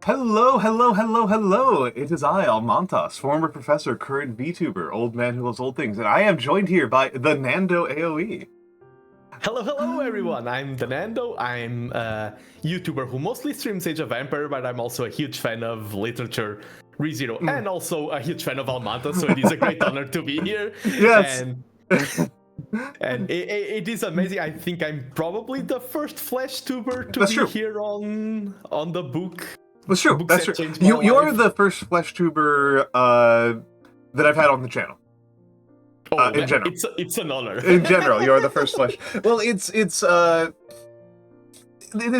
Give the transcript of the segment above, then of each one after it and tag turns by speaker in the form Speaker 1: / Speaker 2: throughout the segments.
Speaker 1: Hello, hello, hello, hello! It is I, Almantas, former professor, current VTuber, old man who loves old things, and I am joined here by TheNando AOE.
Speaker 2: Hello everyone, I'm TheNando. I'm a YouTuber who mostly streams Age of Empire, but I'm also a huge fan of literature, ReZero, and also a huge fan of Almantas, so it is a great honor to be here.
Speaker 1: Yes!
Speaker 2: And it is amazing. I think I'm probably the first Flash tuber to
Speaker 1: That's
Speaker 2: be
Speaker 1: true.
Speaker 2: here on the book.
Speaker 1: That's true,
Speaker 2: Books
Speaker 1: that's
Speaker 2: that
Speaker 1: true.
Speaker 2: changed my
Speaker 1: You're
Speaker 2: life.
Speaker 1: the first Flesh tuber that I've had on the channel. In general.
Speaker 2: It's an honor.
Speaker 1: In general, you're the first Flesh. Well, it is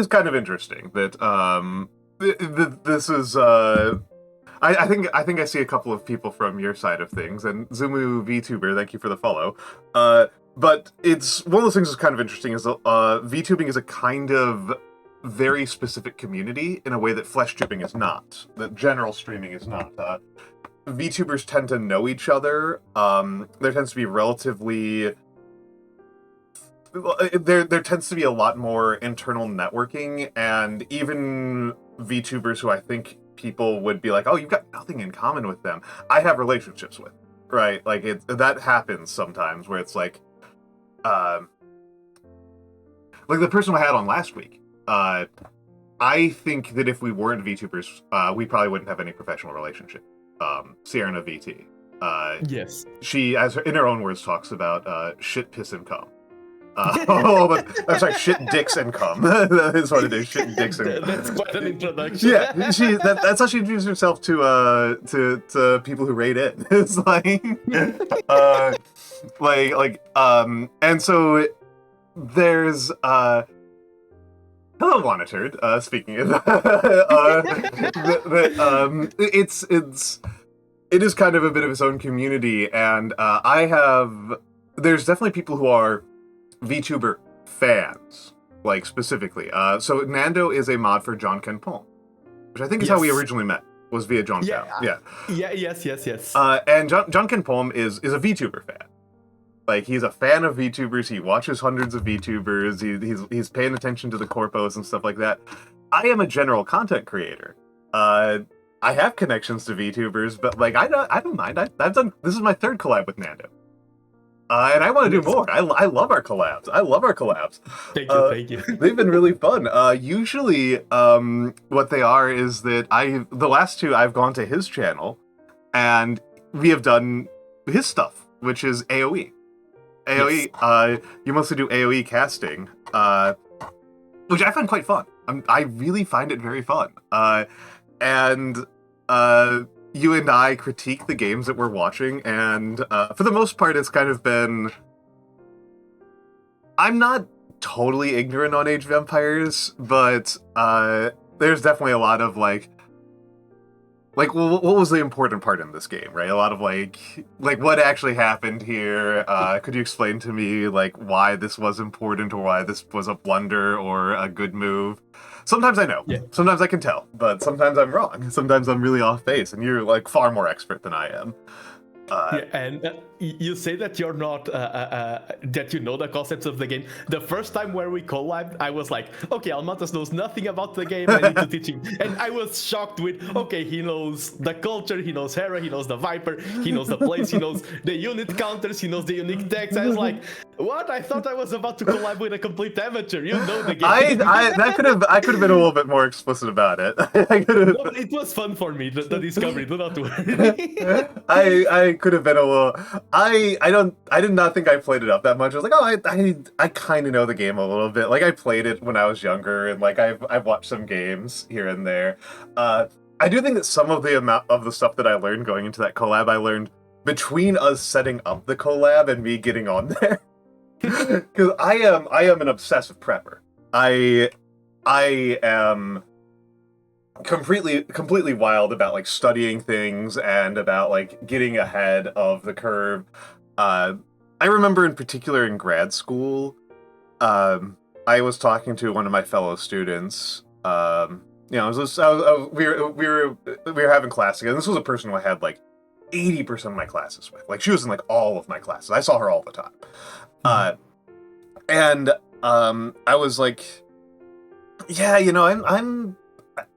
Speaker 1: kind of interesting that this is I think I see a couple of people from your side of things, and Zumu VTuber, thank you for the follow. But it's one of those things that's kind of interesting is VTubing is a kind of very specific community in a way that Flesh tubing is not, that general streaming is not. VTubers tend to know each other. There tends to be relatively there tends to be a lot more internal networking, and even VTubers who I think people would be like, oh, you've got nothing in common with them, I have relationships with, right? Like, that happens sometimes where it's like the person I had on last week, I think that if we weren't VTubers, we probably wouldn't have any professional relationship. SensationalVT.
Speaker 2: Yes.
Speaker 1: She, in her own words, talks about shit, piss, and cum. I'm sorry, shit, dicks, and cum. That is what it is, shit, dicks, and cum.
Speaker 2: That's quite an introduction.
Speaker 1: Yeah, that's how she introduced herself to people who rate it. It's and so there's hello, Wanitard. Speaking of, it is kind of a bit of its own community, and there's definitely people who are VTuber fans, like specifically. So Nando is a mod for John Ken Palm, which I think is how we originally met. Was via John Ken.
Speaker 2: Yes.
Speaker 1: And John Ken Palm is a VTuber fan. Like, he's a fan of VTubers, he watches hundreds of VTubers, he's paying attention to the corpos and stuff like that. I am a general content creator. I have connections to VTubers, but, like, I don't mind. This is my third collab with Nando. And I want to do more. I love our collabs.
Speaker 2: Thank you.
Speaker 1: They've been really fun. Usually, what they are is that the last two, I've gone to his channel, and we have done his stuff, which is AoE. AoE, yes. You mostly do AoE casting, which I find quite fun. I really find it very fun. And you and I critique the games that we're watching, and for the most part, it's kind of been... I'm not totally ignorant on Age of Empires, but there's definitely a lot of, like, well, what was the important part in this game, right? A lot of, like what actually happened here? Could you explain to me, like, why this was important, or why this was a blunder or a good move? Sometimes I know. Yeah. Sometimes I can tell, but sometimes I'm wrong. Sometimes I'm really off base, and you're, like, far more expert than I am.
Speaker 2: You say that you're not that you know the concepts of the game. The first time where we collabed, I was like, okay, Almantas knows nothing about the game, I need to teach him. And I was shocked with, okay, he knows the culture, he knows Hera, he knows the Viper, he knows the place, he knows the unit counters, he knows the unique text. I was like, what? I thought I was about to collab with a complete amateur. You know the game.
Speaker 1: I could have been a little bit more explicit about it.
Speaker 2: No, but it was fun for me, the discovery. Do not worry.
Speaker 1: I could have been a little. I did not think I played it up that much. I was like, oh, I kind of know the game a little bit. Like, I played it when I was younger, and, like, I've watched some games here and there. I do think that some of the amount of the stuff that I learned going into that collab, I learned between us setting up the collab and me getting on there. Because I am an obsessive prepper. I am completely wild about, like, studying things and about, like, getting ahead of the curve. I remember in particular in grad school, I was talking to one of my fellow students. We were having class together. This was a person who I had, like, 80% of my classes with. Like, she was in, like, all of my classes. I saw her all the time. I was like, yeah, you know,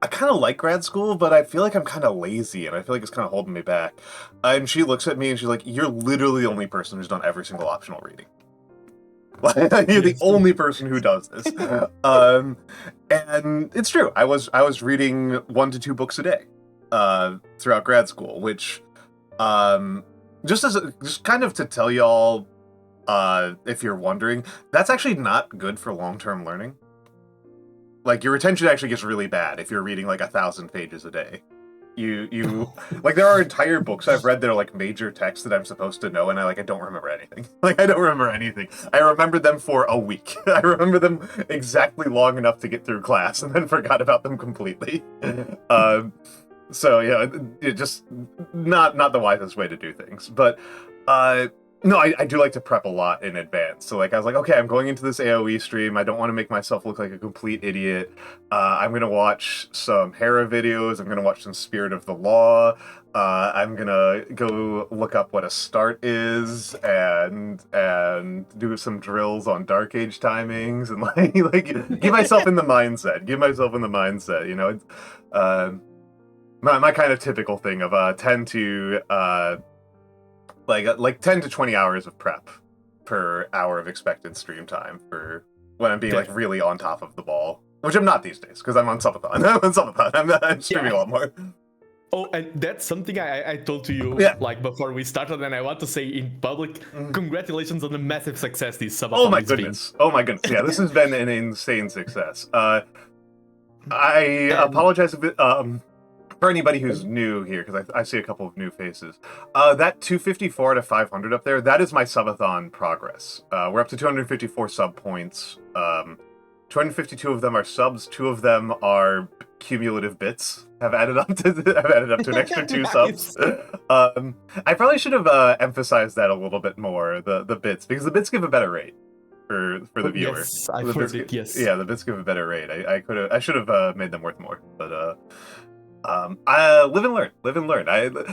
Speaker 1: I kind of like grad school, but I feel like I'm kind of lazy, and I feel like it's kind of holding me back. And she looks at me and she's like, "You're literally the only person who's done every single optional reading. You're the only person who does this." And it's true. I was reading 1 to 2 books a day throughout grad school, which just kind of to tell y'all, if you're wondering, that's actually not good for long-term learning. Like, your retention actually gets really bad if you're reading like 1,000 pages a day. You like, there are entire books I've read that are like major texts that I'm supposed to know, and I don't remember anything. Like, I don't remember anything. I remember them for a week. I remember them exactly long enough to get through class, and then forgot about them completely. So yeah, it just not the wisest way to do things. But no, I do like to prep a lot in advance. So like, I was like, okay, I'm going into this AoE stream. I don't want to make myself look like a complete idiot. I'm going to watch some Hera videos. I'm going to watch some Spirit of the Law. I'm going to go look up what a start is and do some drills on Dark Age timings and like get myself in the mindset. Get myself in the mindset, you know. It's my kind of typical thing of 10 to like 10 to 20 hours of prep per hour of expected stream time for when I'm being like really on top of the ball, which I'm not these days because I'm on subathon. I'm streaming a lot more.
Speaker 2: Oh, and that's something I told to you like before we started, and I want to say in public, congratulations on the massive success this subathon.
Speaker 1: Oh my goodness! Oh my goodness! Yeah, this has been an insane success. I apologize a bit. For anybody who's new here, because I see a couple of new faces, that 254 to 500 up there, that is my subathon progress. We're up to 254 sub points. 252 of them are subs. 2 of them are cumulative bits. Have added up to an extra 2 subs. I probably should have emphasized that a little bit more. The bits, because the bits give a better rate for the viewer.
Speaker 2: Yes, I've heard it. Yes.
Speaker 1: Yeah, the bits give a better rate. I should have made them worth more, but. I live and learn.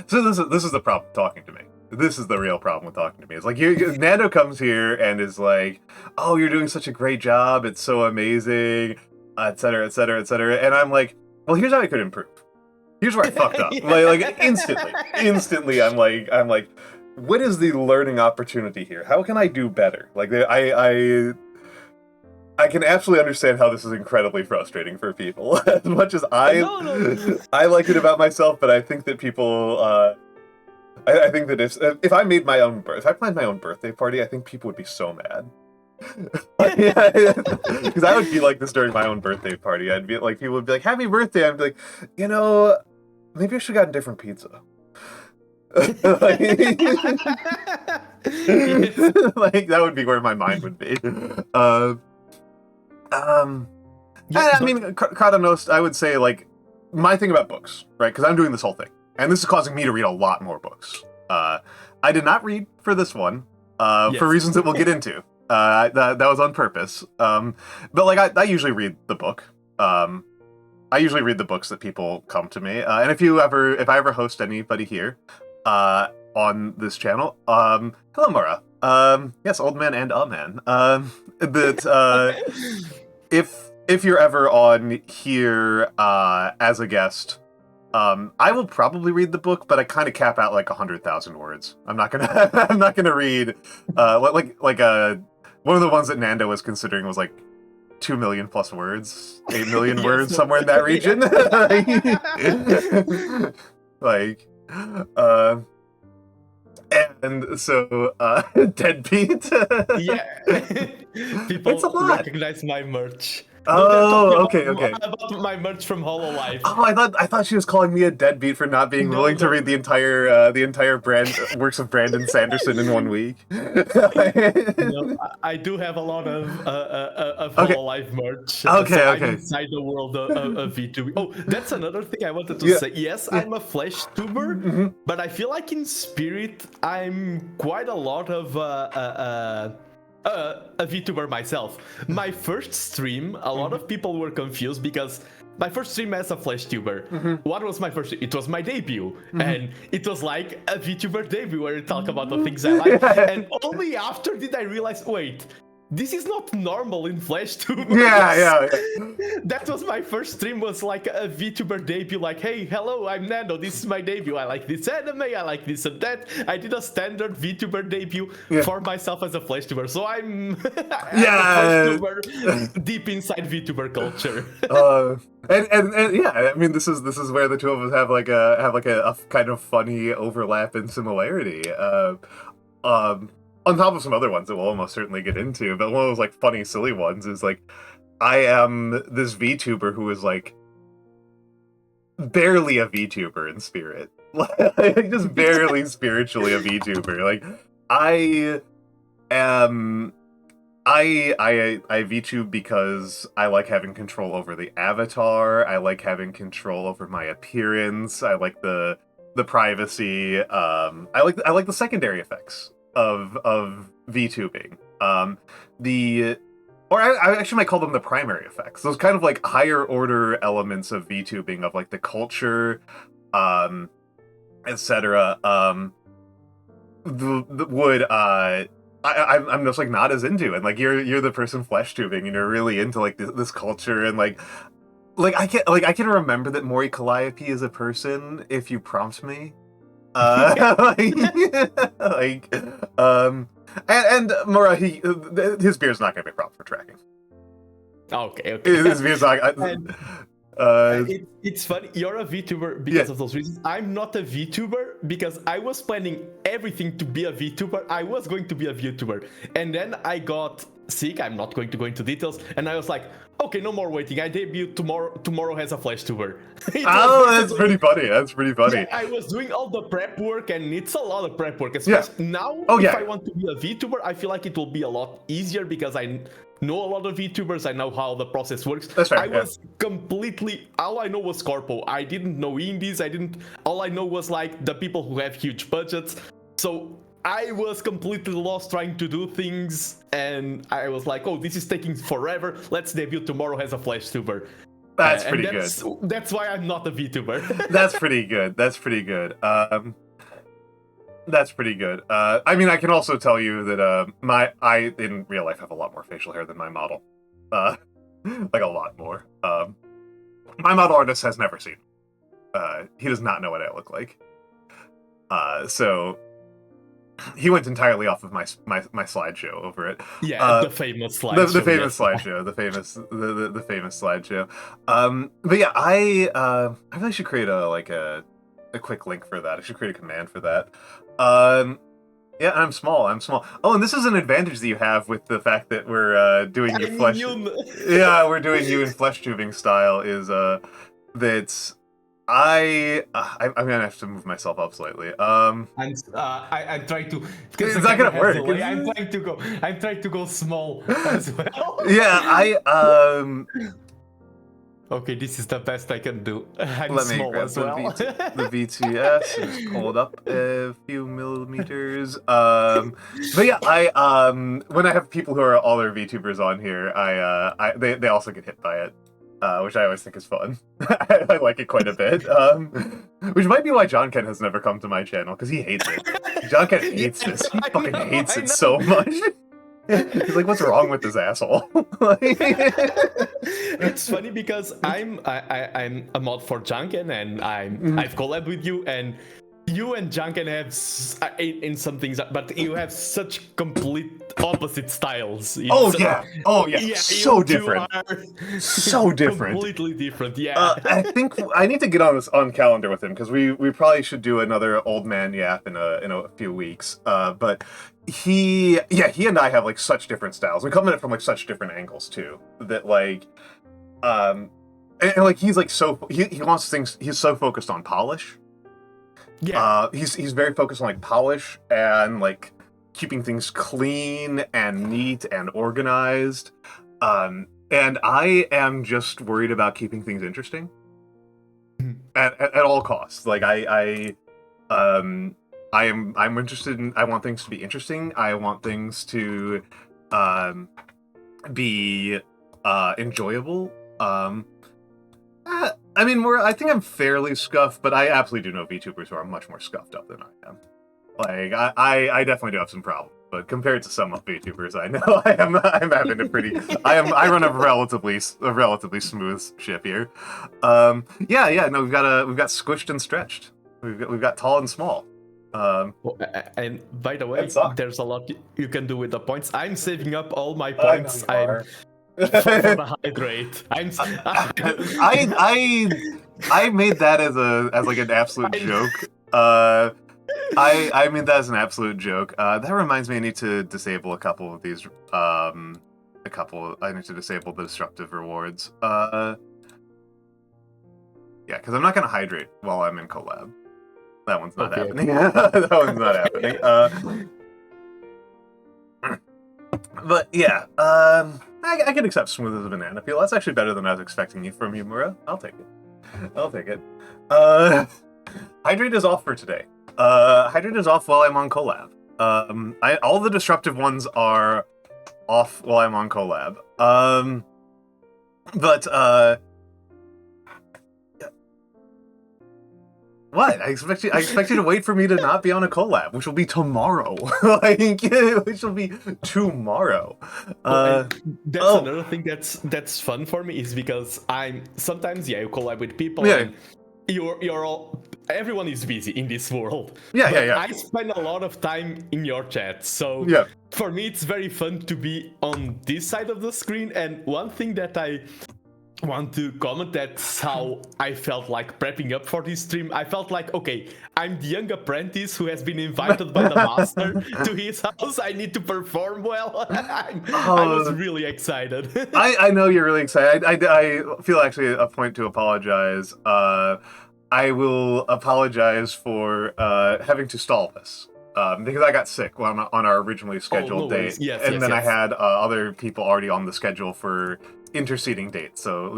Speaker 1: So this is the problem with talking to me. This is the real problem with talking to me. It's like Nando comes here and is like, "Oh, you're doing such a great job. It's so amazing, etc., etc., etc." And I'm like, "Well, here's how I could improve. Here's where I fucked up." Like instantly, I'm like, what is the learning opportunity here? How can I do better? Like, I can absolutely understand how this is incredibly frustrating for people. As much as I like it about myself, but I think that people, I think that if I planned my own birthday party, I think people would be so mad. Because I would be like this during my own birthday party. I'd be like, people would be like, "Happy birthday!" I'd be like, maybe I should have gotten different pizza. Like, that would be where my mind would be. I mean, Kratos, I would say, like, my thing about books, right? Because I'm doing this whole thing, and this is causing me to read a lot more books. I did not read for this one, for reasons that we'll get into. That was on purpose. But like, I usually read the book. I usually read the books that people come to me. And if I ever host anybody here, on this channel, hello, Mora. Yes, old man and a man. If you're ever on here as a guest, I will probably read the book, but I kind of cap out like 100,000 words. I'm not gonna read one of the ones that Nando was considering was like 2 million plus words, 8 million words, somewhere in that region. And so, Deadbeat.
Speaker 2: Yeah. People recognize my merch.
Speaker 1: Oh, okay.
Speaker 2: About my merch from HoloLive.
Speaker 1: Oh, I thought she was calling me a deadbeat for not being willing to read the entire works of Brandon Sanderson in 1 week.
Speaker 2: I do have a lot of HoloLive merch.
Speaker 1: Okay.
Speaker 2: I'm inside the world of VTuber. Oh, that's another thing I wanted to say. Yes, I'm a Flash tuber, but I feel like in spirit I'm quite a lot of a VTuber myself. My first stream, a lot of people were confused because my first stream as a Flash tuber, what was my first? It was my debut, and it was like a VTuber debut where you talk about the things I like. And only after did I realize, wait, this is not normal in FlashTube.
Speaker 1: Yeah.
Speaker 2: That was my first stream, was like a VTuber debut, like, hey, hello, I'm Nando, this is my debut, I like this anime, I like this and that. I did a standard VTuber debut for myself as a FlashTuber, so I'm, I'm a FlashTuber deep inside VTuber culture.
Speaker 1: And yeah, I mean, this is where the two of us have like a kind of funny overlap and similarity. On top of some other ones that we'll almost certainly get into, but one of those like funny, silly ones is like, I am this VTuber who is like barely a VTuber in spirit, like just barely spiritually a VTuber. Like I VTube because I like having control over the avatar. I like having control over my appearance. I like the privacy. I like the secondary effects of VTubing. I actually might call them the primary effects. Those kind of like higher order elements of VTubing, of like the culture, etc. I'm just like not as into it. Like you're the person flesh tubing, and you're really into like this culture, and like I can remember that Mori Calliope is a person if you prompt me. And Mora, his beard's not gonna be a problem for tracking.
Speaker 2: Okay.
Speaker 1: His beard's not.
Speaker 2: It's funny, you're a VTuber because of those reasons. I'm not a VTuber because I was planning everything to be a VTuber. I was going to be a VTuber, and then I got sick. I'm not going to go into details, and I was like, okay, no more waiting. I debut tomorrow. Tomorrow has a flash tuber.
Speaker 1: That's pretty funny. That's pretty funny.
Speaker 2: Yeah, I was doing all the prep work, and it's a lot of prep work. Especially now, if I want to be a VTuber, I feel like it will be a lot easier because I know a lot of VTubers. I know how the process works.
Speaker 1: That's right.
Speaker 2: I was completely, all I know was corpo. I didn't know indies. All I know was like the people who have huge budgets. So I was completely lost trying to do things, and I was like, oh, this is taking forever. Let's debut tomorrow as a flash tuber.
Speaker 1: That's pretty good.
Speaker 2: That's why I'm not a VTuber.
Speaker 1: That's pretty good. That's pretty good. That's pretty good. I mean, I can also tell you that I in real life have a lot more facial hair than my model. Like a lot more. My model artist has never seen. He does not know what I look like. So he went entirely off of my slideshow over it.
Speaker 2: Yeah, the famous slideshow.
Speaker 1: The famous slideshow. The famous slideshow. But yeah, I really should create a quick link for that. I should create a command for that. Yeah, I'm small. Oh, and this is an advantage that you have with the fact that we're doing your flesh. Yeah, we're doing you in flesh tubing style. Is that I'm gonna have to move myself up slightly. I'm
Speaker 2: trying to.
Speaker 1: It's not gonna work.
Speaker 2: I'm trying to go small as well.
Speaker 1: Yeah,
Speaker 2: Okay, this is the best I can do. I'm
Speaker 1: Let me
Speaker 2: small
Speaker 1: grab
Speaker 2: as well.
Speaker 1: the VTS and just pull it up a few millimeters. But yeah, when I have people who are all their VTubers on here, they also get hit by it, which I always think is fun. I like it quite a bit. Which might be why John Ken has never come to my channel, because he hates it. John Ken hates this. He fucking hates it so much. He's like, what's wrong with this asshole?
Speaker 2: It's funny because I'm a mod for Junken, and I've collabed with you, and you and Junken have in some things, but you have such complete opposite styles.
Speaker 1: Yeah, so different. So different.
Speaker 2: Completely different. Yeah.
Speaker 1: I think I need to get on calendar with him, because we probably should do another old man yap in a few weeks. But he and I have like such different styles. We come at it from like such different angles too. That like, and like he's like he wants things. He's so focused on polish.
Speaker 2: Yeah.
Speaker 1: He's very focused on like polish and like keeping things clean and neat and organized. And I am just worried about keeping things interesting at all costs. Like I'm interested in. I want things to be interesting. I want things to be enjoyable. I mean, I think I'm fairly scuffed, but I absolutely do know VTubers who are much more scuffed up than I am. Like, I definitely do have some problems. but compared to some VTubers I know, I'm having a pretty I run a relatively smooth ship here. Yeah, no, we've got squished and stretched. We've got tall and small.
Speaker 2: And by the way, there's a lot you can do with the points. I'm saving up all my
Speaker 1: I
Speaker 2: points.
Speaker 1: know you are.
Speaker 2: For the hydrate.
Speaker 1: I made that as like an absolute joke. I made that as an absolute joke. That reminds me, I need to disable a couple of these. I need to disable the disruptive rewards. Yeah, because I'm not gonna hydrate while I'm in collab. That one's not happening. That one's not happening. But yeah, I can accept smooth as a banana peel. That's actually better than I was expecting from you, Mura. I'll take it. Hydrate is off for today. Hydrate is off while I'm on collab. All the disruptive ones are off while I'm on collab. What? I expect you to wait for me to not be on a collab, which will be tomorrow. Which will be tomorrow.
Speaker 2: Another thing that's fun for me is because sometimes you collab with people.
Speaker 1: Yeah.
Speaker 2: And you're all, everyone is busy in this world.
Speaker 1: Yeah.
Speaker 2: I spend a lot of time in your chat, so
Speaker 1: yeah.
Speaker 2: For me it's very fun to be on this side of the screen. And one thing that I want to comment, that's how I felt like prepping up for this stream. I felt like, okay, I'm the young apprentice who has been invited by the master to his house. I need to perform well. I was really excited.
Speaker 1: I know you're really excited. I feel actually a point to apologize. I will apologize for having to stall this. Because I got sick on our originally scheduled date.
Speaker 2: Yes,
Speaker 1: I had other people already on the schedule for interceding dates, so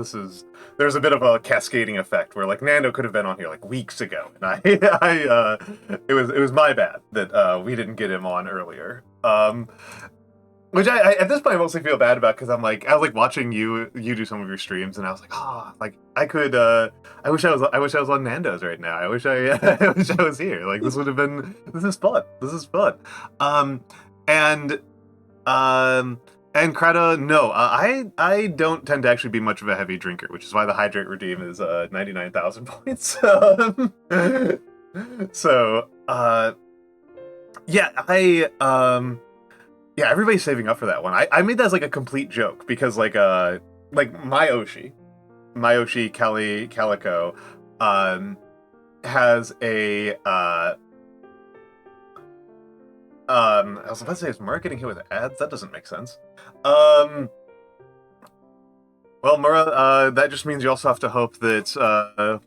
Speaker 1: there's a bit of a cascading effect where like Nando could have been on here like weeks ago, and it was my bad that we didn't get him on earlier. Which I at this point I mostly feel bad about, because I was watching you do some of your streams, and I was like, I could I wish I was on Nando's right now. I wish I was here. Like this is fun. And Kreta, no, I don't tend to actually be much of a heavy drinker, which is why the hydrate redeem is 99,000 points. Yeah, everybody's saving up for that one. I made that as like a complete joke, because like Myoshi Calico has a I was about to say, is Mura getting hit with ads? That doesn't make sense. Well, Mura, that just means you also have to hope that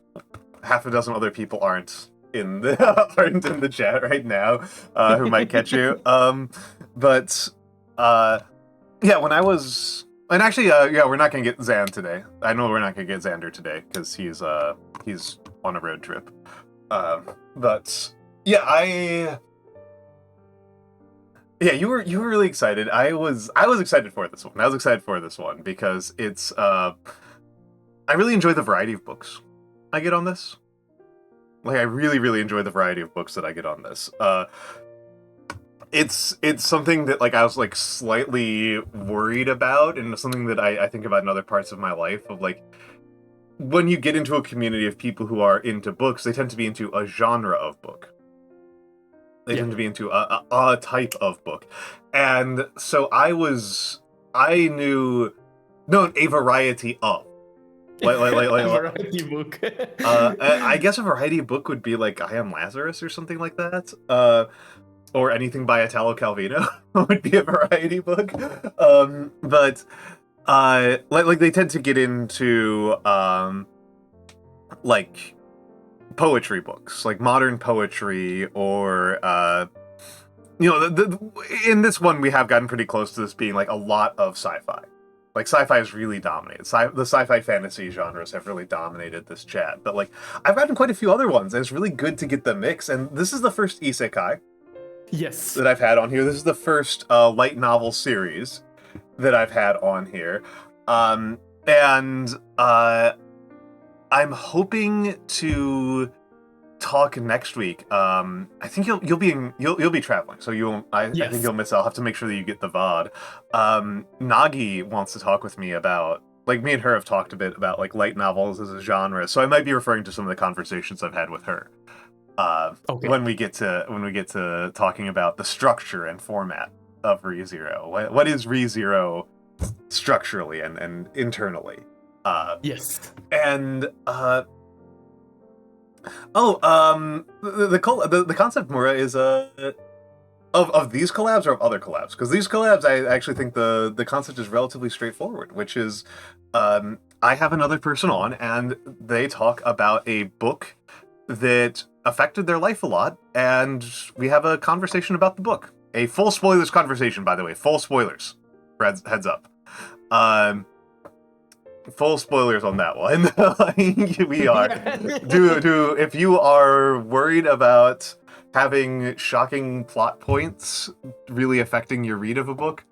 Speaker 1: half a dozen other people aren't in the chat right now, who might catch you. Yeah, when I was, and actually, yeah, we're not gonna get Zan today. I know we're not gonna get Xander today because he's on a road trip. Yeah, yeah, you were really excited. I was excited for this one. I was excited for this one because it's I really enjoy the variety of books I get on this. Like, I really enjoy the variety of books that I get on this. It's something that like I was like slightly worried about, and something that I think about in other parts of my life, of like, when you get into a community of people who are into books, they tend to be into a genre of book. They tend to be into a type of book. And so I knew a variety of. Like
Speaker 2: a variety book.
Speaker 1: I guess a variety book would be like I Am Lazarus or something like that. Or anything by Italo Calvino would be a variety book. But they tend to get into like poetry books, like modern poetry, or in this one we have gotten pretty close to this being like a lot of sci-fi. Like, sci-fi has really dominated. The sci-fi fantasy genres have really dominated this chat. But like, I've gotten quite a few other ones, and it's really good to get the mix. And this is the first isekai that I've had on here. This is the first light novel series that I've had on here. And I'm hoping to talk next week, I think you'll be traveling, so I think you'll miss. I'll have to make sure that you get the VOD. Nagi wants to talk with me about, like, me and her have talked a bit about like light novels as a genre, so I might be referring to some of the conversations I've had with her. When we get to talking about the structure and format of ReZero. What is ReZero structurally and internally?
Speaker 2: Yes.
Speaker 1: And the concept, Mura, is of these collabs or of other collabs? Because these collabs, I actually think the concept is relatively straightforward, which is I have another person on, and they talk about a book that affected their life a lot, and we have a conversation about the book. A full spoilers conversation, by the way. Full spoilers. Heads up. Full spoilers on that one. We are. If you are worried about having shocking plot points really affecting your read of a book,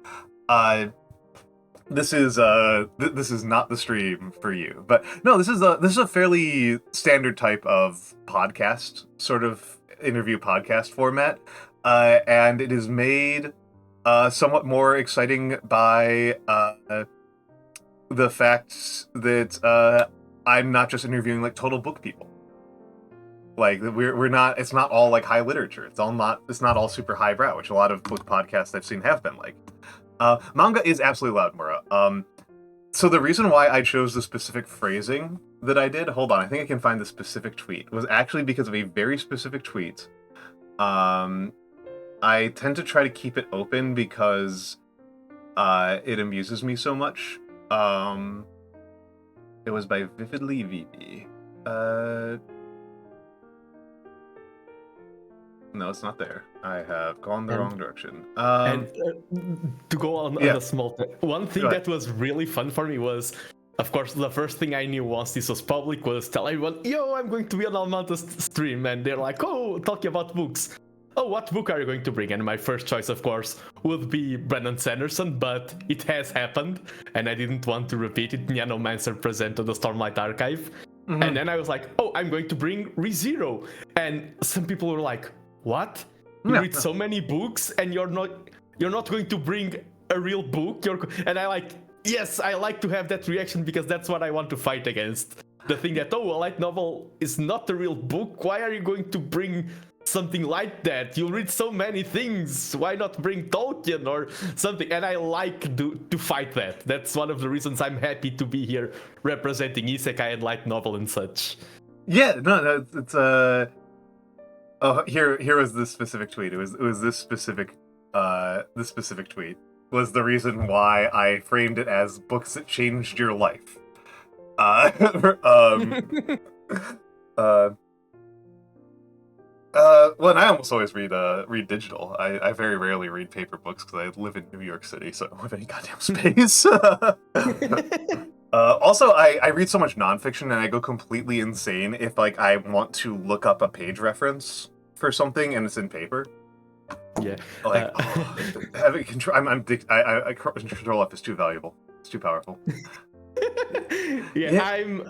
Speaker 1: this is not the stream for you. But no, this is a fairly standard type of podcast, sort of interview podcast format, and it is made somewhat more exciting by the fact that I'm not just interviewing like total book people. Like we're not. It's not all like high literature. It's not all super highbrow, which a lot of book podcasts I've seen have been like. Manga is absolutely loud, Mura. So the reason why I chose the specific phrasing that I did, hold on, I think I can find the specific tweet, was actually because of a very specific tweet. I tend to try to keep it open because it amuses me so much. It was by Vividly VB. No, it's not there. I have gone the wrong direction.
Speaker 2: To go on a small thing, one thing that was really fun for me was, of course, the first thing I knew once this was public was tell everyone, yo, I'm going to be on Almantas stream, and they're like, oh, talking about books. Oh, what book are you going to bring? And my first choice, of course, would be Brandon Sanderson, but it has happened, and I didn't want to repeat it. Nyanomancer presented the Stormlight Archive, and then I was like, oh, I'm going to bring ReZero. And some people were like, what? You read so many books, and you're not going to bring a real book? And I like, yes, I like to have that reaction because that's what I want to fight against. The thing that, oh, a light novel is not a real book. Why are you going to bring something like that? You read so many things. Why not bring Tolkien or something? And I like to fight that. That's one of the reasons I'm happy to be here representing isekai and light novel and such.
Speaker 1: Yeah, no, it's Oh, here was this specific tweet. It was this specific tweet was the reason why I framed it as books that changed your life. Well, I almost always read digital. I very rarely read paper books because I live in New York City, so I don't have any goddamn space. Also, I read so much nonfiction, and I go completely insane if like I want to look up a page reference for something and it's in paper.
Speaker 2: Yeah.
Speaker 1: Like having control. I Control F is too valuable. It's too powerful.
Speaker 2: Yeah, I'm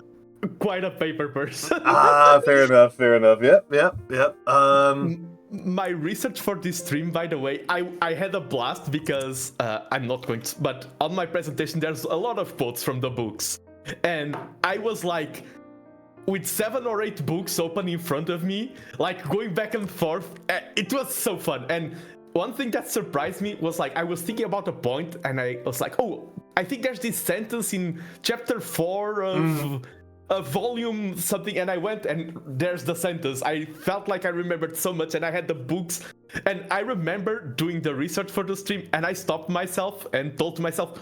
Speaker 2: quite a paper person.
Speaker 1: Fair enough. Yep.
Speaker 2: My research for this stream, by the way, I had a blast because I'm not going to, but on my presentation there's a lot of quotes from the books, and I was like, with 7 or 8 books open in front of me, like going back and forth. It was so fun. And one thing that surprised me was like, I was thinking about a point and I was like, oh, I think there's this sentence in chapter 4 of volume something, and I went and there's the sentence. I felt like I remembered so much, and I had the books, and I remember doing the research for the stream, and I stopped myself and told myself,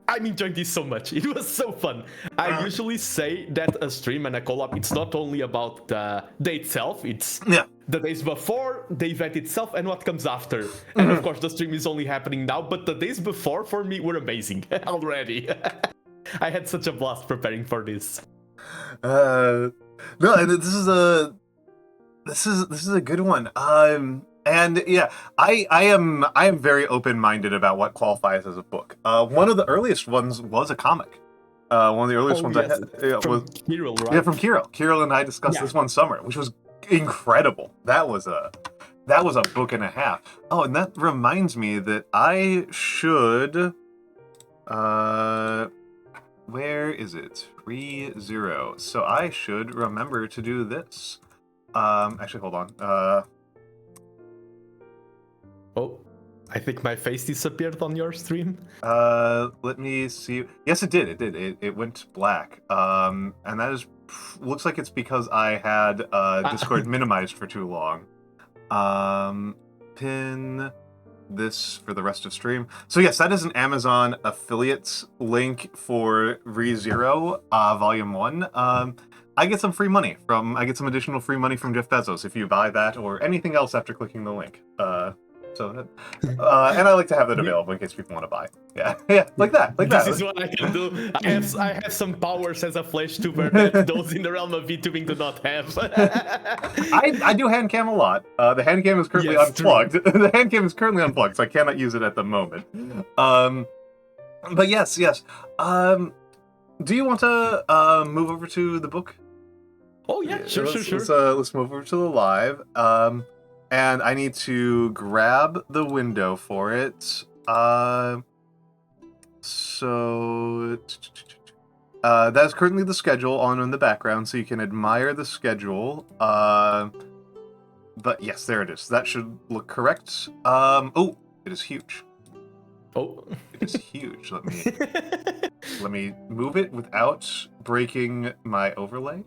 Speaker 2: I'm enjoying this so much. It was so fun. I usually say that a stream and a collab, it's not only about the day itself, it's the days before, the event itself, and what comes after. And of course, the stream is only happening now, but the days before for me were amazing already. I had such a blast preparing for this.
Speaker 1: No, and this is a good one. And yeah, I am very open-minded about what qualifies as a book. One of the earliest ones was a comic. One of the earliest ones I had was
Speaker 2: Kirill, right?
Speaker 1: Yeah, from Kirill. Kirill and I discussed this one summer, which was incredible. That was a book and a half. Oh, and that reminds me that I should where is it? ReZero. So I should remember to do this. Actually, hold on.
Speaker 2: Oh, I think my face disappeared on your stream.
Speaker 1: Let me see. Yes, it did. It went black. And that is looks like it's because I had Discord minimized for too long. Pin this for the rest of stream. So yes, that is an Amazon affiliate link for ReZero, Volume 1. I get some free money I get some additional free money from Jeff Bezos if you buy that or anything else after clicking the link. And I like to have that available in case people want to buy. Yeah, like that.
Speaker 2: This is what I can do. I have some powers as a flash tuber that those in the realm of VTubing do not have.
Speaker 1: I do handcam a lot. The handcam is currently unplugged. The handcam is currently unplugged, so I cannot use it at the moment. But yes. Do you want to move over to the book?
Speaker 2: Oh yeah, sure.
Speaker 1: Let's move over to the live. And I need to grab the window for it. That is currently the schedule on in the background, so you can admire the schedule. But yes, there it is. That should look correct. Oh, it is huge.
Speaker 2: Oh,
Speaker 1: it is huge. Let me move it without breaking my overlay.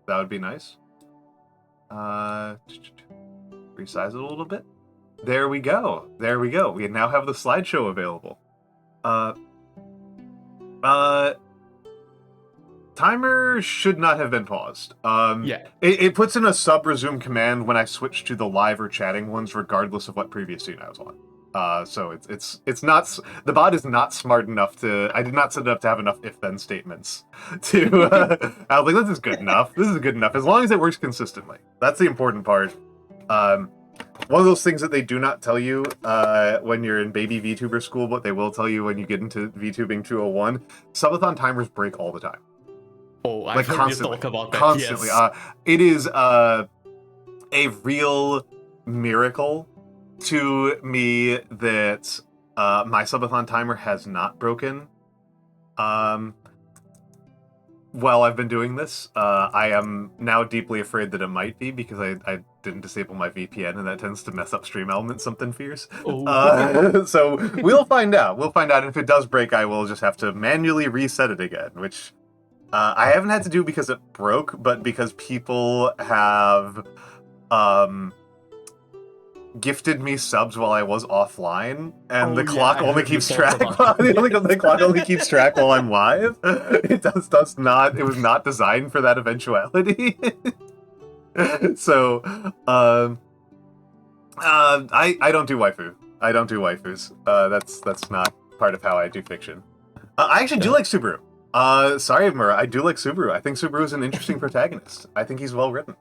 Speaker 1: That would be nice. Resize it a little bit. There we go. We now have the slideshow available. Timer should not have been paused.
Speaker 2: yeah.
Speaker 1: It puts in a sub-resume command when I switch to the live or chatting ones, regardless of what previous scene I was on. So it's not, the bot is not smart enough to, I did not set it up to have enough if-then statements to, I was like, this is good enough. This is good enough, as long as it works consistently. That's the important part. One of those things that they do not tell you when you're in baby VTuber school, but they will tell you when you get into VTubing 201, subathon timers break all the time.
Speaker 2: Oh, I've heard you talk about that,
Speaker 1: constantly.
Speaker 2: Yes.
Speaker 1: It is a real miracle to me that my subathon timer has not broken. While I've been doing this, I am now deeply afraid that it might be because I didn't disable my VPN, and that tends to mess up stream elements something fierce.
Speaker 2: Oh.
Speaker 1: So we'll find out. And if it does break, I will just have to manually reset it again, which I haven't had to do because it broke, but because people have gifted me subs while I was offline, and the clock only keeps track. The clock only keeps track while I'm live. It does not. It was not designed for that eventuality. So, I don't do waifu. I don't do waifus. That's not part of how I do fiction. I actually do like Subaru. Sorry, Mura. I do like Subaru. I think Subaru is an interesting protagonist. I think he's well written.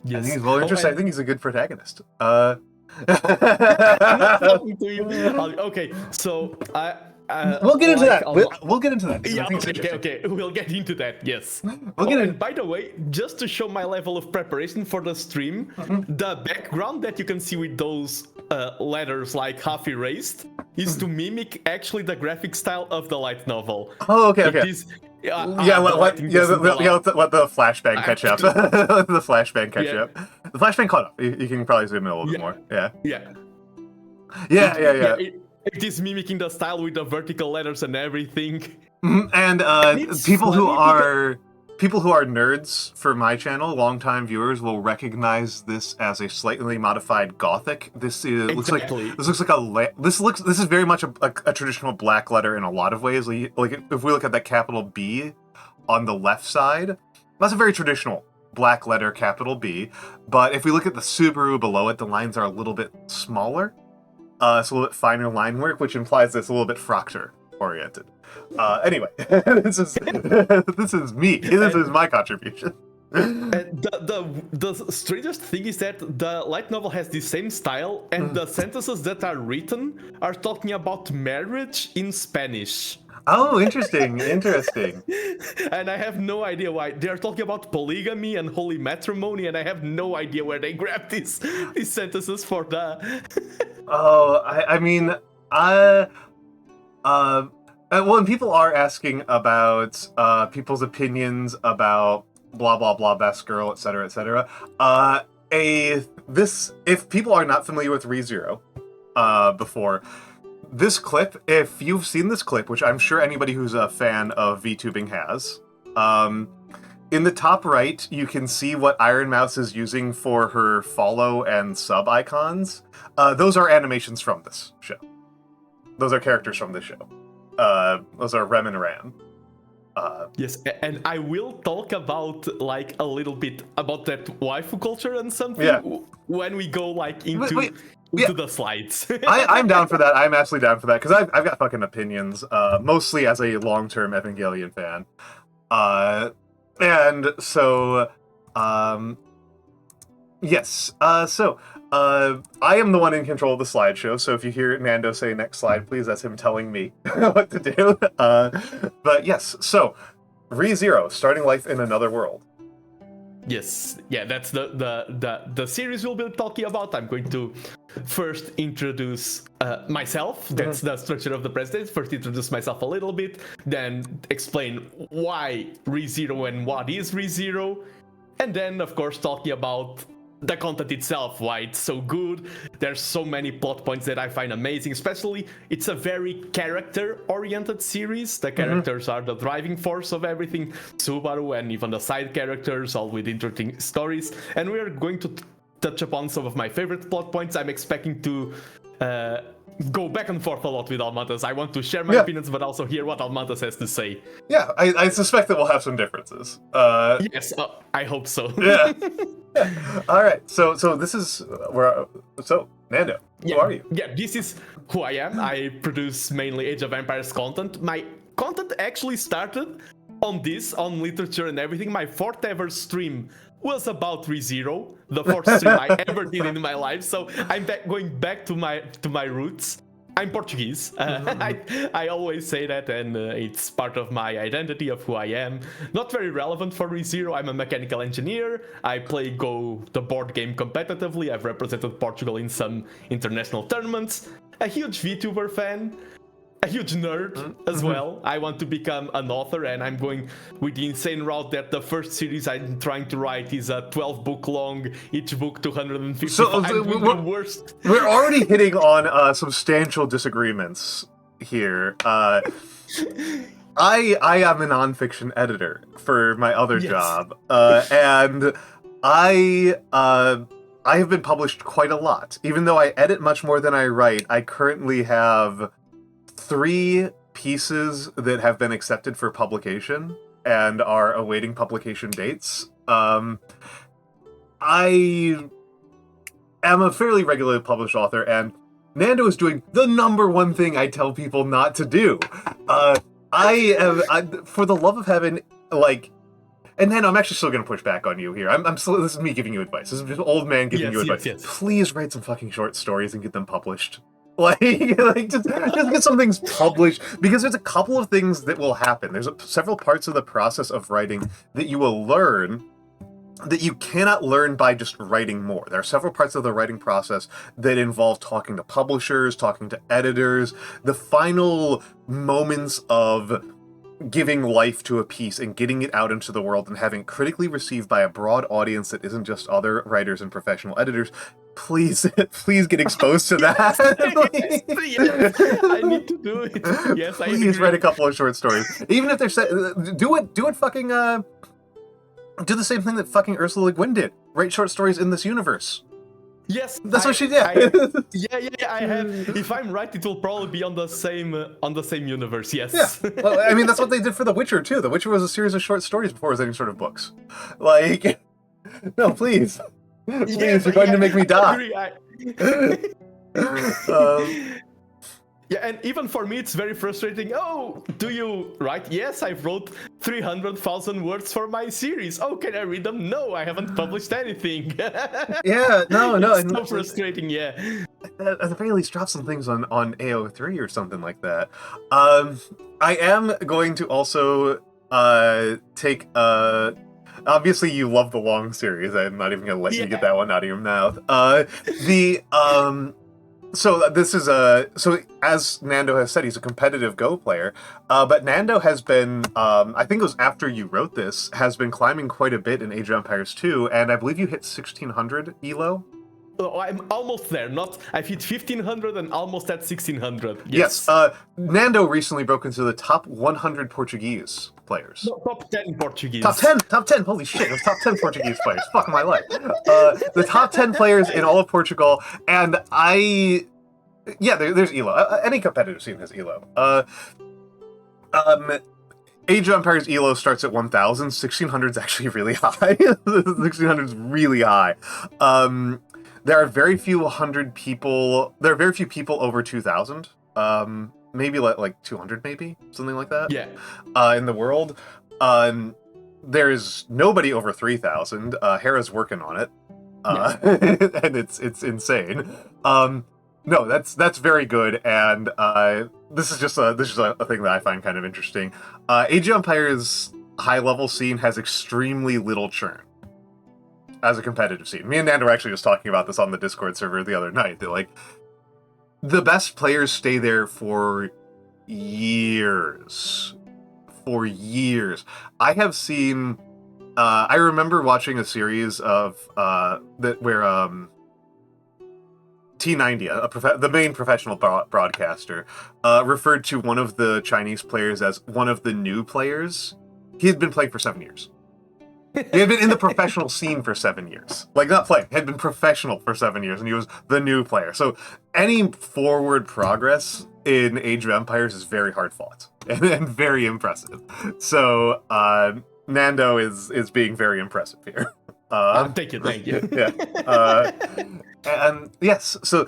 Speaker 2: Yes.
Speaker 1: I think he's well interesting. I think he's a good protagonist.
Speaker 2: I'm not talking to you. Okay, so
Speaker 1: we'll get into that. We'll get into that.
Speaker 2: Yeah, okay, we'll get into that. Yes.
Speaker 1: And
Speaker 2: by the way, just to show my level of preparation for the stream, the background that you can see with those letters like half erased is to mimic actually the graphic style of the light novel.
Speaker 1: Oh, okay.
Speaker 2: It is,
Speaker 1: let the flashbang catch up. The flashbang catch up. The flashbang caught up. You can probably zoom in a little bit more. Yeah.
Speaker 2: It is mimicking the style with the vertical letters and everything.
Speaker 1: And people who are nerds for my channel, longtime viewers, will recognize this as a slightly modified Gothic. This is this is very much a traditional black letter in a lot of ways. Like if we look at that capital B on the left side, that's a very traditional black letter capital B. But if we look at the Subaru below it, the lines are a little bit smaller. It's a little bit finer line work, which implies that it's a little bit Fracture oriented. Anyway, this is me. This is my contribution.
Speaker 2: The strangest thing is that the light novel has the same style, and the sentences that are written are talking about marriage in Spanish.
Speaker 1: Oh, interesting, interesting.
Speaker 2: And I have no idea why. They're talking about polygamy and holy matrimony, and I have no idea where they grabbed these sentences for the...
Speaker 1: Oh, I mean, well, and people are asking about people's opinions about blah blah blah, best girl, etc., etc. If people are not familiar with ReZero, before this clip, if you've seen this clip, which I'm sure anybody who's a fan of VTubing has, in the top right you can see what Iron Mouse is using for her follow and sub icons. Those are animations from this show. Those are characters from this show. Those are Rem and Ran.
Speaker 2: Yes, and I will talk about like a little bit about that waifu culture and something when we go like into the slides.
Speaker 1: I'm down for that. I'm absolutely down for that because I've got fucking opinions, mostly as a long-term Evangelion fan. And so, yes. I am the one in control of the slideshow, so if you hear Nando say next slide, please, that's him telling me what to do. But yes, so, ReZero, starting life in another world.
Speaker 2: Yes, yeah, that's the series we'll be talking about. I'm going to first introduce myself. That's the structure of the presentation. First introduce myself a little bit, then explain why ReZero and what is ReZero, and then, of course, talking about the content itself, why it's so good. There's so many plot points that I find amazing, especially it's a very character-oriented series. The characters are the driving force of everything. Subaru and even the side characters, all with interesting stories. And we're going to touch upon some of my favorite plot points. I'm expecting to go back and forth a lot with Almantas. I want to share my opinions, but also hear what Almantas has to say.
Speaker 1: Yeah, I suspect that we'll have some differences.
Speaker 2: Yes, I hope so.
Speaker 1: Yeah. All right, so this is where. So Nando, who are you?
Speaker 2: Yeah, this is who I am. I produce mainly Age of Empires content. My content actually started on literature and everything. My fourth ever stream was about ReZero, the fourth stream I ever did in my life. So I'm going back to my roots. I'm Portuguese. I always say that, and it's part of my identity of who I am. Not very relevant for ReZero. I'm a mechanical engineer. I play Go, the board game, competitively. I've represented Portugal in some international tournaments. A huge VTuber fan. A huge nerd as well. I want to become an author, and I'm going with the insane route that the first series I'm trying to write is a 12-book long, each book 250.
Speaker 1: So
Speaker 2: the worst.
Speaker 1: We're already hitting on substantial disagreements here. I am a nonfiction editor for my other job, and I have been published quite a lot. Even though I edit much more than I write, I currently have 3 pieces that have been accepted for publication and are awaiting publication dates. I am a fairly regularly published author, and Nando is doing the #1 thing I tell people not to do. For the love of heaven, like, and then I'm actually still going to push back on you here. This is me giving you advice. This is just old man giving you advice.
Speaker 2: Yes.
Speaker 1: Please write some fucking short stories and get them published. Like just get some things published, because there's a couple of things that will happen. There's several parts of the process of writing that you will learn that you cannot learn by just writing more. There are several parts of the writing process that involve talking to publishers, talking to editors, the final moments of giving life to a piece and getting it out into the world and having it critically received by a broad audience that isn't just other writers and professional editors. Please get exposed to that.
Speaker 2: Yes, I need to do it. Yes,
Speaker 1: Please write a couple of short stories. Even if they're do it fucking do the same thing that fucking Ursula Le Guin did. Write short stories in this universe.
Speaker 2: Yes,
Speaker 1: that's what she did.
Speaker 2: I have. If I'm right, it will probably be on the same universe. Yes.
Speaker 1: Yeah. Well, I mean, that's what they did for The Witcher too. The Witcher was a series of short stories before it was any sort of books. Like, no, please, you're going to make me die.
Speaker 2: Yeah, and even for me, it's very frustrating. Oh, do you write? Yes, I've wrote 300,000 words for my series. Oh, can I read them? No, I haven't published anything.
Speaker 1: Yeah, no, no.
Speaker 2: It's so frustrating, yeah.
Speaker 1: At the very least, drop some things on AO3 or something like that. I am going to also take obviously you love the long series. I'm not even gonna let you get that one out of your mouth. So this is so as Nando has said, he's a competitive Go player, but Nando has been, I think it was after you wrote this, has been climbing quite a bit in Age of Empires 2, and I believe you hit 1600 elo.
Speaker 2: Oh, I'm almost there. I've hit 1500 and almost at 1600.
Speaker 1: Yes. Nando recently broke into the top 100 Portuguese players.
Speaker 2: No, top 10 Portuguese.
Speaker 1: Top 10. Holy shit! It was top 10 Portuguese players. Fuck my life. The top 10 players in all of Portugal, and there's elo. Any competitive scene has elo. Age of Empires elo starts at 1000. 1600 is actually really high. 1600 is really high. There are very few people over 2000. Maybe like 200, maybe something like that.
Speaker 2: Yeah.
Speaker 1: In the world, there's nobody over 3000. Hera's working on it, and it's insane. No, that's very good, and this is just a thing that I find kind of interesting. Age of Empires high level scene has extremely little churn as a competitive scene. Me and Nando were actually just talking about this on the Discord server the other night. That like the best players stay there for years. I have seen. I remember watching a series of where T90, the main professional broadcaster, referred to one of the Chinese players as one of the new players. He had been playing for 7 years. He had been in the professional scene for 7 years. Like, not playing, had been professional for 7 years, and he was the new player. So any forward progress in Age of Empires is very hard fought and very impressive. So Nando is being very impressive here.
Speaker 2: Thank you.
Speaker 1: Yeah. And yes, so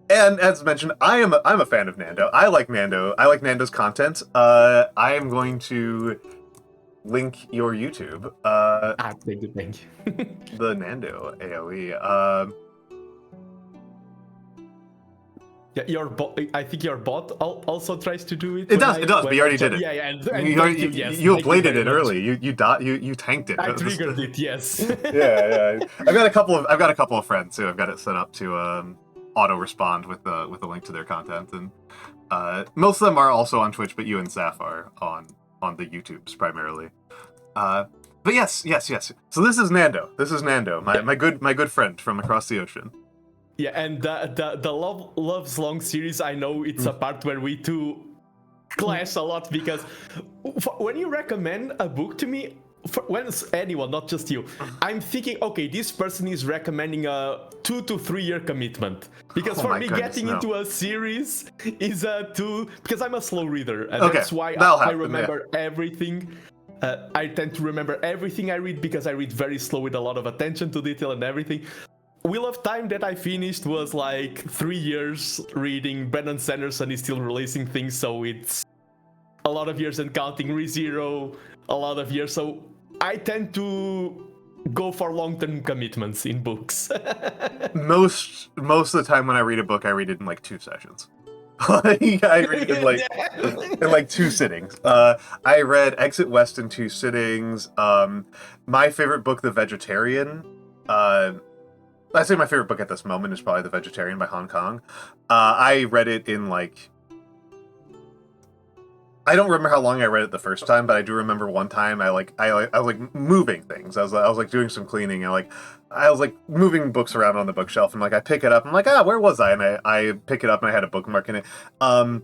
Speaker 1: and as mentioned, I'm a fan of Nando. I like Nando. I like Nando's content. I am going to link your YouTube.
Speaker 2: Thank you.
Speaker 1: The Nando AOE.
Speaker 2: Yeah, I think your bot also tries to do it.
Speaker 1: It does, but you already did it.
Speaker 2: Yeah.
Speaker 1: You bladed it early. You tanked it.
Speaker 2: I triggered it. Yes.
Speaker 1: Yeah. I've got a couple of friends who I've got it set up to auto respond with a link to their content, and most of them are also on Twitch, but you and Saf are on the YouTubes primarily. But yes. So this is Nando, my good friend from across the ocean.
Speaker 2: Yeah, and the Love's Long series, I know it's a part where we two clash a lot, because when you recommend a book to me, when it's anyone, not just you, I'm thinking, okay, this person is recommending a 2 to 3 year commitment. Because for me, getting into a series is because I'm a slow reader, and that's why I remember everything. I tend to remember everything I read because I read very slow with a lot of attention to detail and everything. Wheel of Time that I finished was like 3 years reading. Brandon Sanderson is still releasing things, so it's a lot of years, and counting ReZero, a lot of years. So I tend to go for long-term commitments in books.
Speaker 1: Most of the time when I read a book, I read it in like 2 sessions. I read it in like 2 sittings. I read Exit West in 2 sittings. My favorite book, The Vegetarian. I'd say my favorite book at this moment is probably The Vegetarian by Hong Kong. I read it in like... I don't remember how long I read it the first time, but I do remember one time I was moving things. I was doing some cleaning, and I was moving books around on the bookshelf, and I pick it up, I'm like, where was I? And I pick it up, and I had a bookmark in it. I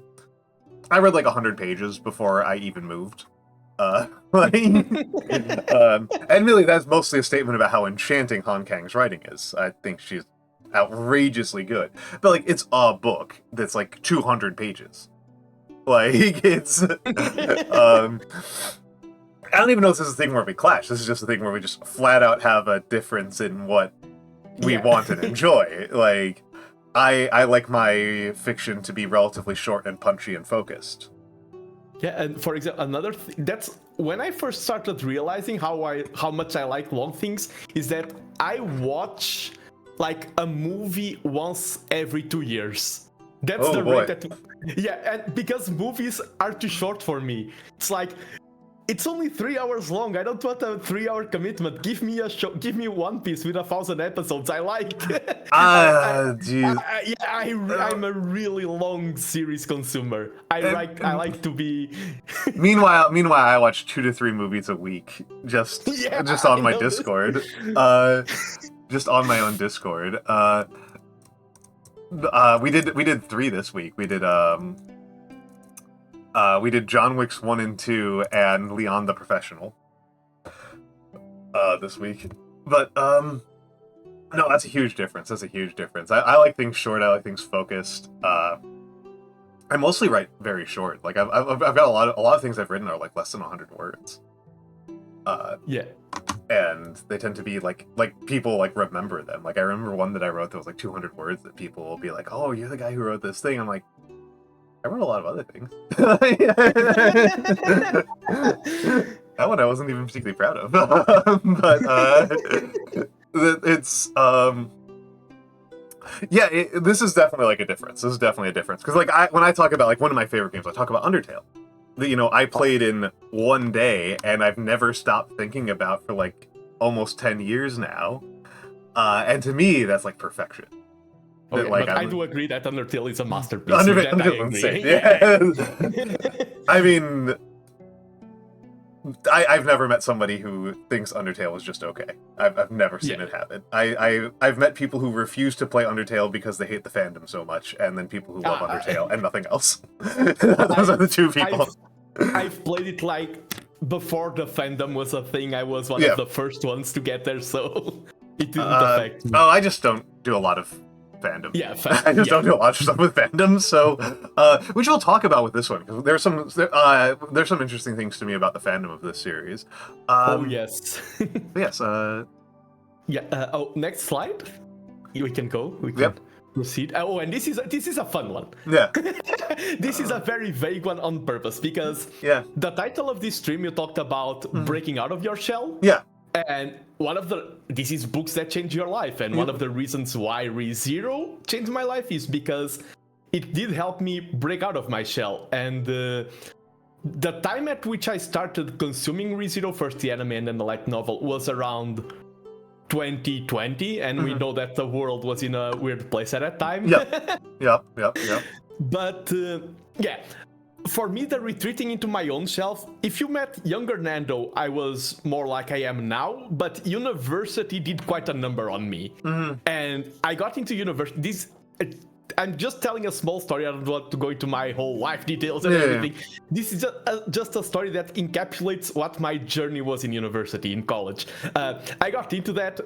Speaker 1: read 100 pages before I even moved. And really, that's mostly a statement about how enchanting Han Kang's writing is. I think she's outrageously good. But it's a book that's 200 pages. It's I don't even know if this is a thing where we clash. This is just a thing where we just flat out have a difference in what we want and enjoy. I like my fiction to be relatively short and punchy and focused.
Speaker 2: Yeah, and for example, another that's when I first started realizing how much I like long things is that I watch like a movie once every 2 years. That's the rate that, yeah, and because movies are too short for me. It's like, it's only 3 hours long. I don't want a 3-hour commitment. Give me a show. Give me One Piece with 1,000 episodes. I like. I'm a really long series consumer. I like to be.
Speaker 1: meanwhile, I watch 2 to 3 movies a week, just on my Discord. Just on my own Discord. We did 3 this week. We did John Wick's 1 and 2 and Leon the Professional this week. But no, that's a huge difference. I like things short. I like things focused. I mostly write very short. Like I've got a lot of things I've written are like less than 100 words.
Speaker 2: Yeah.
Speaker 1: And they tend to be like people like remember them. Like I remember one that I wrote that was like 200 words that people will be like, "Oh, you're the guy who wrote this thing." I'm like, I wrote a lot of other things. That one I wasn't even particularly proud of. But it's this is definitely like a difference. This is definitely a difference because like when I talk about like one of my favorite games, I talk about Undertale. That, you know, I played in one day and I've never stopped thinking about for like almost 10 years now. And to me, that's like perfection.
Speaker 2: Okay,
Speaker 1: that, like,
Speaker 2: but I do agree that Undertale is a masterpiece.
Speaker 1: Undertale is insane. Yeah. I mean, I've never met somebody who thinks Undertale is just okay. I've never seen it happen. I've met people who refuse to play Undertale because they hate the fandom so much, and then people who love Undertale and nothing else. Those are the two people.
Speaker 2: I've played it like before the fandom was a thing. I was one of the first ones to get there, so it didn't affect me.
Speaker 1: Oh, I just don't do a lot of fandom.
Speaker 2: Yeah,
Speaker 1: I just don't do a lot of stuff with fandom, so which we'll talk about with this one because there's some interesting things to me about the fandom of this series.
Speaker 2: Oh yes.
Speaker 1: Yes.
Speaker 2: Next slide. We can go. We can proceed. Oh, and this is a fun one.
Speaker 1: Yeah.
Speaker 2: This is a very vague one on purpose because the title of this stream you talked about breaking out of your shell.
Speaker 1: Yeah.
Speaker 2: And this is books that change your life, and one of the reasons why ReZero changed my life is because it did help me break out of my shell. And the time at which I started consuming ReZero, first the anime and then the light novel, was around 2020, and we know that the world was in a weird place at that time.
Speaker 1: Yep.
Speaker 2: But for me, the retreating into my own self, if you met younger Nando, I was more like I am now, but university did quite a number on me. And I got into university. I'm just telling a small story. I don't want to go into my whole life details and everything. This is just a story that encapsulates what my journey was in university, in college. I got into that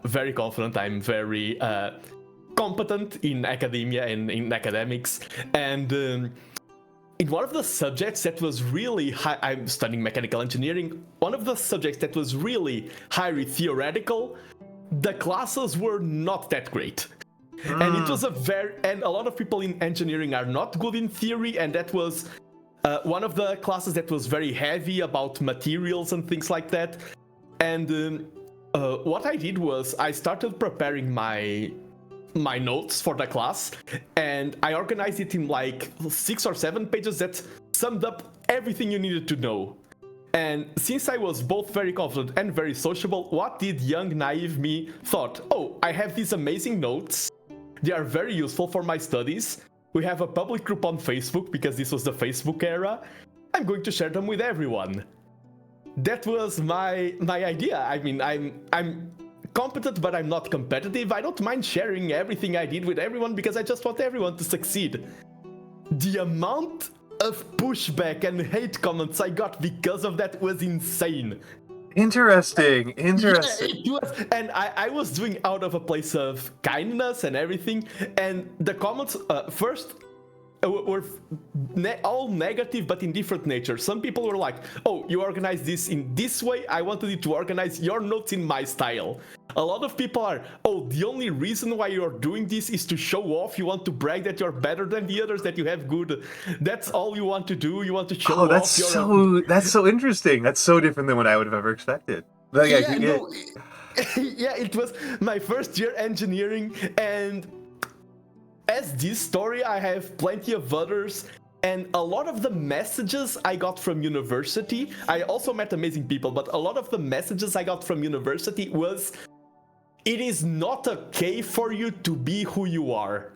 Speaker 2: very confident. I'm very competent in academia and in academics. And in one of the subjects that was really high, I'm studying mechanical engineering, one of the subjects that was really highly theoretical, the classes were not that great. And it was and a lot of people in engineering are not good in theory, and that was one of the classes that was very heavy about materials and things like that. And what I did was I started preparing my notes for the class, and I organized it in like 6 or 7 pages that summed up everything you needed to know. And since I was both very confident and very sociable, what did young naive me thought? Oh, I have these amazing notes. They are very useful for my studies. We have a public group on Facebook because this was the Facebook era. I'm going to share them with everyone. That was my idea. I mean, I'm competent, but I'm not competitive. I don't mind sharing everything I did with everyone because I just want everyone to succeed. The amount of pushback and hate comments I got because of that was insane.
Speaker 1: Interesting.
Speaker 2: Yeah, it was, and I was doing out of a place of kindness and everything, and the comments first were all negative but in different nature. Some people were like, oh, you organized this in this way, I wanted you to organize your notes in my style. a lot of people are, oh, the only reason why you're doing this is to show off. You want to brag that you're better than the others, that you have good. That's all you want to do. You want to show off.
Speaker 1: That's so interesting. That's so different than what I would have ever expected. Like,
Speaker 2: Yeah, it was my first year engineering, and as this story, I have plenty of others. And a lot of the messages I got from university, I also met amazing people, but a lot of the messages I got from university was, it is not okay for you to be who you are.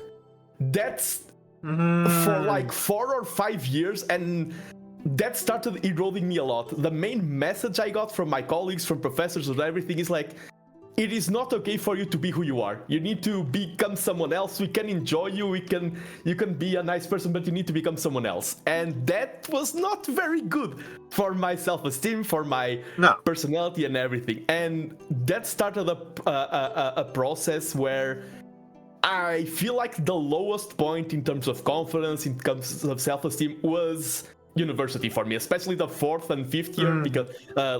Speaker 2: That's for like 4 or 5 years, and that started eroding me a lot. The main message I got from my colleagues, from professors, and everything is like, it is not okay for you to be who you are. You need to become someone else. We can enjoy you. You can be a nice person, but you need to become someone else. And that was not very good for my self-esteem, for my personality and everything. And that started a process where I feel like the lowest point in terms of confidence, in terms of self-esteem, was university for me, especially the 4th and 5th year, because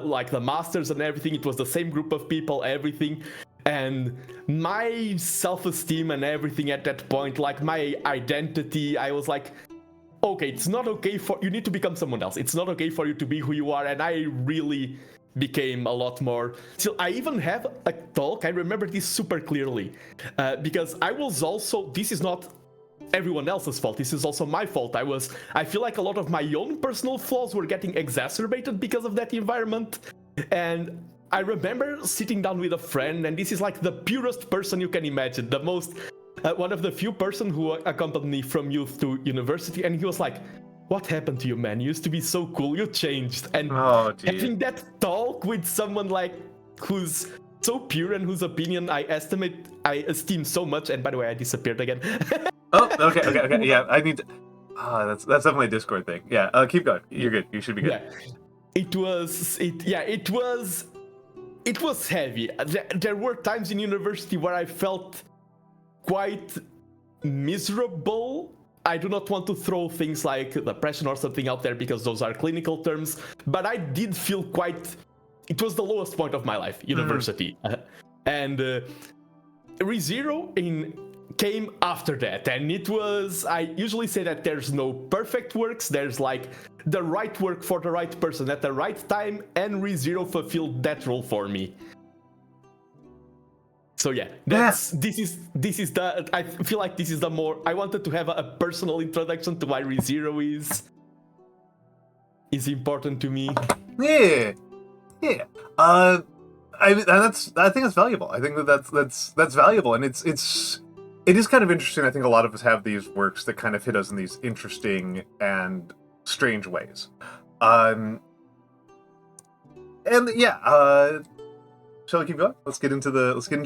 Speaker 2: like the masters and everything, it was the same group of people, everything, and my self-esteem and everything at that point, like my identity, I was like, okay, it's not okay for you need to become someone else. It's not okay for you to be who you are. And I really became a lot more. Still, I even have a talk, I remember this super clearly, because I was also, this is not everyone else's fault, this is also my fault. I feel like a lot of my own personal flaws were getting exacerbated because of that environment. And I remember sitting down with a friend, and this is like the purest person you can imagine, the most one of the few person who accompanied me from youth to university, and he was like, what happened to you, man? You used to be so cool, you changed. And having that talk with someone like who's so pure and whose opinion I esteem so much, and by the way, I disappeared again.
Speaker 1: Oh, okay. Yeah, I need to. That's definitely a Discord thing. Yeah, keep going. You're good. You should be good.
Speaker 2: Yeah, it was heavy. There were times in university where I felt quite miserable. I do not want to throw things like depression or something out there because those are clinical terms, but I did feel quite. It was the lowest point of my life, university, and ReZero came after that, and it was, I usually say that there's no perfect works, there's like the right work for the right person at the right time, and ReZero fulfilled that role for me. So yeah, this is the, I feel like this is the more, I wanted to have a personal introduction to why ReZero is important to me.
Speaker 1: Yeah. I think that's valuable. I think that's valuable, and it is kind of interesting. I think a lot of us have these works that kind of hit us in these interesting and strange ways. And yeah, shall we keep going? Let's get into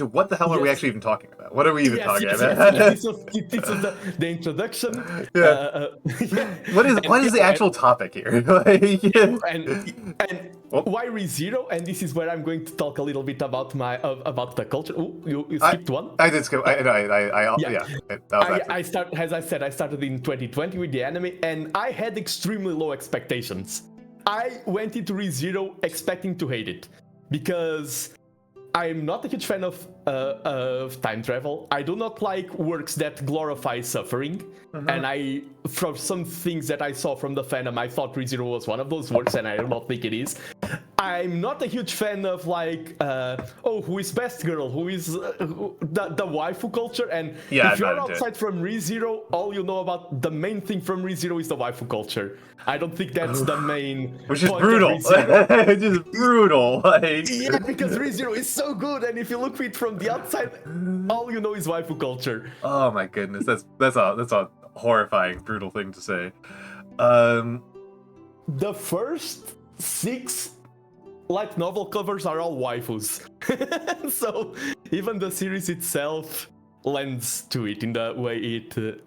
Speaker 1: what the hell are we actually even talking about? What are we even talking about?
Speaker 2: This was the introduction.
Speaker 1: What is the actual topic here?
Speaker 2: and why ReZero? And this is where I'm going to talk a little bit about about the culture. Oh, you skipped one.
Speaker 1: I did skip.
Speaker 2: I started in 2020 with the anime, and I had extremely low expectations. I went into ReZero expecting to hate it because I'm not a huge fan of time travel. I do not like works that glorify suffering. And from some things that I saw from the fandom, I thought ReZero was one of those works, and I do not think it is. I'm not a huge fan of like, who is best girl? Who is the waifu culture? And if you're outside from ReZero, all you know about the main thing from ReZero is the waifu culture. I don't think that's the main
Speaker 1: Which is brutal. Which is brutal.
Speaker 2: Yeah, because ReZero is so good, and if you look at it from the outside, all you know is waifu culture.
Speaker 1: Oh my goodness, that's a horrifying, brutal thing to say.
Speaker 2: The first 6 light novel covers are all waifus, so even the series itself lends to it in the way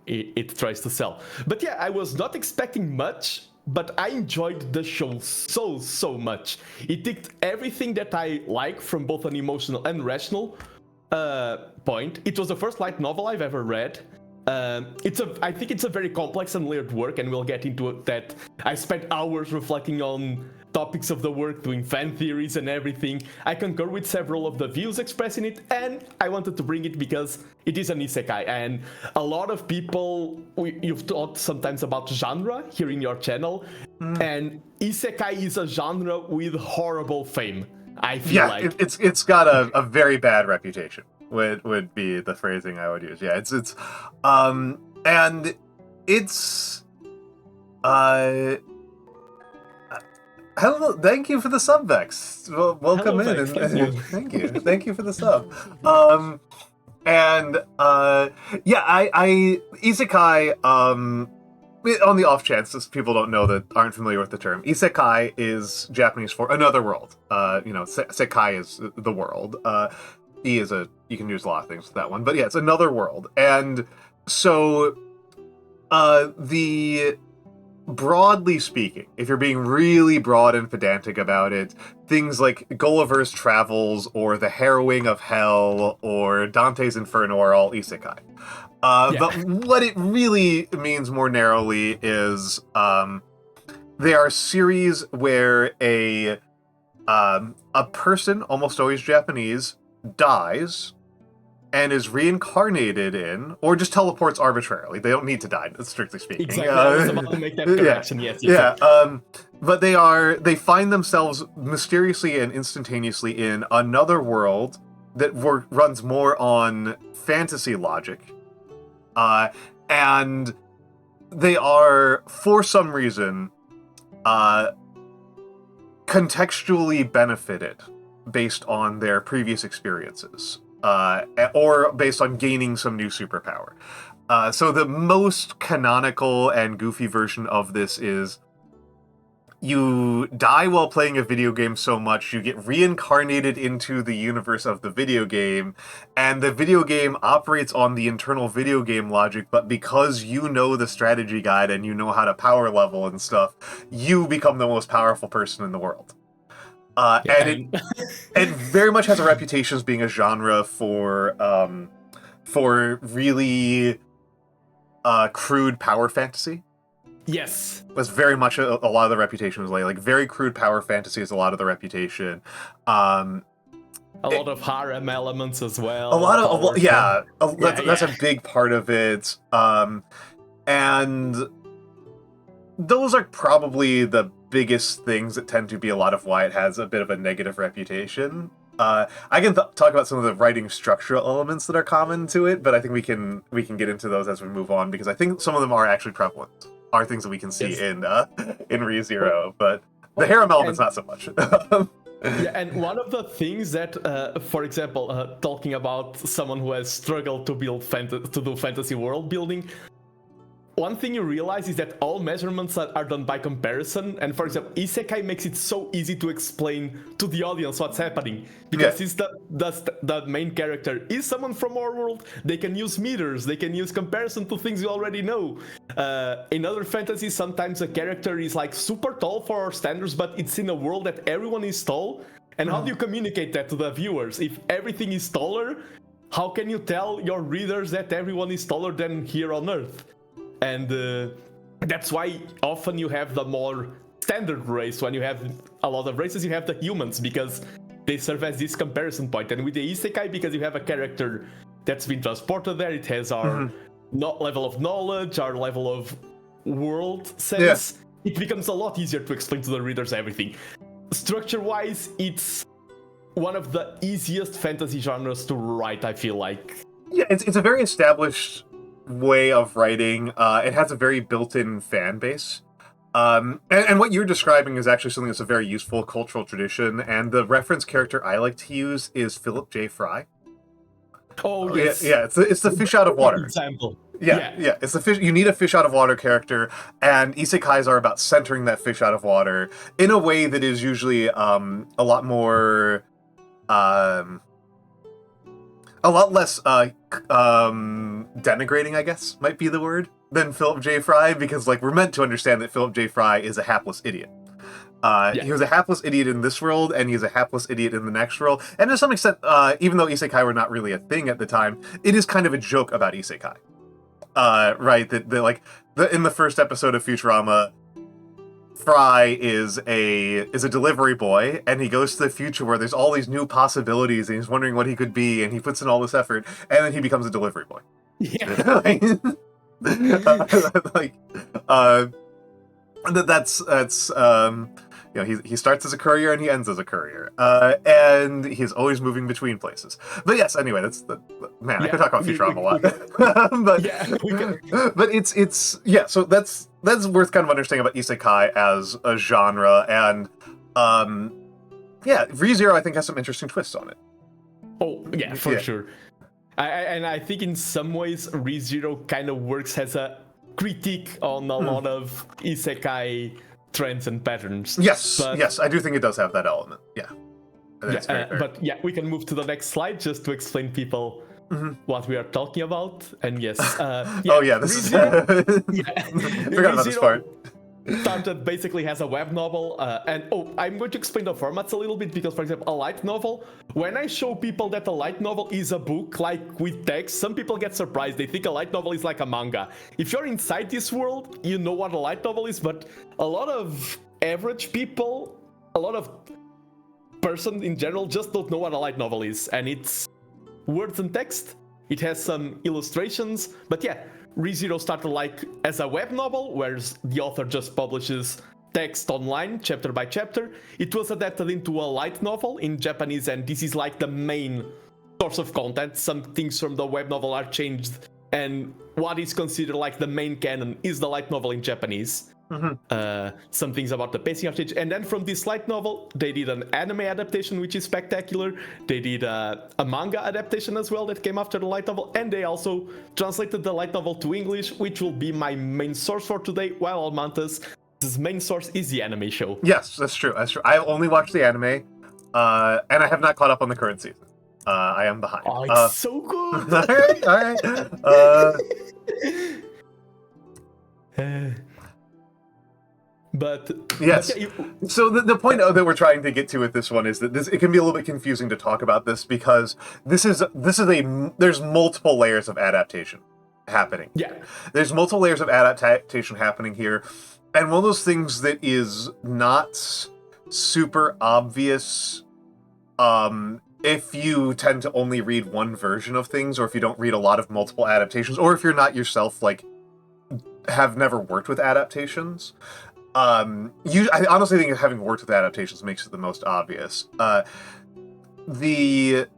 Speaker 2: it tries to sell. But yeah, I was not expecting much, but I enjoyed the show so much. It ticked everything that I like from both an emotional and rational point. It was the first light novel I've ever read. I think it's a very complex and layered work, and we'll get into that. I spent hours reflecting on topics of the work, doing fan theories and everything. I concur with several of the views expressed in it, and I wanted to bring it because it is an isekai, and a lot of people, you've talked sometimes about genre here in your channel, and isekai is a genre with horrible fame, I feel like.
Speaker 1: It's got a very bad reputation, would be the phrasing I would use. Yeah, and it's hello, thank you for the sub, Vex. Well, welcome
Speaker 2: Hello,
Speaker 1: in.
Speaker 2: Vex,
Speaker 1: Thank you. Thank you for the sub. Isekai, on the off chance that people don't know that aren't familiar with the term, isekai is Japanese for another world. Sekai is the world. You can use a lot of things with that one, but yeah, it's another world. And so, broadly speaking, if you're being really broad and pedantic about it, things like Gulliver's Travels or The Harrowing of Hell or Dante's Inferno are all isekai. But what it really means more narrowly is they are series where a person, almost always Japanese, dies and is reincarnated in, or just teleports arbitrarily. They don't need to die, strictly speaking.
Speaker 2: Exactly, I was about to make that correction, yes.
Speaker 1: But they find themselves mysteriously and instantaneously in another world that runs more on fantasy logic. And they are, for some reason, contextually benefited based on their previous experiences. Or based on gaining some new superpower. So the most canonical and goofy version of this is you die while playing a video game so much, you get reincarnated into the universe of the video game, and the video game operates on the internal video game logic, but because you know the strategy guide and you know how to power level and stuff, you become the most powerful person in the world. And it very much has a reputation as being a genre for really crude power fantasy.
Speaker 2: Yes.
Speaker 1: Was very much a lot of the reputation was like very crude power fantasy is a lot of the reputation. A
Speaker 2: lot of harem elements as well.
Speaker 1: That's a big part of it. And those are probably the biggest things that tend to be a lot of why it has a bit of a negative reputation. I can talk about some of the writing structural elements that are common to it, but I think we can get into those as we move on, because I think some of them are actually prevalent, are things that we can see in ReZero, but the harem element's not so much.
Speaker 2: And one of the things that, for example, talking about someone who has struggled to do fantasy world building, one thing you realize is that all measurements are done by comparison, and for example, isekai makes it so easy to explain to the audience what's happening, because since the main character is someone from our world, they can use meters, they can use comparison to things you already know. In other fantasies, sometimes a character is like super tall for our standards, but it's in a world that everyone is tall, and how do you communicate that to the viewers? If everything is taller, how can you tell your readers that everyone is taller than here on Earth? And that's why often you have the more standard race. When you have a lot of races, you have the humans, because they serve as this comparison point. And with the isekai, because you have a character that's been transported there, it has our level of knowledge, our level of world sense. It becomes a lot easier to explain to the readers everything. Structure-wise, it's one of the easiest fantasy genres to write, I feel like.
Speaker 1: Yeah, it's a very established way of writing. It has a very built-in fan base. And what you're describing is actually something that's a very useful cultural tradition, and the reference character I like to use is Philip J. Fry.
Speaker 2: Oh, yes.
Speaker 1: Yeah, it's the fish out of water.
Speaker 2: Example.
Speaker 1: Yeah, it's the fish. You need a fish out of water character, and isekais are about centering that fish out of water in a way that is usually a lot more a lot less denigrating, I guess, might be the word, than Philip J. Fry, because like we're meant to understand that Philip J. Fry is a hapless idiot. He was a hapless idiot in this world, and he's a hapless idiot in the next world. And to some extent, even though isekai were not really a thing at the time, it is kind of a joke about isekai. Right? That in the first episode of Futurama, Fry is a delivery boy, and he goes to the future where there's all these new possibilities, and he's wondering what he could be, and he puts in all this effort, and then he becomes a delivery boy.
Speaker 2: Yeah.
Speaker 1: He starts as a courier and he ends as a courier, and he's always moving between places. But yes, anyway, I could talk about Futurama a lot, but it's so that's worth kind of understanding about isekai as a genre, and ReZero I think has some interesting twists on it.
Speaker 2: Oh yeah, for sure. I think in some ways ReZero kind of works as a critique on a lot of isekai trends and patterns.
Speaker 1: Yes, I do think it does have that element. Yeah.
Speaker 2: But we can move to the next slide just to explain people what we are talking about. And yes,
Speaker 1: this is forgot about this part.
Speaker 2: Started basically has a web novel, I'm going to explain the formats a little bit because, for example, a light novel, when I show people that a light novel is a book like with text, some people get surprised. They think a light novel is like a manga. If you're inside this world, you know what a light novel is, but a lot of average people, a lot of persons in general just don't know what a light novel is, and it's words and text. It has some illustrations, but ReZero started as a web novel, where the author just publishes text online, chapter by chapter. It was adapted into a light novel in Japanese, and this is the main source of content. Some things from the web novel are changed, and what is considered the main canon is the light novel in Japanese. Some things about the pacing are changed, and then from this light novel they did an anime adaptation, which is spectacular. They did a manga adaptation as well that came after the light novel, and they also translated the light novel to English, which will be my main source for today, while Almantas' main source is the anime show.
Speaker 1: Yes, that's true. I only watched the anime, and I have not caught up on the current season. I am behind.
Speaker 2: Oh, it's so good.
Speaker 1: all right.
Speaker 2: But
Speaker 1: yes, so the point that we're trying to get to with this one is that it can be a little bit confusing to talk about this, because there's multiple layers of adaptation happening.
Speaker 2: Yeah,
Speaker 1: there's multiple layers of adaptation happening here, and one of those things that is not super obvious if you tend to only read one version of things, or if you don't read a lot of multiple adaptations, or if you're not yourself have never worked with adaptations. I honestly think having worked with adaptations makes it the most obvious. There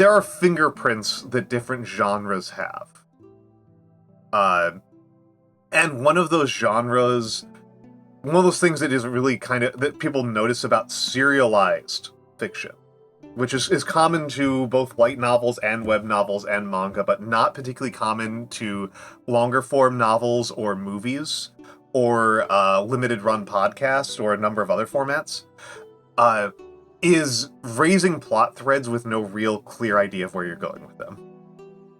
Speaker 1: are fingerprints that different genres have. And one of those genres, one of those things that is really that people notice about serialized fiction, which is common to both light novels and web novels and manga, but not particularly common to longer form novels or movies, or limited run podcasts, or a number of other formats, is raising plot threads with no real clear idea of where you're going with them.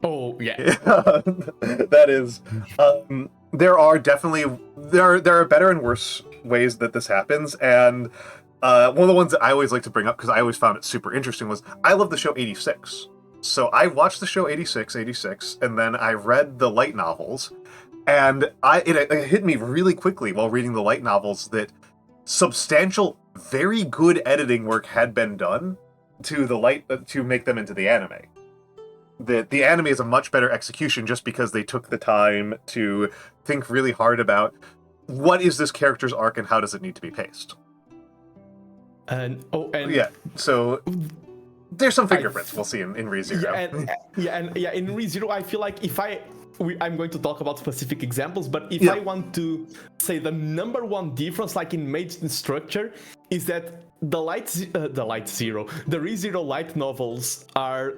Speaker 2: Oh, yeah.
Speaker 1: That is... there are better and worse ways that this happens, and one of the ones that I always like to bring up, because I always found it super interesting, was I love the show 86. So I watched the show 86, and then I read the light novels, and it hit me really quickly while reading the light novels that substantial, very good editing work had been done to make them into the anime. That the anime is a much better execution just because they took the time to think really hard about what is this character's arc and how does it need to be paced. So there's some fingerprints we'll see in ReZero.
Speaker 2: In ReZero, I feel like I'm going to talk about specific examples, but if I want to say the number one difference, in main structure, is that the ReZero light novels are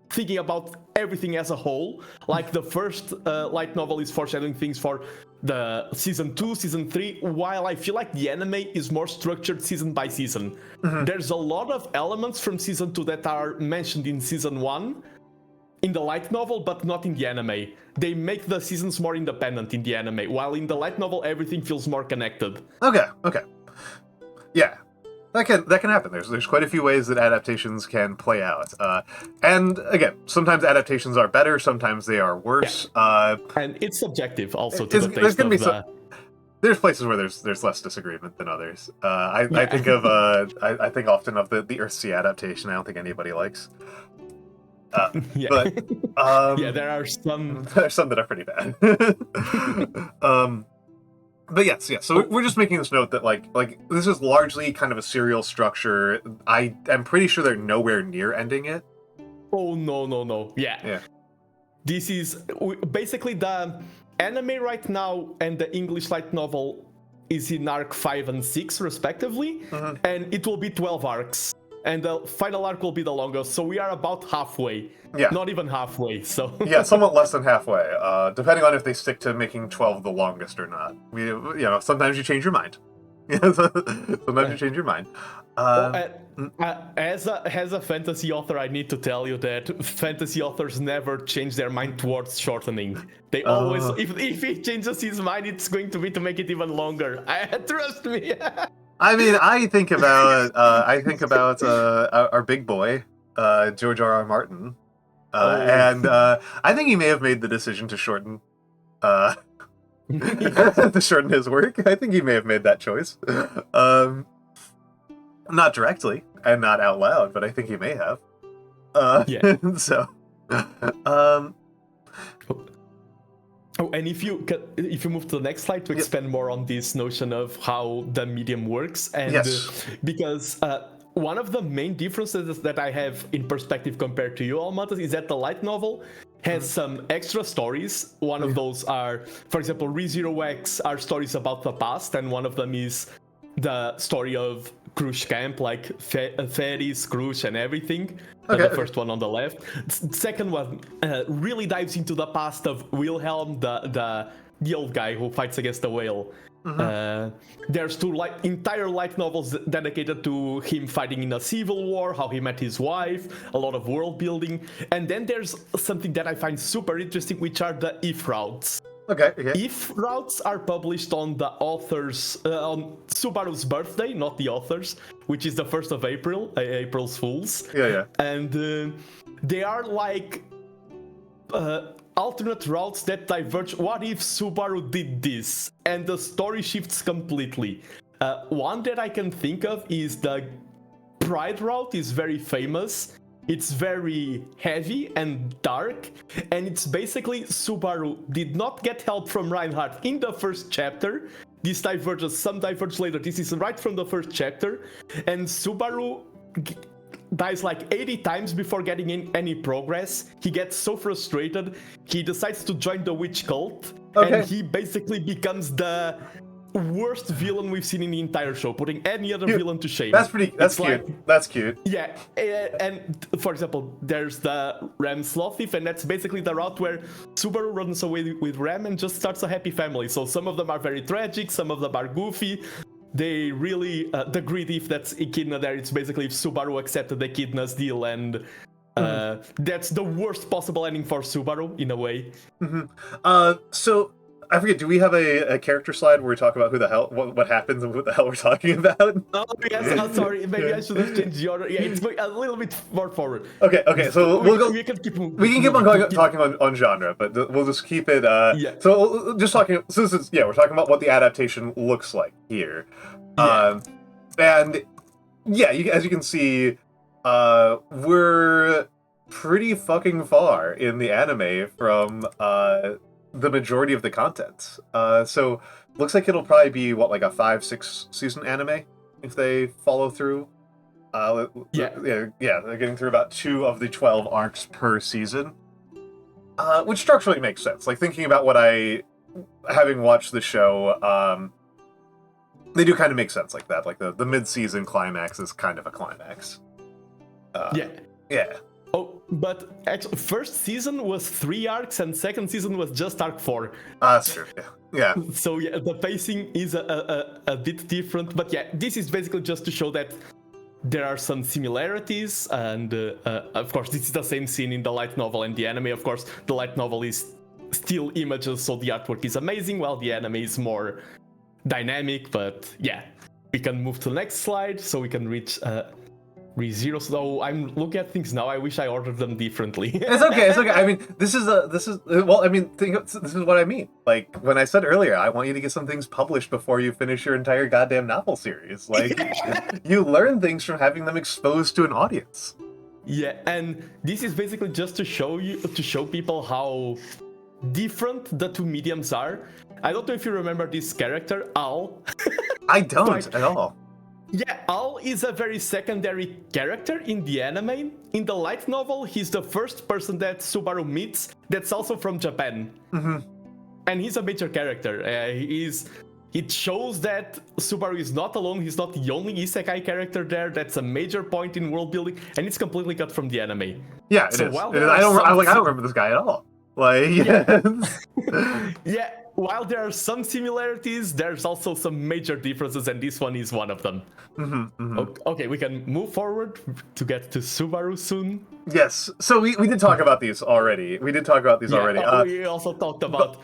Speaker 2: thinking about everything as a whole. The first light novel is foreshadowing things for the season 2, season 3, while I feel like the anime is more structured season by season. There's a lot of elements from season 2 that are mentioned in season 1 in the light novel, but not in the anime. They make the seasons more independent in the anime, while in the light novel everything feels more connected.
Speaker 1: Okay. Yeah. That can happen. There's quite a few ways that adaptations can play out. And again, sometimes adaptations are better, sometimes they are worse.
Speaker 2: And it's subjective also to the taste of
Speaker 1: there's there's places where there's less disagreement than others. I think of I think often of the Earthsea adaptation. I don't think anybody likes.
Speaker 2: Yeah.
Speaker 1: But
Speaker 2: Yeah, there are some
Speaker 1: that are pretty bad. But yes. So we're just making this note that like this is largely kind of a serial structure. I am pretty sure they're nowhere near ending it.
Speaker 2: Oh no. Yeah. This is basically the anime right now, and the English light novel is in arc 5 and 6 respectively, and it will be 12 arcs. And the final arc will be the longest, so we are about halfway.
Speaker 1: Yeah.
Speaker 2: Not even halfway, so...
Speaker 1: Yeah, somewhat less than halfway, depending on if they stick to making 12 the longest or not. Sometimes you change your mind. Sometimes you change your mind.
Speaker 2: As a fantasy author, I need to tell you that fantasy authors never change their mind towards shortening. They always... If he changes his mind, it's going to be to make it even longer. Trust me!
Speaker 1: I mean, I think about our big boy, George R.R. Martin, and I think he may have made the decision to shorten his work. I think he may have made that choice, not directly and not out loud, but I think he may have.
Speaker 2: Yeah.
Speaker 1: So.
Speaker 2: Oh, and if you move to the next slide to expand more on this notion of how the medium works, and because one of the main differences that I have in perspective compared to you, Almantas, is that the light novel has some extra stories. One of those are, for example, ReZero X are stories about the past, and one of them is the story of Crush Camp, like ferries, Crush, and everything. The first one on the left. The second one really dives into the past of Wilhelm, the old guy who fights against the whale. There's two entire light novels dedicated to him fighting in a civil war, how he met his wife, a lot of world building. And then there's something that I find super interesting, which are the if routes.
Speaker 1: Okay.
Speaker 2: If routes are published on the author's on Subaru's birthday, not the author's, which is the 1st of April, April's Fools.
Speaker 1: Yeah.
Speaker 2: And they are like alternate routes that diverge. What if Subaru did this? And the story shifts completely. One that I can think of is the Pride route is very famous. It's very heavy and dark, and it's basically Subaru did not get help from Reinhardt in the first chapter. This diverges, some diverge later. This is right from the first chapter, and Subaru dies like 80 times before getting in any progress. He gets so frustrated, he decides to join the witch cult, and he basically becomes the worst villain we've seen in the entire show, putting any other villain to shame.
Speaker 1: That's cute. That's cute.
Speaker 2: Yeah, and for example, there's the Ram Sloth Thief, and that's basically the route where Subaru runs away with Ram and just starts a happy family. So some of them are very tragic, some of them are goofy. They really, the Greed Thief that's Echidna there, it's basically if Subaru accepted the Echidna's deal, and that's the worst possible ending for Subaru, in a way.
Speaker 1: So, I forget, do we have a character slide where we talk about who the hell, what happens and what the hell we're talking about?
Speaker 2: Oh, yes, sorry, maybe I should have changed the order. Yeah, it's going a little bit more forward.
Speaker 1: Okay, so we'll go.
Speaker 2: We can keep
Speaker 1: on talking on genre, but we'll just keep it. So just talking. So this is we're talking about what the adaptation looks like here, and as you can see, we're pretty fucking far in the anime from the majority of the content. So looks like it'll probably be like a 5-6 season anime if they follow through. They're getting through about 2 of the 12 arcs per season, which structurally makes sense. Like, thinking about having watched the show, they do kind of make sense like that. Like the mid-season climax is kind of a climax. Yeah.
Speaker 2: Oh, but actually, first season was 3 arcs, and second season was just arc 4.
Speaker 1: That's true. Yeah.
Speaker 2: So the pacing is a bit different, but this is basically just to show that there are some similarities, and of course, this is the same scene in the light novel and the anime. Of course, the light novel is still images, so the artwork is amazing, while the anime is more dynamic. But we can move to the next slide, so we can reach ReZero. So I'm looking at things now. I wish I ordered them differently.
Speaker 1: It's okay. It's okay. I mean, this is well. I mean, this is what I mean. Like when I said earlier, I want you to get some things published before you finish your entire goddamn novel series. Like, you learn things from having them exposed to an audience.
Speaker 2: Yeah, and this is basically just to show people how different the two mediums are. I don't know if you remember this character, Al.
Speaker 1: I don't at all.
Speaker 2: Yeah, Al is a very secondary character in the anime. In the light novel, he's the first person that Subaru meets that's also from Japan.
Speaker 1: Mm-hmm.
Speaker 2: And he's a major character. It shows that Subaru is not alone. He's not the only isekai character there. That's a major point in world building, and it's completely cut from the anime.
Speaker 1: Yeah, it is. I don't remember this guy at all. Like,
Speaker 2: yeah. While there are some similarities, there's also some major differences, and this one is one of them. Okay, we can move forward to get to Subaru soon.
Speaker 1: Yes. So we did talk about these already. We
Speaker 2: also talked about.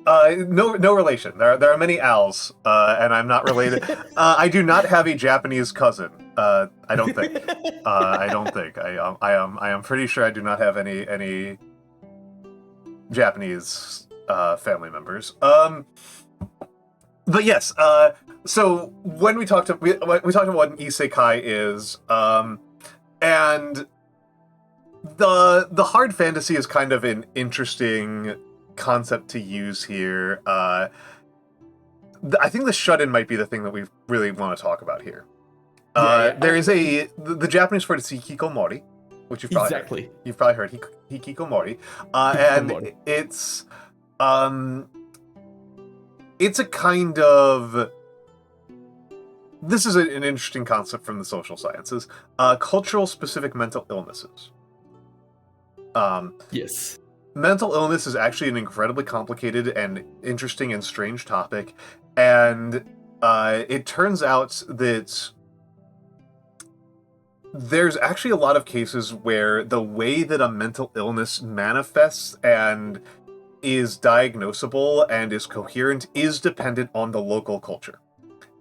Speaker 1: No relation. There are many Als, and I'm not related. I do not have a Japanese cousin. I don't think. I don't think. I am pretty sure I do not have any Japanese family members. But yes. So when we talked about what an isekai is, and the hard fantasy is kind of an interesting concept to use here. I think the shut-in might be the thing that we really want to talk about here. There is the Japanese for it is hikikomori, which you've probably heard. You've probably heard hikikomori, and it's a kind of, this is an interesting concept from the social sciences, cultural specific mental illnesses.
Speaker 2: Yes.
Speaker 1: Mental illness is actually an incredibly complicated and interesting and strange topic, and it turns out that there's actually a lot of cases where the way that a mental illness manifests and is diagnosable and is coherent is dependent on the local culture.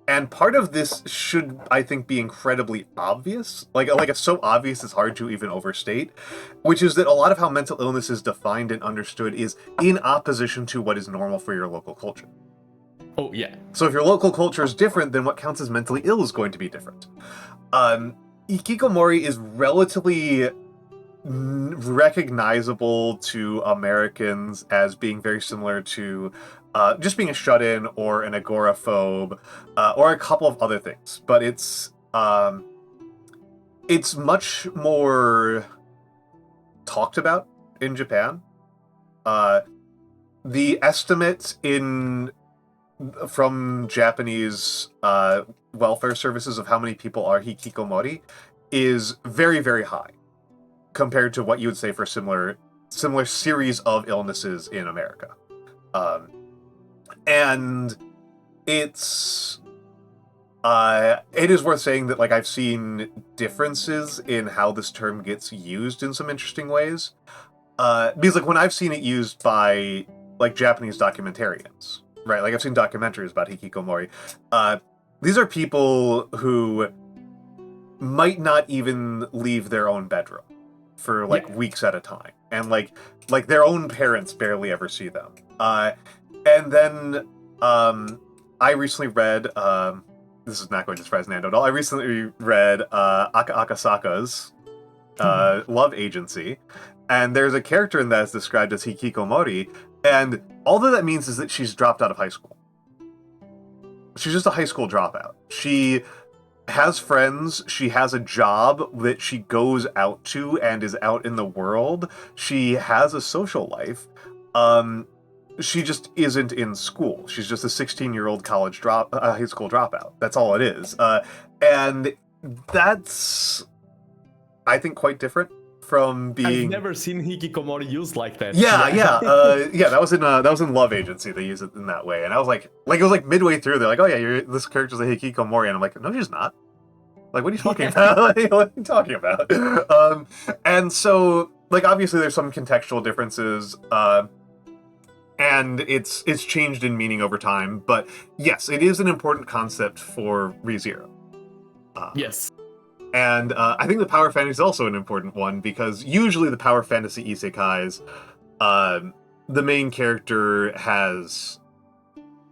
Speaker 1: And part of this should, I think, be incredibly obvious. Like it's so obvious it's hard to even overstate, which is that a lot of how mental illness is defined and understood is in opposition to what is normal for your local culture.
Speaker 2: Oh, yeah.
Speaker 1: So if your local culture is different, then what counts as mentally ill is going to be different. Hikikomori is relatively recognizable to Americans as being very similar to just being a shut-in or an agoraphobe or a couple of other things, but it's much more talked about in Japan. The estimate from Japanese welfare services of how many people are hikikomori is very, very high compared to what you would say for similar series of illnesses in America. And it is worth saying that, like, I've seen differences in how this term gets used in some interesting ways. Because, like, when I've seen it used by, like, Japanese documentarians, right? Like, I've seen documentaries about hikikomori. These are people who might not even leave their own bedroom for, like, weeks at a time. And, like their own parents barely ever see them. And then, I recently read, this is not going to surprise Nando at all, I recently read Aka Akasaka's Love Agency, and there's a character in that that's described as hikikomori, and all that means is that she's dropped out of high school. She's just a high school dropout. She has friends, she has a job that she goes out to and is out in the world, she has a social life, she just isn't in school. She's just a 16-year-old high school dropout. That's all it is. And that's, I think, quite different from being...
Speaker 2: I've never seen hikikomori used like that.
Speaker 1: Yeah. That was in Love Agency. They use it in that way. And I was like it was like midway through, they're like, oh yeah, this character's a hikikomori. And I'm like, no, she's not. Like, what are you talking about? Like, what are you talking about? And so, like, obviously there's some contextual differences, and it's changed in meaning over time, but yes, it is an important concept for ReZero.
Speaker 2: Yes.
Speaker 1: And I think the power fantasy is also an important one because usually the power fantasy isekais, the main character has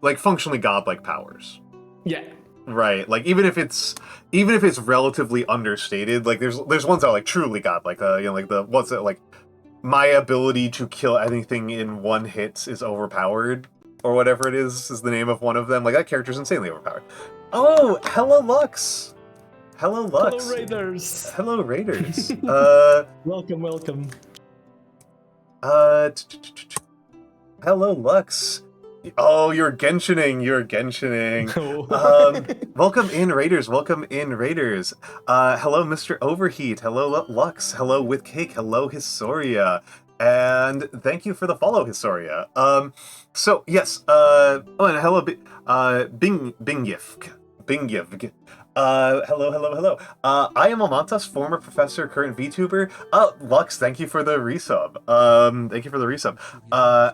Speaker 1: like functionally godlike powers.
Speaker 2: Yeah.
Speaker 1: Right. Like even if it's relatively understated, like there's ones that are like truly godlike. Like the what's it like? My ability to kill anything in one hit is overpowered, or whatever it is the name of one of them. Like that character's insanely overpowered. Oh, hello Lux. Hello Lux.
Speaker 2: Hello Raiders.
Speaker 1: Hello Raiders.
Speaker 2: Welcome.
Speaker 1: Hello Lux. Oh, you're Genshining. Welcome in, Raiders. Welcome in, Raiders. Hello, Mr. Overheat. Hello, Lux. Hello, With Cake. Hello, Historia. And thank you for the follow, Historia. So, yes. Oh, and hello, Bingyivg. Hello. I am Almantas, former professor, current VTuber. Lux, thank you for the resub.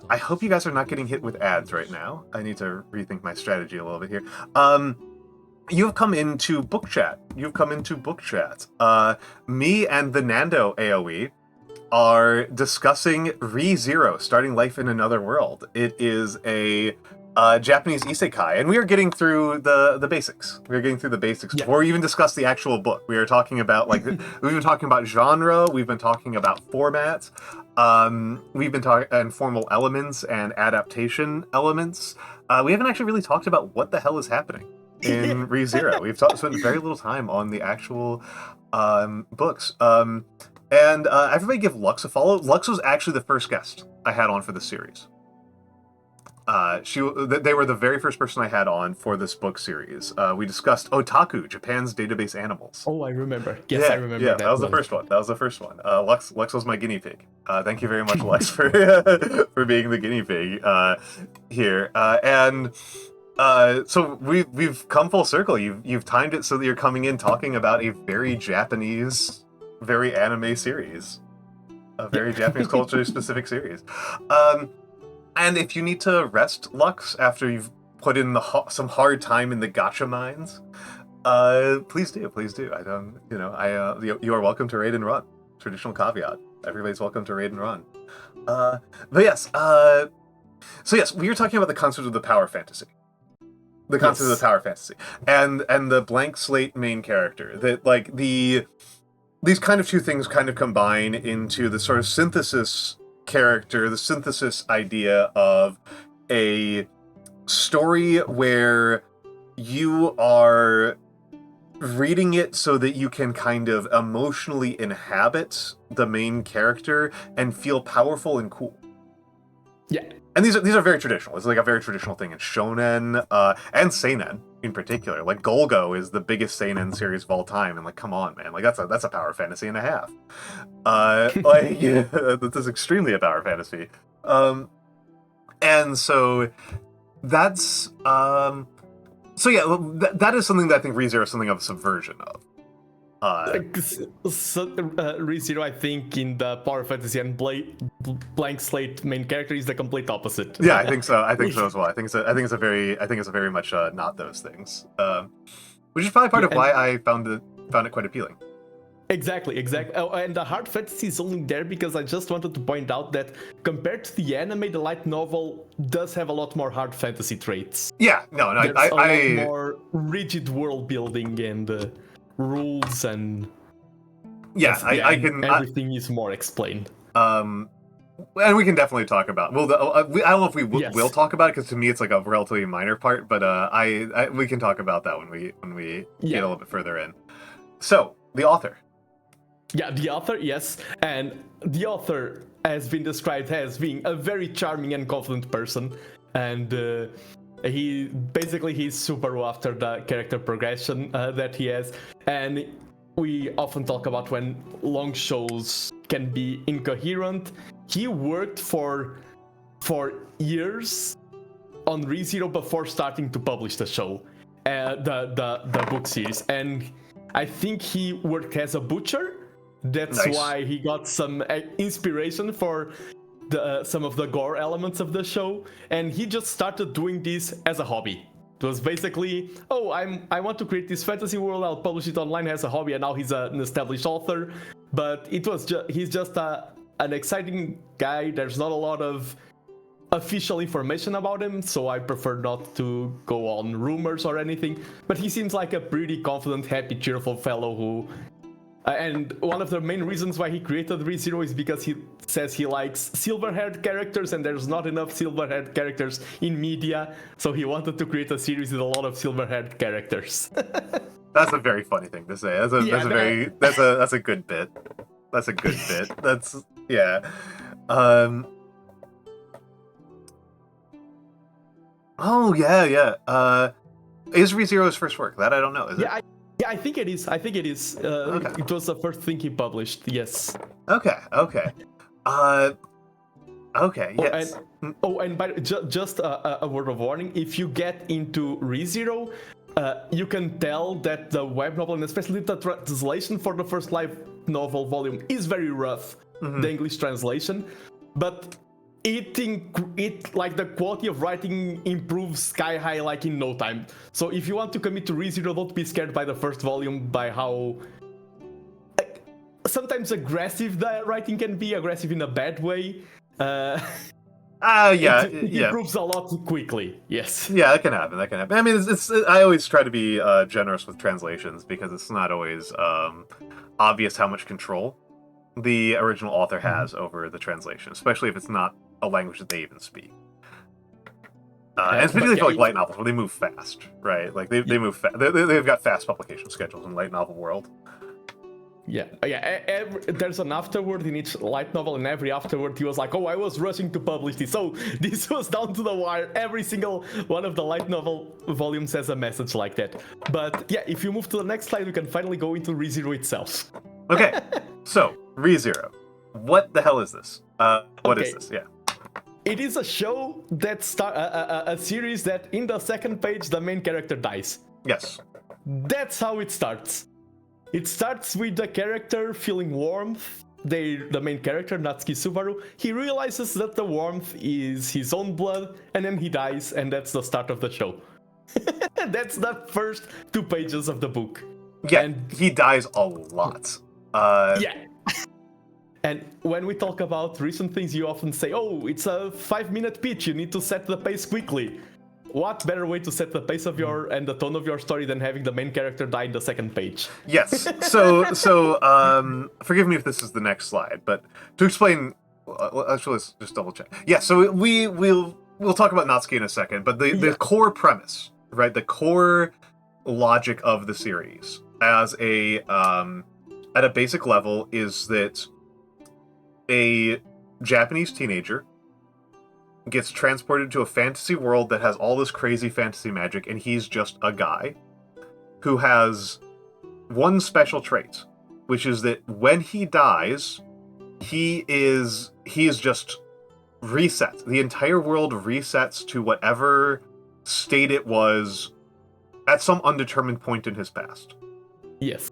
Speaker 1: I hope you guys are not getting hit with ads right now. I need to rethink my strategy a little bit here. You've come into book chat. Me and TheNando AoE are discussing ReZero, Starting Life in Another World. It is a Japanese isekai, and we are getting through the basics. Before we even discuss the actual book. We are talking about we've been talking about genre, we've been talking about formats, we've been talking and formal elements and adaptation elements. We haven't actually really talked about what the hell is happening in ReZero. We've spent very little time on the actual books. And everybody give Lux a follow. Lux was actually the first guest I had on for this series. They were the very first person I had on for this book series. We discussed Otaku, Japan's database animals.
Speaker 2: Oh, I remember. Yes, I remember.
Speaker 1: Yeah, that was the first one. Lux was my guinea pig. Thank you very much, Lux, for for being the guinea pig here. So we've come full circle. You've timed it so that you're coming in talking about a very Japanese, very anime series, a very Japanese culture specific series. And if you need to rest, Lux, after you've put in some hard time in the gacha mines, please do. I don't, you are welcome to raid and run. Traditional caveat. Everybody's welcome to raid and run. But yes, so yes, we were talking about the concept of the power fantasy. The concept of the power fantasy. And the blank slate main character. That, like, these kind of two things kind of combine into the sort of synthesis character, the synthesis idea of a story where you are reading it so that you can kind of emotionally inhabit the main character and feel powerful and cool.
Speaker 2: Yeah.
Speaker 1: And these are very traditional. It's like a very traditional thing in shonen and seinen in particular. Like Golgo is the biggest seinen series of all time, and like, come on, man, like that's a power fantasy and a half. This is extremely a power fantasy. And so that's so yeah, that is something that I think ReZero is something of a subversion of.
Speaker 2: ReZero, I think, in the power fantasy and blank slate main character is the complete opposite.
Speaker 1: Yeah, I think so. I think so as well. I think it's a very much not those things, which is probably part of why I found it quite appealing.
Speaker 2: Exactly. Oh, and the hard fantasy is only there because I just wanted to point out that compared to the anime, the light novel does have a lot more hard fantasy traits.
Speaker 1: Yeah, no,
Speaker 2: There's a lot more rigid world building and rules and everything is more explained.
Speaker 1: And we can definitely talk about. Well, I don't know if we will talk about it because to me it's like a relatively minor part, but we can talk about that when we get a little bit further in. So the author.
Speaker 2: Yeah, the author, yes, and the author has been described as being a very charming and confident person, and he's super after the character progression that he has, and we often talk about when long shows can be incoherent. He worked for years on ReZero before starting to publish the show, the book series, and I think he worked as a butcher. That's nice. Why he got some inspiration for some of the gore elements of the show, and he just started doing this as a hobby. It was basically, oh, I want to create this fantasy world. I'll publish it online as a hobby, and now he's an established author. But he's just an exciting guy. There's not a lot of official information about him, so I prefer not to go on rumors or anything. But he seems like a pretty confident, happy, cheerful fellow who. And one of the main reasons why he created ReZero is because he says he likes silver-haired characters, and there's not enough silver-haired characters in media, so he wanted to create a series with a lot of silver-haired characters.
Speaker 1: That's a very funny thing to say. That's a good bit. That's a good bit. That's yeah. Oh yeah. Is ReZero his first work? That I don't know. Is it?
Speaker 2: Yeah, I think it is. Okay. It was the first thing he published. Yes.
Speaker 1: Okay. Yes.
Speaker 2: Just a word of warning: if you get into ReZero, you can tell that the web novel, and especially the translation for the first light novel volume, is very rough. Mm-hmm. The English translation, but it like the quality of writing improves sky high like in no time. So if you want to commit to ReZero, don't be scared by the first volume, by how sometimes aggressive the writing can be, aggressive in a bad way. It improves a lot quickly. Yes.
Speaker 1: Yeah, that can happen. I mean, I always try to be generous with translations because it's not always obvious how much control the original author has over the translation, especially if it's not a language that they even speak. And particularly for like light novels, where they move fast, right? Like they move fast. They've got fast publication schedules in light novel world.
Speaker 2: Yeah. There's an afterword in each light novel, and every afterword he was like, "Oh, I was rushing to publish this. So this was down to the wire." Every single one of the light novel volumes has a message like that. But yeah, if you move to the next slide, we can finally go into ReZero itself.
Speaker 1: Okay, so ReZero, what the hell is this? What is this? Yeah.
Speaker 2: It is a show that a series that in the second page the main character dies.
Speaker 1: Yes.
Speaker 2: That's how it starts. It starts with the character feeling warmth. The main character, Natsuki Subaru, he realizes that the warmth is his own blood, and then he dies, and that's the start of the show. That's the first 2 pages of the book.
Speaker 1: Yeah, and he dies a lot.
Speaker 2: Yeah. And when we talk about recent things, you often say, oh, it's a 5-minute pitch, you need to set the pace quickly. What better way to set the pace of and the tone of your story than having the main character die in the second page?
Speaker 1: Yes. So forgive me if this is the next slide, but to explain, actually, let's just double check. Yeah, so we'll talk about Natsuki in a second, but the core premise, right, the core logic of the series as at a basic level is that a Japanese teenager gets transported to a fantasy world that has all this crazy fantasy magic, and he's just a guy who has one special trait, which is that when he dies, he is just reset. The entire world resets to whatever state it was at some undetermined point in his past.
Speaker 2: Yes.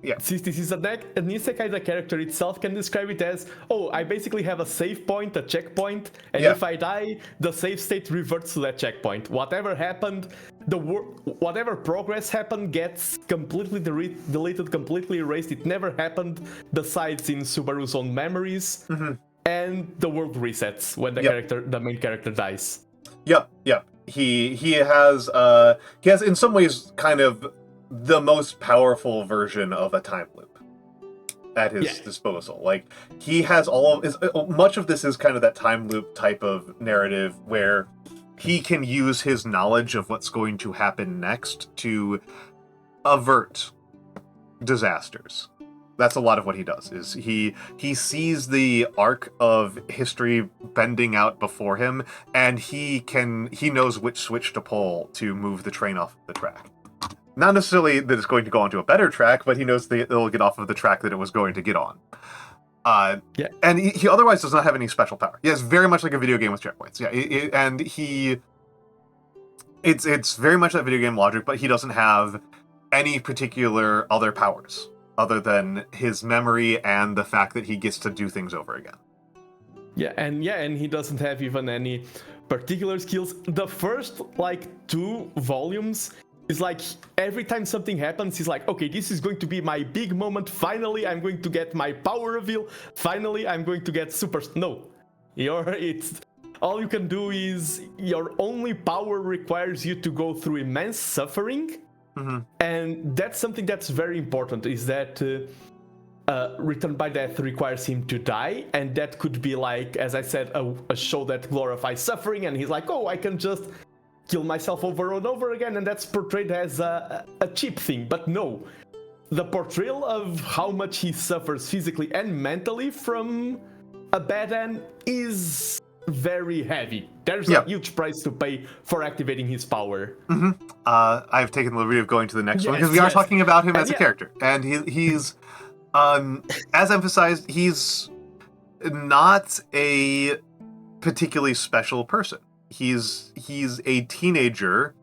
Speaker 1: Yeah.
Speaker 2: Since this is an isekai, the character itself can describe it as, oh, I basically have a save point, a checkpoint, and if I die, the save state reverts to that checkpoint. Whatever happened, whatever progress happened gets completely deleted, completely erased. It never happened besides in Subaru's own memories, and the world resets when the main character dies.
Speaker 1: Yep. He has in some ways kind of the most powerful version of a time loop at his disposal. Like, he has much of this is kind of that time loop type of narrative where he can use his knowledge of what's going to happen next to avert disasters. That's a lot of what he does, is he sees the arc of history bending out before him, and he knows which switch to pull to move the train off the track. Not necessarily that it's going to go onto a better track, but he knows that it'll get off of the track that it was going to get on. And he otherwise does not have any special power. He has very much like a video game with checkpoints. It's very much that video game logic, but he doesn't have any particular other powers other than his memory and the fact that he gets to do things over again.
Speaker 2: And he doesn't have even any particular skills. The first like 2 volumes is like every time something happens, he's like, okay, this is going to be my big moment. Finally, I'm going to get my power reveal. Finally, I'm going to get super. No, it's all you can do is your only power requires you to go through immense suffering, and that's something that's very important. Is that Return by Death requires him to die, and that could be like, as I said, a show that glorifies suffering, and he's like, oh, I can just kill myself over and over again, and that's portrayed as a cheap thing. But no, the portrayal of how much he suffers physically and mentally from a bad end is very heavy. There's a huge price to pay for activating his power.
Speaker 1: I've taken the liberty of going to the next one because we are talking about him as a character, and he's as emphasized, he's not a particularly special person. He's a teenager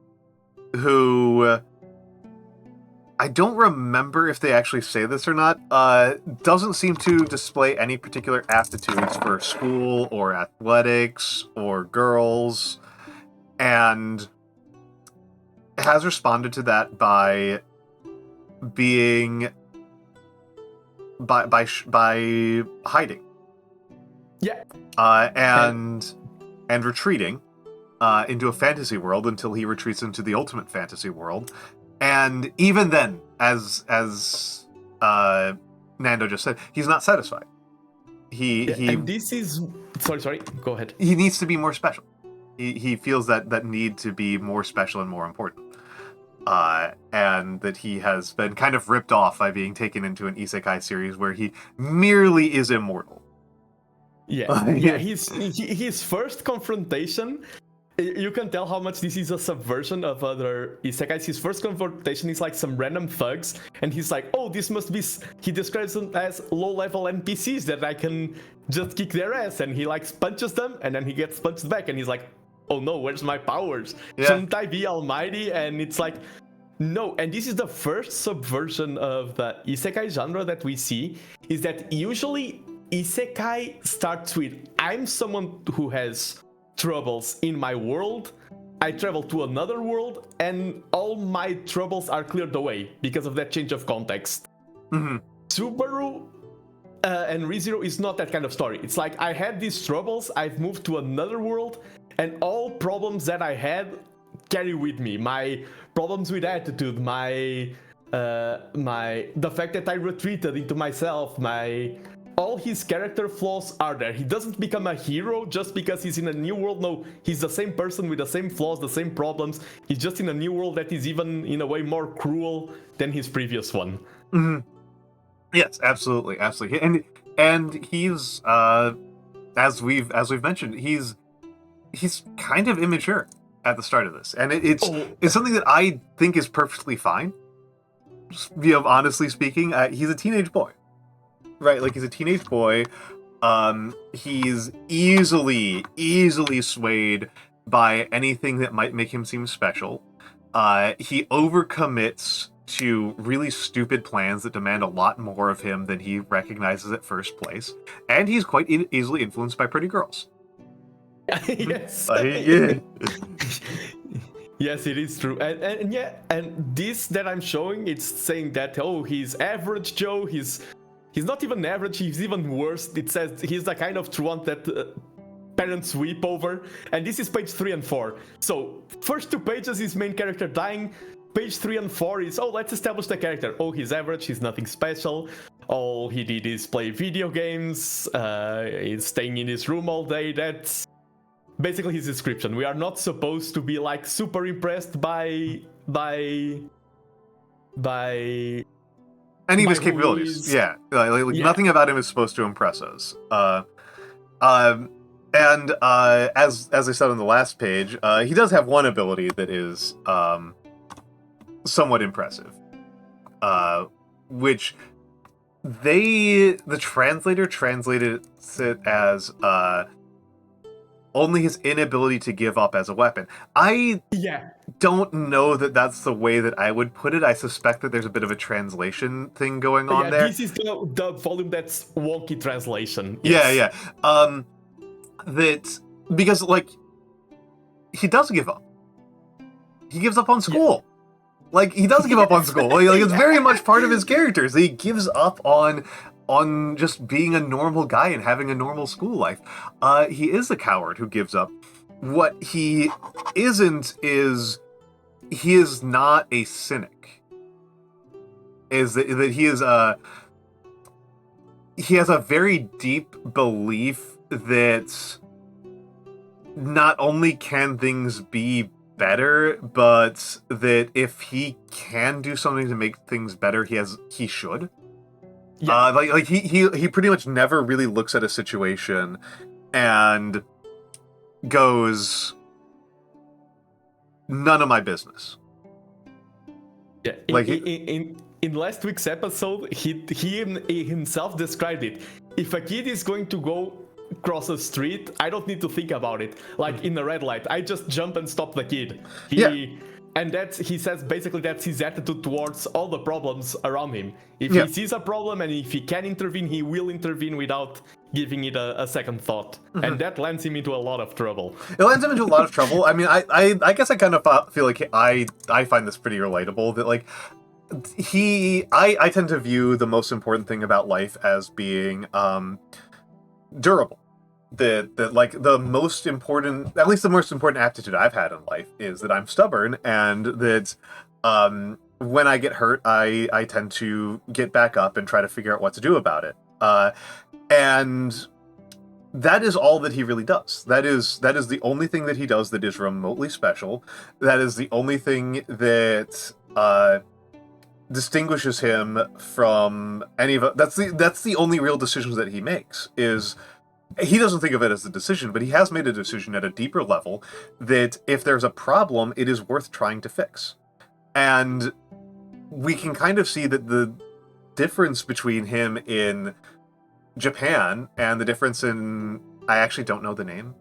Speaker 1: who, I don't remember if they actually say this or not, doesn't seem to display any particular aptitudes for school or athletics or girls, and has responded to that by being by hiding. And retreating into a fantasy world until he retreats into the ultimate fantasy world. And even then, as Nando just said, he's not satisfied.
Speaker 2: And this is sorry, go ahead.
Speaker 1: He needs to be more special. He feels that need to be more special and more important. And that he has been kind of ripped off by being taken into an isekai series where he merely is immortal. His first confrontation, you can tell how much this is a subversion of other isekais. His first confrontation is like some random thugs, and he's like, oh, this must be, he describes them as low-level NPCs that I can just kick their ass, and he like punches them, and then he gets punched back, and he's like, oh no, where's my powers? Shouldn't I be almighty? And it's like, no. And this is the first subversion of the isekai genre that we see, is that usually isekai starts with, I'm someone who has troubles in my world, I travel to another world, and all my troubles are cleared away because of that change of context. Subaru and ReZero is not that kind of story. It's like, I had these troubles, I've moved to another world, and all problems that I had carry with me. My problems with attitude, the fact that I retreated into myself, all his character flaws are there. He doesn't become a hero just because he's in a new world. No, he's the same person with the same flaws, the same problems. He's just in a new world that is even, in a way, more cruel than his previous one. Yes, absolutely. And he's as we've mentioned, he's kind of immature at the start of this, and it's something that I think is perfectly fine. Honestly speaking, he's a teenage boy. Right, like he's a teenage boy. He's easily swayed by anything that might make him seem special. He overcommits to really stupid plans that demand a lot more of him than he recognizes at first place. And he's quite easily influenced by pretty girls.
Speaker 2: Yes. Yes, it is true. And this that I'm showing, it's saying that, oh, he's average Joe, He's not even average, he's even worse. It says he's the kind of truant that parents weep over. And this is page 3 and 4. So, first 2 pages, his main character dying. Page 3 and 4 is, let's establish the character. Oh, he's average, he's nothing special. All he did is play video games. He's staying in his room all day. That's basically his description. We are not supposed to be, like, super impressed by
Speaker 1: any of his capabilities. Nothing about him is supposed to impress us. And as I said on the last page, he does have one ability that is somewhat impressive, which the translator translated it as only his inability to give up as a weapon. I don't know that that's the way that I would put it. I suspect that there's a bit of a translation thing going on there.
Speaker 2: This is the volume that's wonky translation.
Speaker 1: Yes. That, because, like, he does give up. He gives up on school. Like, he does give up on school. Like, it's very much part of his characters. He gives up on just being a normal guy and having a normal school life. He is a coward who gives up. What he isn't is he is not a cynic. Is that he is he has a very deep belief that not only can things be better, but that if he can do something to make things better, he should. Yeah. Like he pretty much never really looks at a situation and goes, none of my business.
Speaker 2: Yeah,
Speaker 1: like
Speaker 2: in last week's episode, he himself described it. If a kid is going to go cross a street, I don't need to think about it. Like in a red light, I just jump and stop the kid. And he says basically that's his attitude towards all the problems around him. If he sees a problem and if he can intervene, he will intervene without giving it a second thought. Mm-hmm. And that lands him into a lot of trouble.
Speaker 1: It lands him into a lot of trouble. I mean, I guess I kind of feel like I find this pretty relatable, that like I tend to view the most important thing about life as being durable. That like the most important, at least the most important aptitude I've had in life is that I'm stubborn, and that when I get hurt, I tend to get back up and try to figure out what to do about it. And that is all that he really does. That is the only thing that he does that is remotely special. That is the only thing that distinguishes him from any of. That's the only real decisions that he makes. Is he doesn't think of it as a decision, but he has made a decision at a deeper level that if there's a problem, it is worth trying to fix. And we can kind of see that the difference between him in Japan and the difference in, I actually don't know the name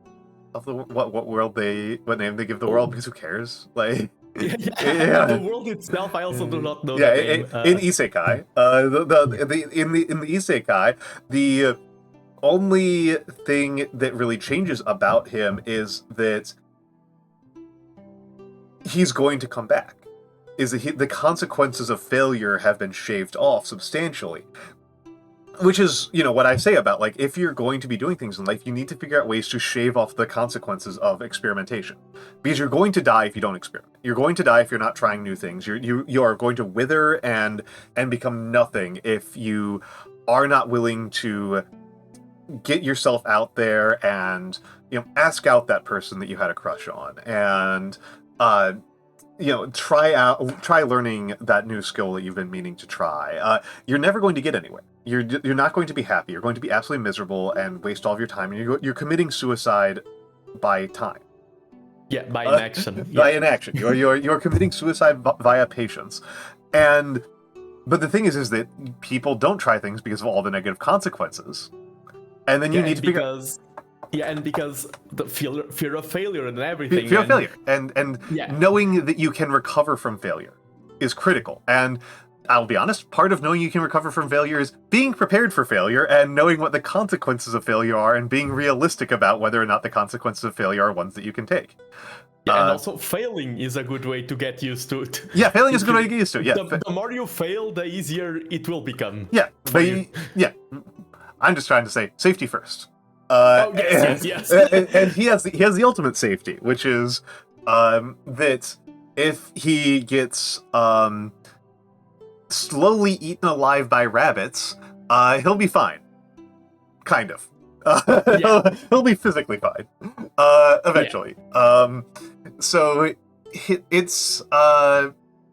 Speaker 1: of the what name they give the world, because who cares? Like
Speaker 2: the world itself, I also do not know.
Speaker 1: Yeah, the name. In Isekai, in the Isekai, the only thing that really changes about him is that he's going to come back. Is that the consequences of failure have been shaved off substantially. Which is, what I say about, like, if you're going to be doing things in life, you need to figure out ways to shave off the consequences of experimentation. Because you're going to die if you don't experiment. You're going to die if you're not trying new things. You are going to wither and become nothing if you are not willing to get yourself out there and ask out that person that you had a crush on, and try learning that new skill that you've been meaning to try. You're never going to get anywhere. You're not going to be happy. You're going to be absolutely miserable and waste all of your time. And you're committing suicide by time.
Speaker 2: Yeah, by inaction.
Speaker 1: By inaction. You're committing suicide via patience. But the thing is that people don't try things because of all the negative consequences. And then you need to figure out...
Speaker 2: and because the fear of failure and everything.
Speaker 1: Fear of failure. And knowing that you can recover from failure is critical. And I'll be honest, part of knowing you can recover from failure is being prepared for failure and knowing what the consequences of failure are and being realistic about whether or not the consequences of failure are ones that you can take.
Speaker 2: Yeah, and also failing is a good way to get used to it.
Speaker 1: Yeah, failing is a good way to get used to it. Yeah.
Speaker 2: The more you fail, the easier it will become.
Speaker 1: Yeah, I'm just trying to say safety first.
Speaker 2: Yes.
Speaker 1: And he has the ultimate safety, which is that if he gets slowly eaten alive by rabbits, he'll be fine. Kind of. He'll be physically fine. Eventually. So it's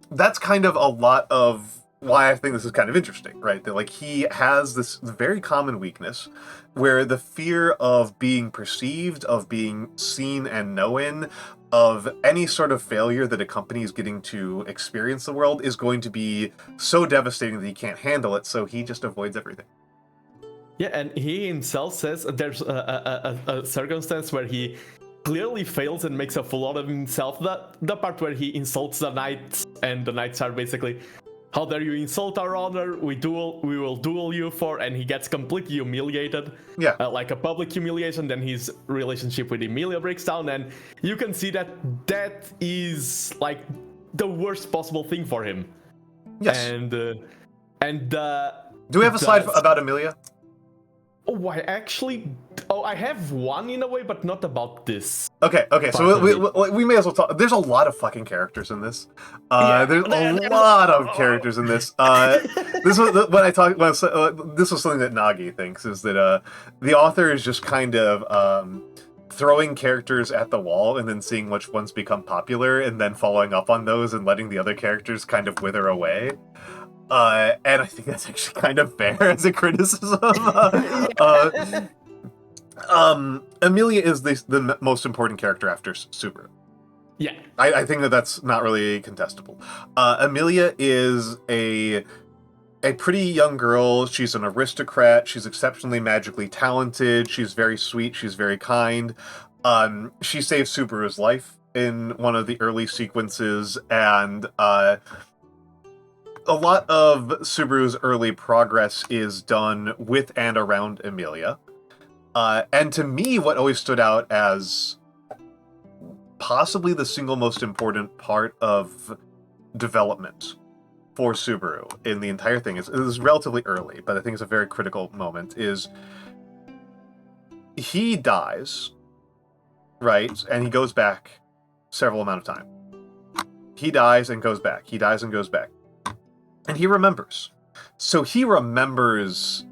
Speaker 1: that's kind of a lot of why I think this is kind of interesting, right? That like he has this very common weakness where the fear of being perceived, of being seen and known, of any sort of failure that a company is getting to experience the world is going to be so devastating that he can't handle it, so he just avoids everything.
Speaker 2: Yeah, and he himself says there's a circumstance where he clearly fails and makes a fool out of himself. The part where he insults the knights, and the knights are basically how dare you insult our honor? We will duel you for, and he gets completely humiliated.
Speaker 1: Yeah.
Speaker 2: Like a public humiliation. Then his relationship with Emilia breaks down, and you can see that is like the worst possible thing for him.
Speaker 1: Yes.
Speaker 2: And do
Speaker 1: we have a slide about Emilia?
Speaker 2: Oh, I have one in a way, but not about this.
Speaker 1: Okay, so we may as well talk. There's a lot of fucking characters in this. There's a lot of characters in this. This was when I talked. This was something that Nagi thinks is that the author is just kind of throwing characters at the wall and then seeing which ones become popular and then following up on those and letting the other characters kind of wither away. And I think that's actually kind of fair as a criticism. Emilia is the most important character after Subaru.
Speaker 2: Yeah.
Speaker 1: I think that's not really contestable. Emilia is a pretty young girl. She's an aristocrat. She's exceptionally magically talented. She's very sweet. She's very kind. She saves Subaru's life in one of the early sequences, and a lot of Subaru's early progress is done with and around Emilia. And to me, what always stood out as possibly the single most important part of development for Subaru in the entire thing, it was relatively early, but I think it's a very critical moment, is he dies, right? And he goes back several amount of time. He dies and goes back. He dies and goes back. And he remembers. So he remembers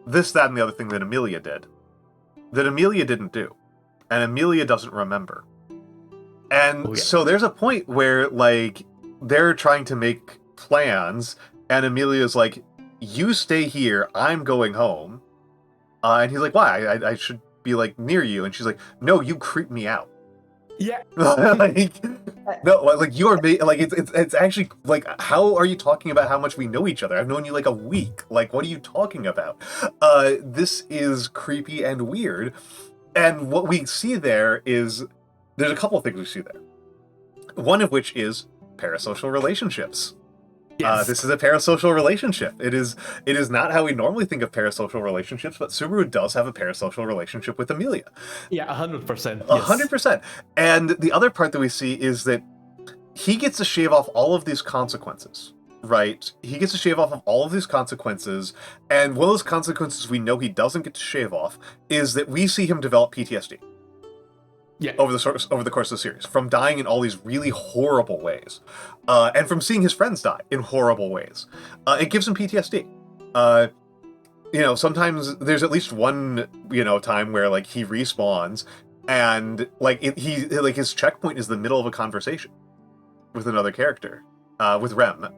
Speaker 1: this, that, and the other thing that Emilia did. That Emilia didn't do. And Emilia doesn't remember. And so there's a point where, like, they're trying to make plans, and Emilia's like, you stay here, I'm going home. And he's like, why? I should be, like, near you. And she's like, no, you creep me out.
Speaker 2: Yeah.
Speaker 1: Like, no, like you're like it's actually like, how are you talking about how much we know each other? I've known you like a week. Like, what are you talking about? This is creepy and weird. And what we see there is there's a couple of things we see there. One of which is parasocial relationships. Yes. This is a parasocial relationship. It is not how we normally think of parasocial relationships, but Subaru does have a parasocial relationship with Emilia.
Speaker 2: Yeah, 100%.
Speaker 1: 100%. And the other part that we see is that he gets to shave off all of these consequences, right? He gets to shave off of all of these consequences, and one of those consequences we know he doesn't get to shave off is that we see him develop PTSD. Yeah. Over the course of the series, from dying in all these really horrible ways, and from seeing his friends die in horrible ways, it gives him PTSD. Sometimes there's at least one time where like he respawns, and like his checkpoint is the middle of a conversation with another character, with Rem,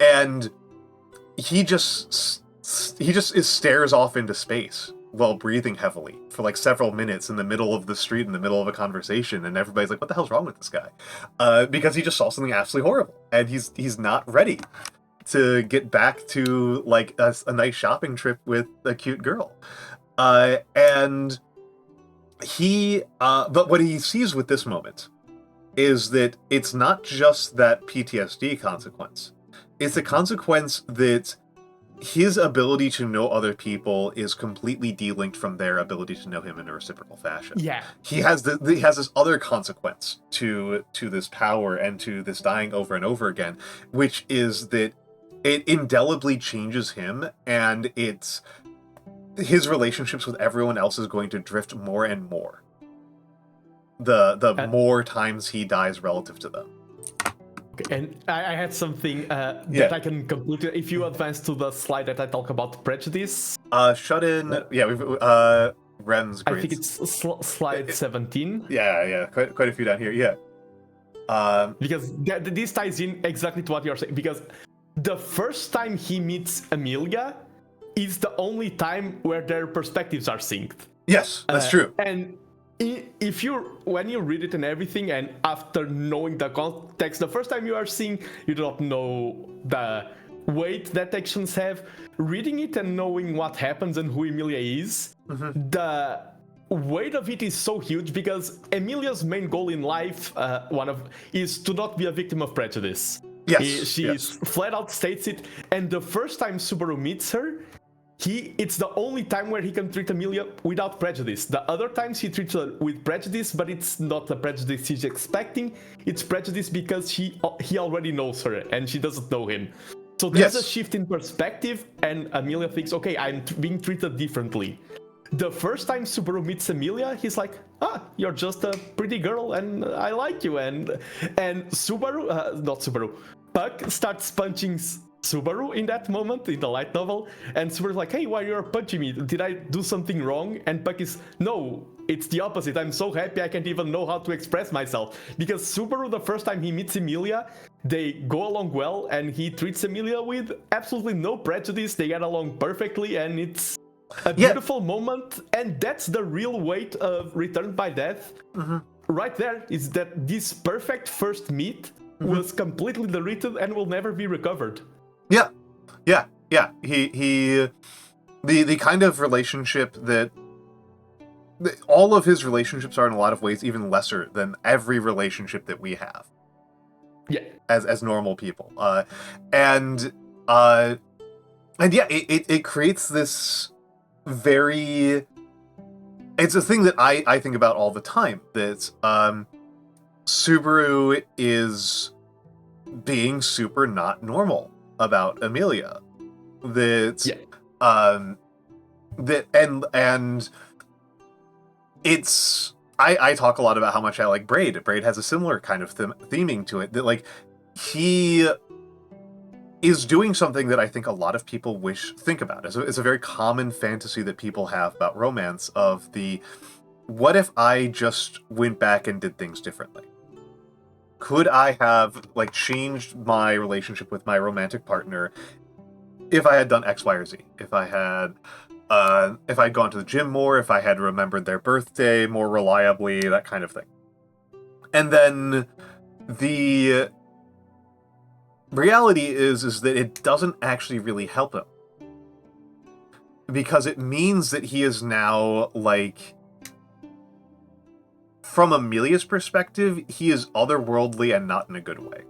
Speaker 1: and he just stares off into space while breathing heavily for like several minutes in the middle of the street in the middle of a conversation, and everybody's like, what the hell's wrong with this guy? Because he just saw something absolutely horrible, and he's not ready to get back to like a nice shopping trip with a cute girl. And he but what he sees with this moment is that it's not just that PTSD consequence, it's a consequence that his ability to know other people is completely delinked from their ability to know him in a reciprocal fashion.
Speaker 2: Yeah.
Speaker 1: He has this other consequence to this power and to this dying over and over again, which is that it indelibly changes him, and his relationships with everyone else is going to drift more and more. The more times he dies relative to them.
Speaker 2: And I had something that I can completely... If you advance to the slide that I talk about prejudice...
Speaker 1: Shut in... Yeah, we've... Ren's grades.
Speaker 2: I think it's slide 17.
Speaker 1: Yeah. Quite a few down here, yeah.
Speaker 2: Because this ties in exactly to what you're saying. Because the first time he meets Emilia is the only time where their perspectives are synced.
Speaker 1: Yes, that's true.
Speaker 2: And... when you read it and everything, and after knowing the context, the first time you are seeing, you do not know the weight that actions have. Reading it and knowing what happens and who Emilia is, the weight of it is so huge, because Emilia's main goal in life, is to not be a victim of prejudice.
Speaker 1: Yes.
Speaker 2: She flat out states it, and the first time Subaru meets her, it's the only time where he can treat Amelia without prejudice. The other times he treats her with prejudice, but it's not the prejudice he's expecting. It's prejudice because he already knows her and she doesn't know him. So there's a shift in perspective, and Amelia thinks, okay, I'm being treated differently. The first time Subaru meets Amelia, he's like, you're just a pretty girl and I like you. And Puck starts punching Subaru in that moment in the light novel, and Subaru's like, hey, why you're punching me? Did I do something wrong? And Puck is, no, it's the opposite. I'm so happy I can't even know how to express myself. Because Subaru, the first time he meets Emilia, they go along well, and he treats Emilia with absolutely no prejudice. They get along perfectly, and it's a beautiful moment. And that's the real weight of Returned by Death. Right there is that this perfect first meet was completely deleted and will never be recovered.
Speaker 1: Yeah. The kind of relationship that all of his relationships are in a lot of ways even lesser than every relationship that we have.
Speaker 2: Yeah.
Speaker 1: As normal people. And it creates this very. It's a thing that I think about all the time. That Subaru is being super not normal about Amelia. And it's I talk a lot about how much I like Braid. Braid has a similar kind of theming to it, that like he is doing something that I think a lot of people think about. It's a very common fantasy that people have about romance, of the what if I just went back and did things differently? Could I have like changed my relationship with my romantic partner if I had done X, Y, or Z? If I'd gone to the gym more, if I had remembered their birthday more reliably, that kind of thing. And then the reality is that it doesn't actually really help him. Because it means that he is now, like, from Amelia's perspective, he is otherworldly and not in a good way.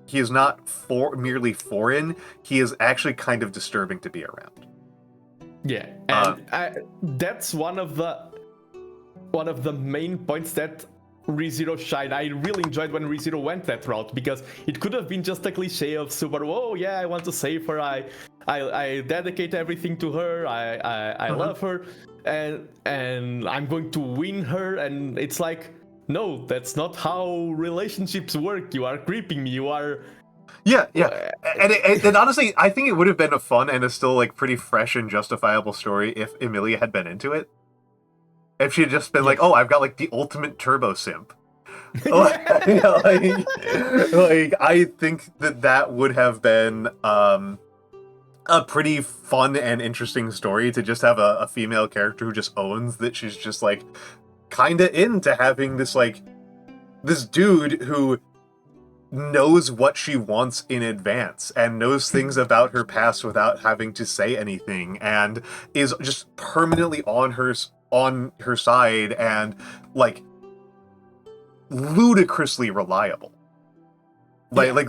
Speaker 1: He is not merely foreign, he is actually kind of disturbing to be around.
Speaker 2: Yeah, and that's one of the main points that ReZero shined. I really enjoyed when ReZero went that route, because it could have been just a cliche of Subaru, oh yeah, I want to save her, I dedicate everything to her, I love her, and I'm going to win her, and it's like, no, that's not how relationships work. You are creeping me, you are...
Speaker 1: Yeah. And honestly, I think it would have been a fun and a still like pretty fresh and justifiable story if Emilia had been into it. If she had just been like, oh, I've got like the ultimate turbo simp. like, I think that would have been a pretty fun and interesting story, to just have a female character who just owns that she's just like kind of into having this like this dude who knows what she wants in advance and knows things about her past without having to say anything, and is just permanently on her side, and like ludicrously reliable. Like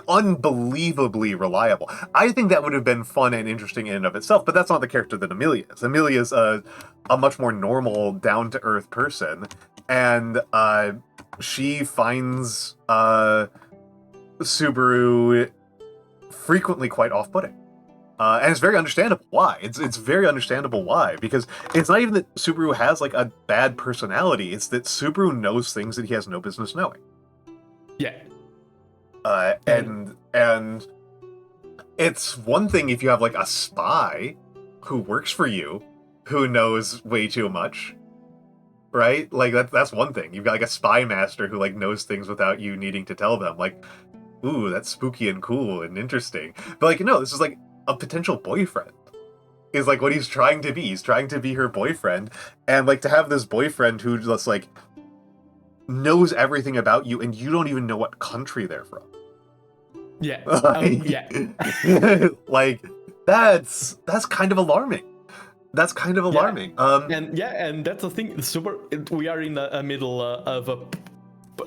Speaker 1: unbelievably reliable. I think that would have been fun and interesting in and of itself, but that's not the character that Emilia is. Emilia is a much more normal, down-to-earth person, and she finds Subaru frequently quite off-putting. And it's very understandable why. It's very understandable why, because it's not even that Subaru has like a bad personality, it's that Subaru knows things that he has no business knowing.
Speaker 2: Yeah.
Speaker 1: And it's one thing if you have like a spy who works for you who knows way too much, right? Like that's one thing. You've got like a spy master who like knows things without you needing to tell them. Like, ooh, that's spooky and cool and interesting. But like, no, this is like a potential boyfriend. Is like what he's trying to be. He's trying to be her boyfriend, and like to have this boyfriend who just like knows everything about you, and you don't even know what country they're from.
Speaker 2: Yeah.
Speaker 1: Like that's kind of alarming. That's kind of alarming.
Speaker 2: And that's the thing. We are in the middle of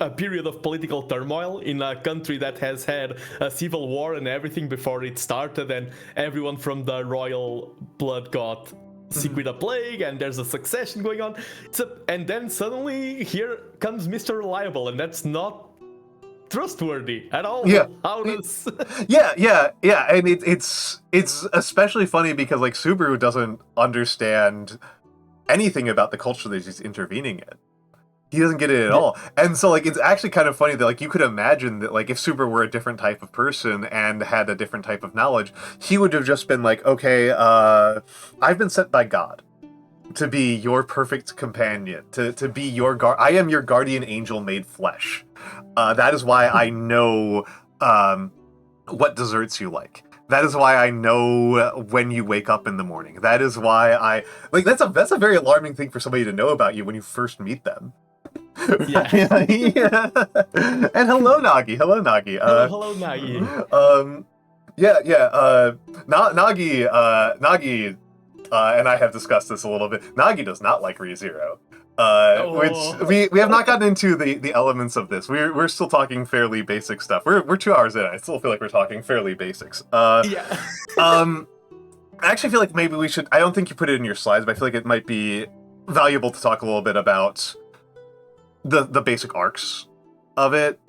Speaker 2: a period of political turmoil in a country that has had a civil war and everything before it started, and everyone from the royal blood got sick with a plague, and there's a succession going on. And then suddenly here comes Mr. Reliable, and that's not trustworthy at all.
Speaker 1: Yeah.
Speaker 2: How does
Speaker 1: Yeah, and it's especially funny because like Subaru doesn't understand anything about the culture that he's intervening in. He doesn't get it at all. And so like it's actually kind of funny that like you could imagine that like if Subaru were a different type of person and had a different type of knowledge, he would have just been like, okay, I've been sent by God to be your perfect companion, to be your I am your guardian angel made flesh. That is why I know what desserts you like. That is why I know when you wake up in the morning. That is why I like that's a very alarming thing for somebody to know about you when you first meet them.
Speaker 2: Yeah.
Speaker 1: Yeah. And hello Nagi. Hello Nagi.
Speaker 2: Hello Nagi.
Speaker 1: Nagi and I have discussed this a little bit. Nagi does not like ReZero. Which we have not gotten into the elements of this. We're still talking fairly basic stuff. We're 2 hours in. I still feel like we're talking fairly basics.
Speaker 2: Yeah.
Speaker 1: I actually feel like maybe we should. I don't think you put it in your slides, but I feel like it might be valuable to talk a little bit about the basic arcs of it.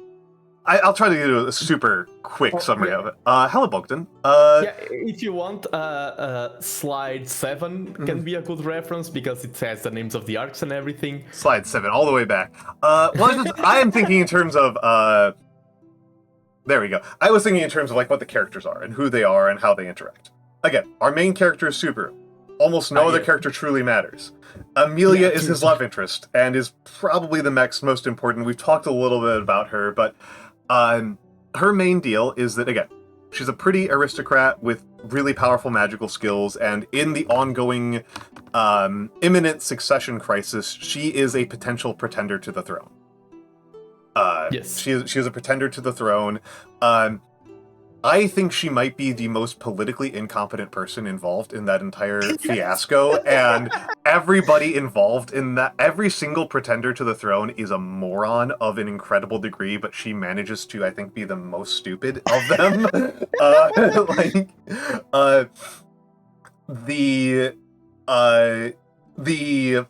Speaker 1: I'll try to do a super quick summary of it. Hello, Bogdan.
Speaker 2: Yeah, if you want, slide 7 can be a good reference because it has the names of the arcs and everything.
Speaker 1: Slide 7, all the way back. I am thinking in terms of... there we go. I was thinking in terms of like what the characters are and who they are and how they interact. Again, our main character is Subaru. Almost no other character truly matters. Amelia is his love interest and is probably the next most important. We've talked a little bit about her, but her main deal is that, again, she's a pretty aristocrat with really powerful magical skills, and in the ongoing imminent succession crisis, she is a potential pretender to the throne.
Speaker 2: Yes.
Speaker 1: She is a pretender to the throne. I think she might be the most politically incompetent person involved in that entire fiasco, and everybody involved in that, every single pretender to the throne is a moron of an incredible degree, but she manages to, I think, be the most stupid of them. The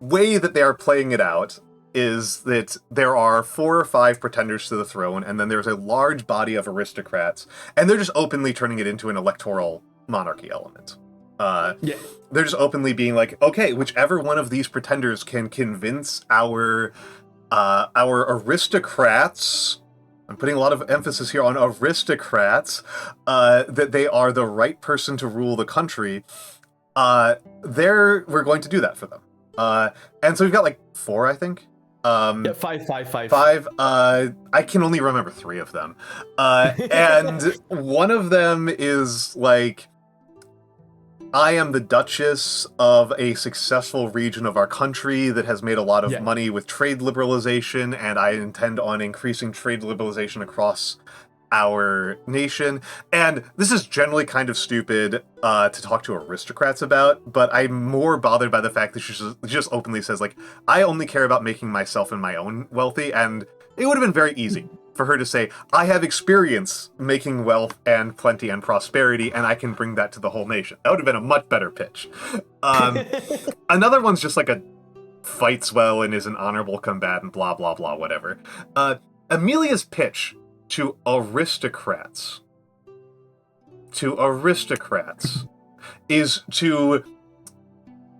Speaker 1: way that they are playing it out is that there are 4 or 5 pretenders to the throne, and then there's a large body of aristocrats, and they're just openly turning it into an electoral monarchy element. They're just openly being like, okay, whichever one of these pretenders can convince our aristocrats, I'm putting a lot of emphasis here on aristocrats, that they are the right person to rule the country, we're going to do that for them. And so we've got like 4, I think.
Speaker 2: Yeah, five.
Speaker 1: 5. I can only remember 3 of them. And one of them is like, I am the Duchess of a successful region of our country that has made a lot of money with trade liberalization, and I intend on increasing trade liberalization across our nation. And this is generally kind of stupid to talk to aristocrats about, but I'm more bothered by the fact that she just openly says, like, I only care about making myself and my own wealthy, and it would have been very easy for her to say, I have experience making wealth and plenty and prosperity, and I can bring that to the whole nation. That would have been a much better pitch. Another one's just like a fights well and is an honorable combatant, blah, blah, blah, whatever. Amelia's pitch to aristocrats is to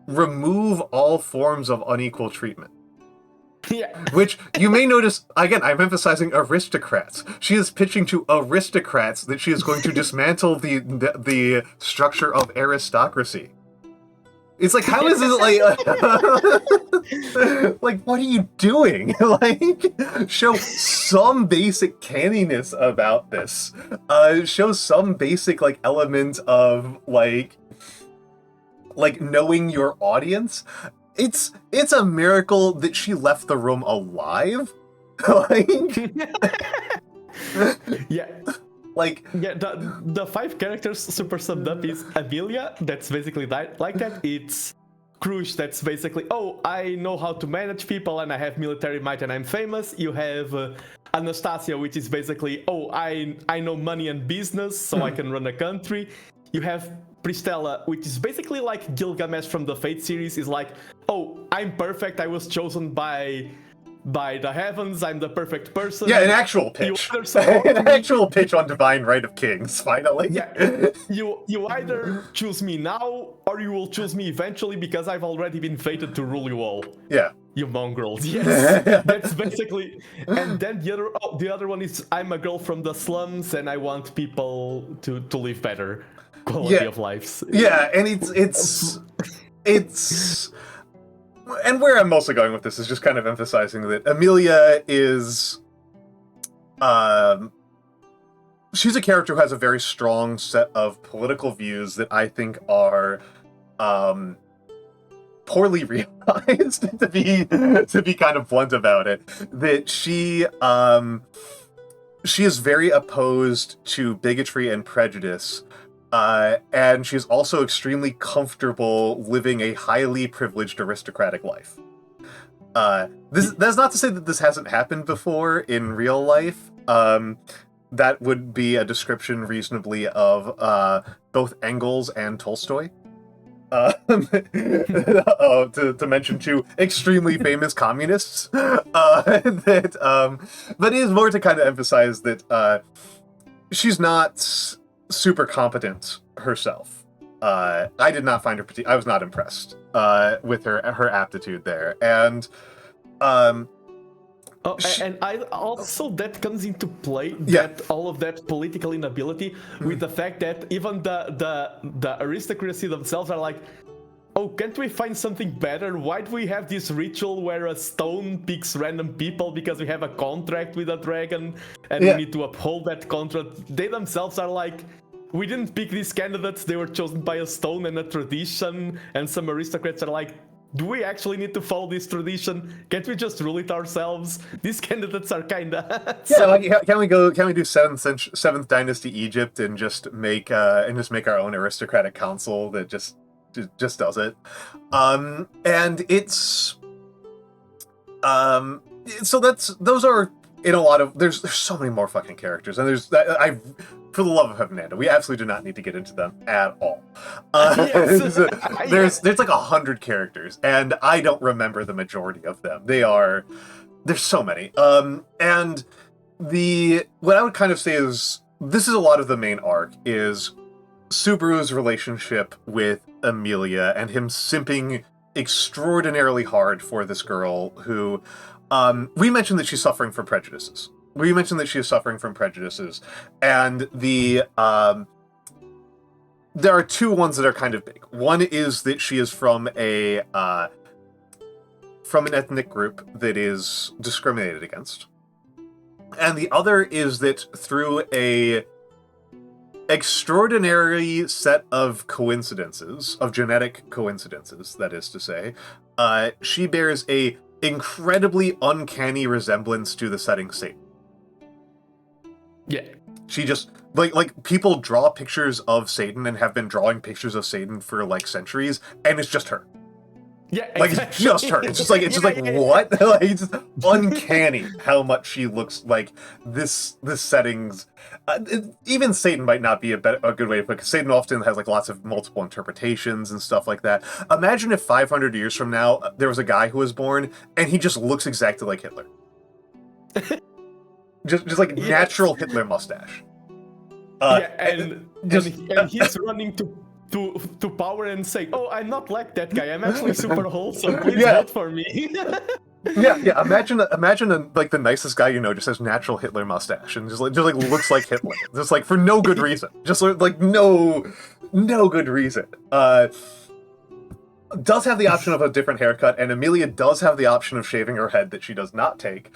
Speaker 1: remove all forms of unequal treatment.
Speaker 2: Yeah.
Speaker 1: Which you may notice, again, I'm emphasizing aristocrats. She is pitching to aristocrats that she is going to dismantle the structure of aristocracy. It's like, how is this like, like, what are you doing? Like, show some basic canniness about this. Show some basic, like, element of, like knowing your audience. It's a miracle that she left the room alive. Like,
Speaker 2: yeah.
Speaker 1: Like,
Speaker 2: yeah, the 5 characters super summed up is Amelia, that's basically like that. It's Crush, that's basically, oh, I know how to manage people and I have military might and I'm famous. You have Anastasia, which is basically, oh, I know money and business, so I can run a country. You have Pristella, which is basically like Gilgamesh from the Fate series, is like, oh, I'm perfect, I was chosen by the heavens, I'm the perfect person.
Speaker 1: Yeah, an actual pitch. An actual pitch on Divine Right of Kings, finally.
Speaker 2: Yeah, you either choose me now, or you will choose me eventually because I've already been fated to rule you all.
Speaker 1: Yeah.
Speaker 2: You mongrels. Yes, that's basically. And then the other one is I'm a girl from the slums and I want people to live better quality of lives.
Speaker 1: Yeah, and it's and where I'm mostly going with this is just kind of emphasizing that Amelia is she's a character who has a very strong set of political views that I think are poorly realized, to be kind of blunt about it. That she is very opposed to bigotry and prejudice, and she's also extremely comfortable living a highly privileged aristocratic life. That's not to say that this hasn't happened before in real life. That would be a description reasonably of both Engels and Tolstoy. To mention two extremely famous communists. But it is more to kind of emphasize that she's not super competent herself. I did not find her I was not impressed with her aptitude there, and
Speaker 2: and I also that comes into play, that all of that political inability with the fact that even the aristocracy themselves are like, oh, can't we find something better? Why do we have this ritual where a stone picks random people because we have a contract with a dragon and we need to uphold that contract? They themselves are like, we didn't pick these candidates, they were chosen by a stone and a tradition, and some aristocrats are like, do we actually need to follow this tradition? Can't we just rule it ourselves? These candidates are kinda...
Speaker 1: Can we do seventh dynasty Egypt and just make our own aristocratic council that just does it? And it's so those are in a lot of there's so many more fucking characters, and for the love of TheNando, we absolutely do not need to get into them at all. There's like 100 characters, and I don't remember the majority of them. There's so many. And what I would kind of say is this is a lot of the main arc is Subaru's relationship with Amelia and him simping extraordinarily hard for this girl who we mentioned that she's suffering from prejudices. And there are two ones that are kind of big. One is that she is from an ethnic group that is discriminated against. And the other is that through a extraordinary set of coincidences, of genetic coincidences, that is to say, she bears a incredibly uncanny resemblance to the setting Satan.
Speaker 2: Yeah.
Speaker 1: She just like people draw pictures of Satan and have been drawing pictures of Satan for like centuries, and it's just her.
Speaker 2: Yeah,
Speaker 1: like exactly. It's just her. It's just like what? Like, it's just uncanny how much she looks like this setting's. Even Satan might not be a good way to put it, because Satan often has like lots of multiple interpretations and stuff like that. Imagine if 500 years from now there was a guy who was born and he just looks exactly like Hitler. just like natural Hitler mustache.
Speaker 2: And he's running to power and saying, "Oh, I'm not like that guy. I'm actually super wholesome. Please vote for me."
Speaker 1: Yeah. Imagine like the nicest guy you know just has natural Hitler mustache and just looks like Hitler, just like for no good reason, just like no good reason. Does have the option of a different haircut, and Amelia does have the option of shaving her head that she does not take.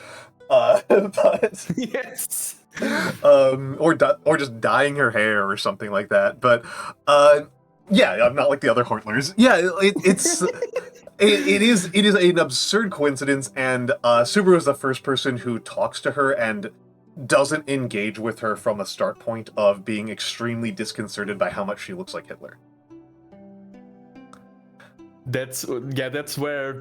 Speaker 1: But
Speaker 2: yes.
Speaker 1: Or just dyeing her hair or something like that. But I'm not like the other Hortlers. Yeah, it is an absurd coincidence, and Subaru is the first person who talks to her and doesn't engage with her from a start point of being extremely disconcerted by how much she looks like Hitler.
Speaker 2: that's where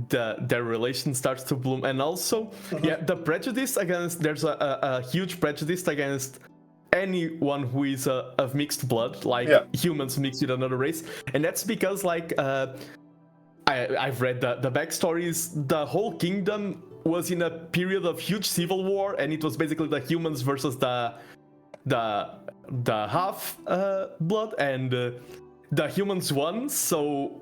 Speaker 2: their relation starts to bloom. And also the prejudice against, there's a huge prejudice against anyone who is of mixed blood, like humans mixed with another race. And that's because like I've read the backstories. The whole kingdom was in a period of huge civil war, and it was basically the humans versus the half blood, and the humans won. So,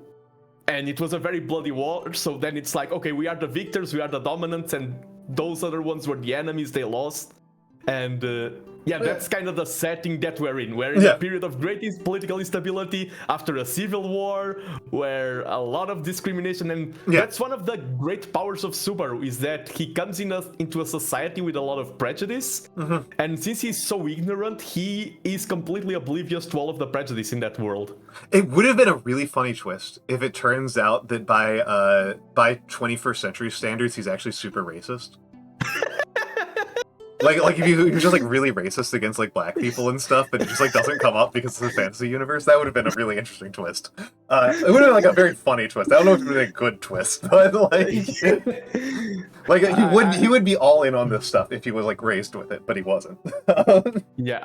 Speaker 2: and it was a very bloody war. So then it's like, okay, we are the victors, we are the dominants, and those other ones were the enemies, they lost. And that's kind of the setting that we're in. We're in a period of great political instability after a civil war, where a lot of discrimination, and that's one of the great powers of Subaru, is that he comes into a society with a lot of prejudice, and since he's so ignorant, he is completely oblivious to all of the prejudice in that world.
Speaker 1: It would have been a really funny twist if it turns out that by 21st century standards, he's actually super racist. Like if you're just like really racist against like black people and stuff, but it just like doesn't come up because it's a fantasy universe. That would have been a really interesting twist. It would have been like a very funny twist. I don't know if it would have been a good twist, but like he would be all in on this stuff if he was like raised with it, but he wasn't.
Speaker 2: Yeah.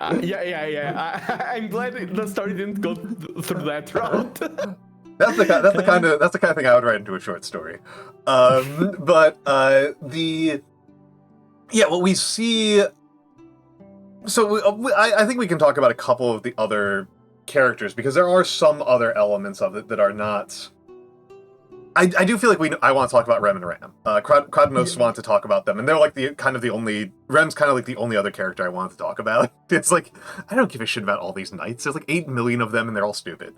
Speaker 2: I'm glad the story didn't go through that route.
Speaker 1: That's the kind of thing I would write into a short story. What we see... So I think we can talk about a couple of the other characters, because there are some other elements of it that are not... I do feel like I want to talk about Rem and Ram. Crowdmost want to talk about them, and they're like Rem's kind of like the only other character I want to talk about. It's like, I don't give a shit about all these knights. There's like 8 million of them, and they're all stupid.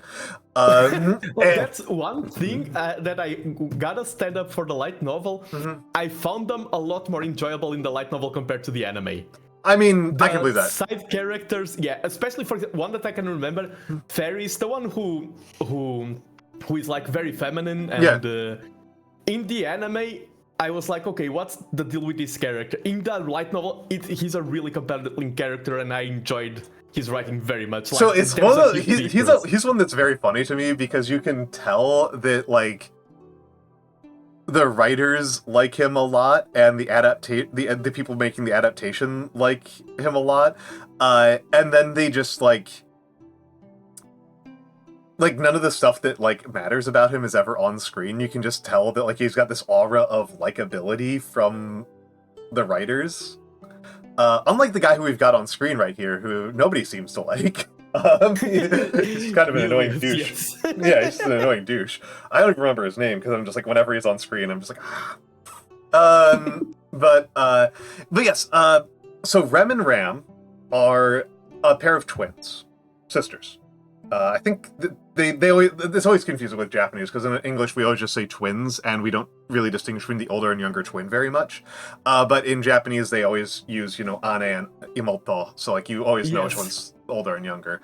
Speaker 2: That's one thing that I gotta stand up for the light novel. I found them a lot more enjoyable in the light novel compared to the anime.
Speaker 1: I mean, I can believe that.
Speaker 2: Side characters, especially for one that I can remember, Fairy is the one who is like very feminine, and in the anime I was like, okay, what's the deal with this character? In the light novel, he's a really compelling character, and I enjoyed his writing very much.
Speaker 1: So it's one of he's one that's very funny to me, because you can tell that like the writers like him a lot, and the people making the adaptation like him a lot, and then they just like none of the stuff that like matters about him is ever on screen. You can just tell that like he's got this aura of likability from the writers. Unlike the guy who we've got on screen right here, who nobody seems to like. He's kind of an annoying douche. Yeah, he's just an annoying douche. I don't remember his name, because I'm just like, whenever he's on screen, I'm just like, But yes, so Rem and Ram are a pair of twins, sisters. I think they always, it's always confusing with Japanese, because in English we always just say twins, and we don't really distinguish between the older and younger twin very much. But in Japanese they always use, ane and imoto, so like you always know which one's older and younger.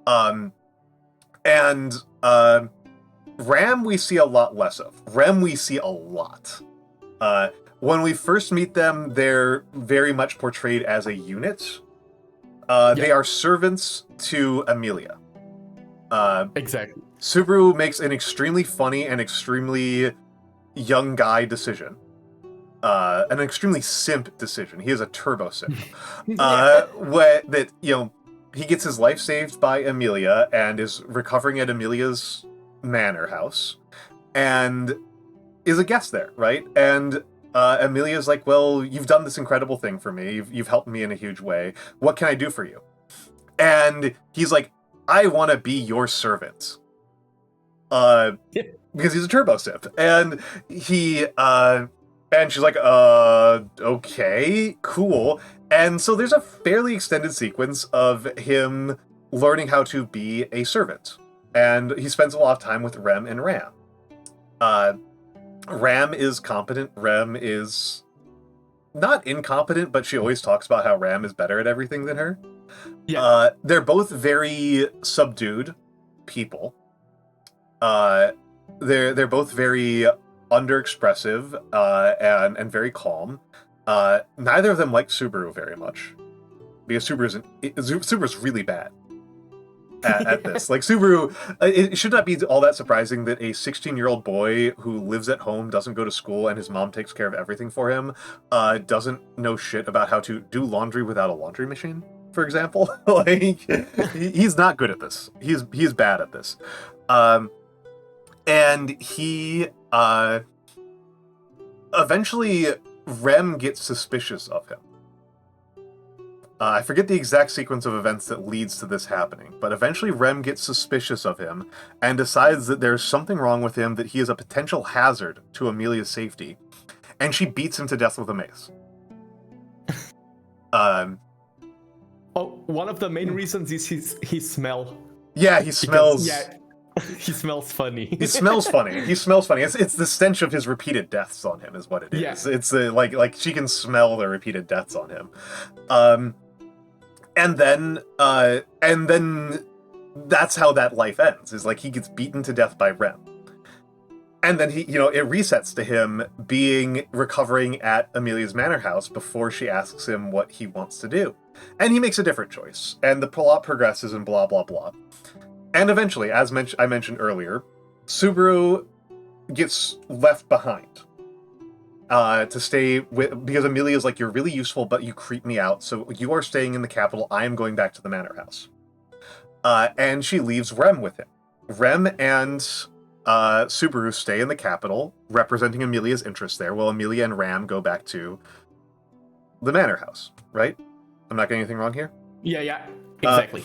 Speaker 1: Ram we see a lot less of. Rem we see a lot. When we first meet them, they're very much portrayed as a unit. They are servants to Emilia.
Speaker 2: Exactly.
Speaker 1: Subaru makes an extremely funny and extremely young guy decision. An extremely simp decision. He is a turbo simp. He gets his life saved by Emilia and is recovering at Emilia's manor house and is a guest there, right? And Emilia's like, well, you've done this incredible thing for me. You've helped me in a huge way. What can I do for you? And he's like, I want to be your servant. Because he's a turbo simp. And and she's like, okay, cool. And so there's a fairly extended sequence of him learning how to be a servant. And he spends a lot of time with Rem and Ram. Ram is competent. Rem is not incompetent, but she always talks about how Ram is better at everything than her. Yeah. They're both very subdued people. They're both very underexpressive and very calm. Neither of them like Subaru very much, because Subaru's really bad. at this. Like, Subaru, it should not be all that surprising that a 16-year-old boy who lives at home, doesn't go to school, and his mom takes care of everything for him, doesn't know shit about how to do laundry without a laundry machine, for example. Like, he's not good at this. He's bad at this. And he, eventually, Rem gets suspicious of him. I forget the exact sequence of events that leads to this happening, but eventually Rem gets suspicious of him and decides that there's something wrong with him, that he is a potential hazard to Amelia's safety, and she beats him to death with a mace.
Speaker 2: One of the main reasons is his smell.
Speaker 1: Yeah, he smells...
Speaker 2: He smells funny.
Speaker 1: He smells funny. He smells funny. It's the stench of his repeated deaths on him is what it is.
Speaker 2: Yeah.
Speaker 1: It's like she can smell the repeated deaths on him. And then that's how that life ends, is like he gets beaten to death by Rem. And then it resets to him recovering at Amelia's manor house before she asks him what he wants to do. And he makes a different choice. And the plot progresses and blah, blah, blah. And eventually, as I mentioned earlier, Subaru gets left behind to stay with, because Amelia's like, you're really useful, but you creep me out, so you are staying in the capital, I am going back to the manor house. And she leaves Rem with him. Rem and Subaru stay in the capital, representing Amelia's interests there, while Amelia and Ram go back to the manor house, right? I'm not getting anything wrong here?
Speaker 2: Yeah, exactly.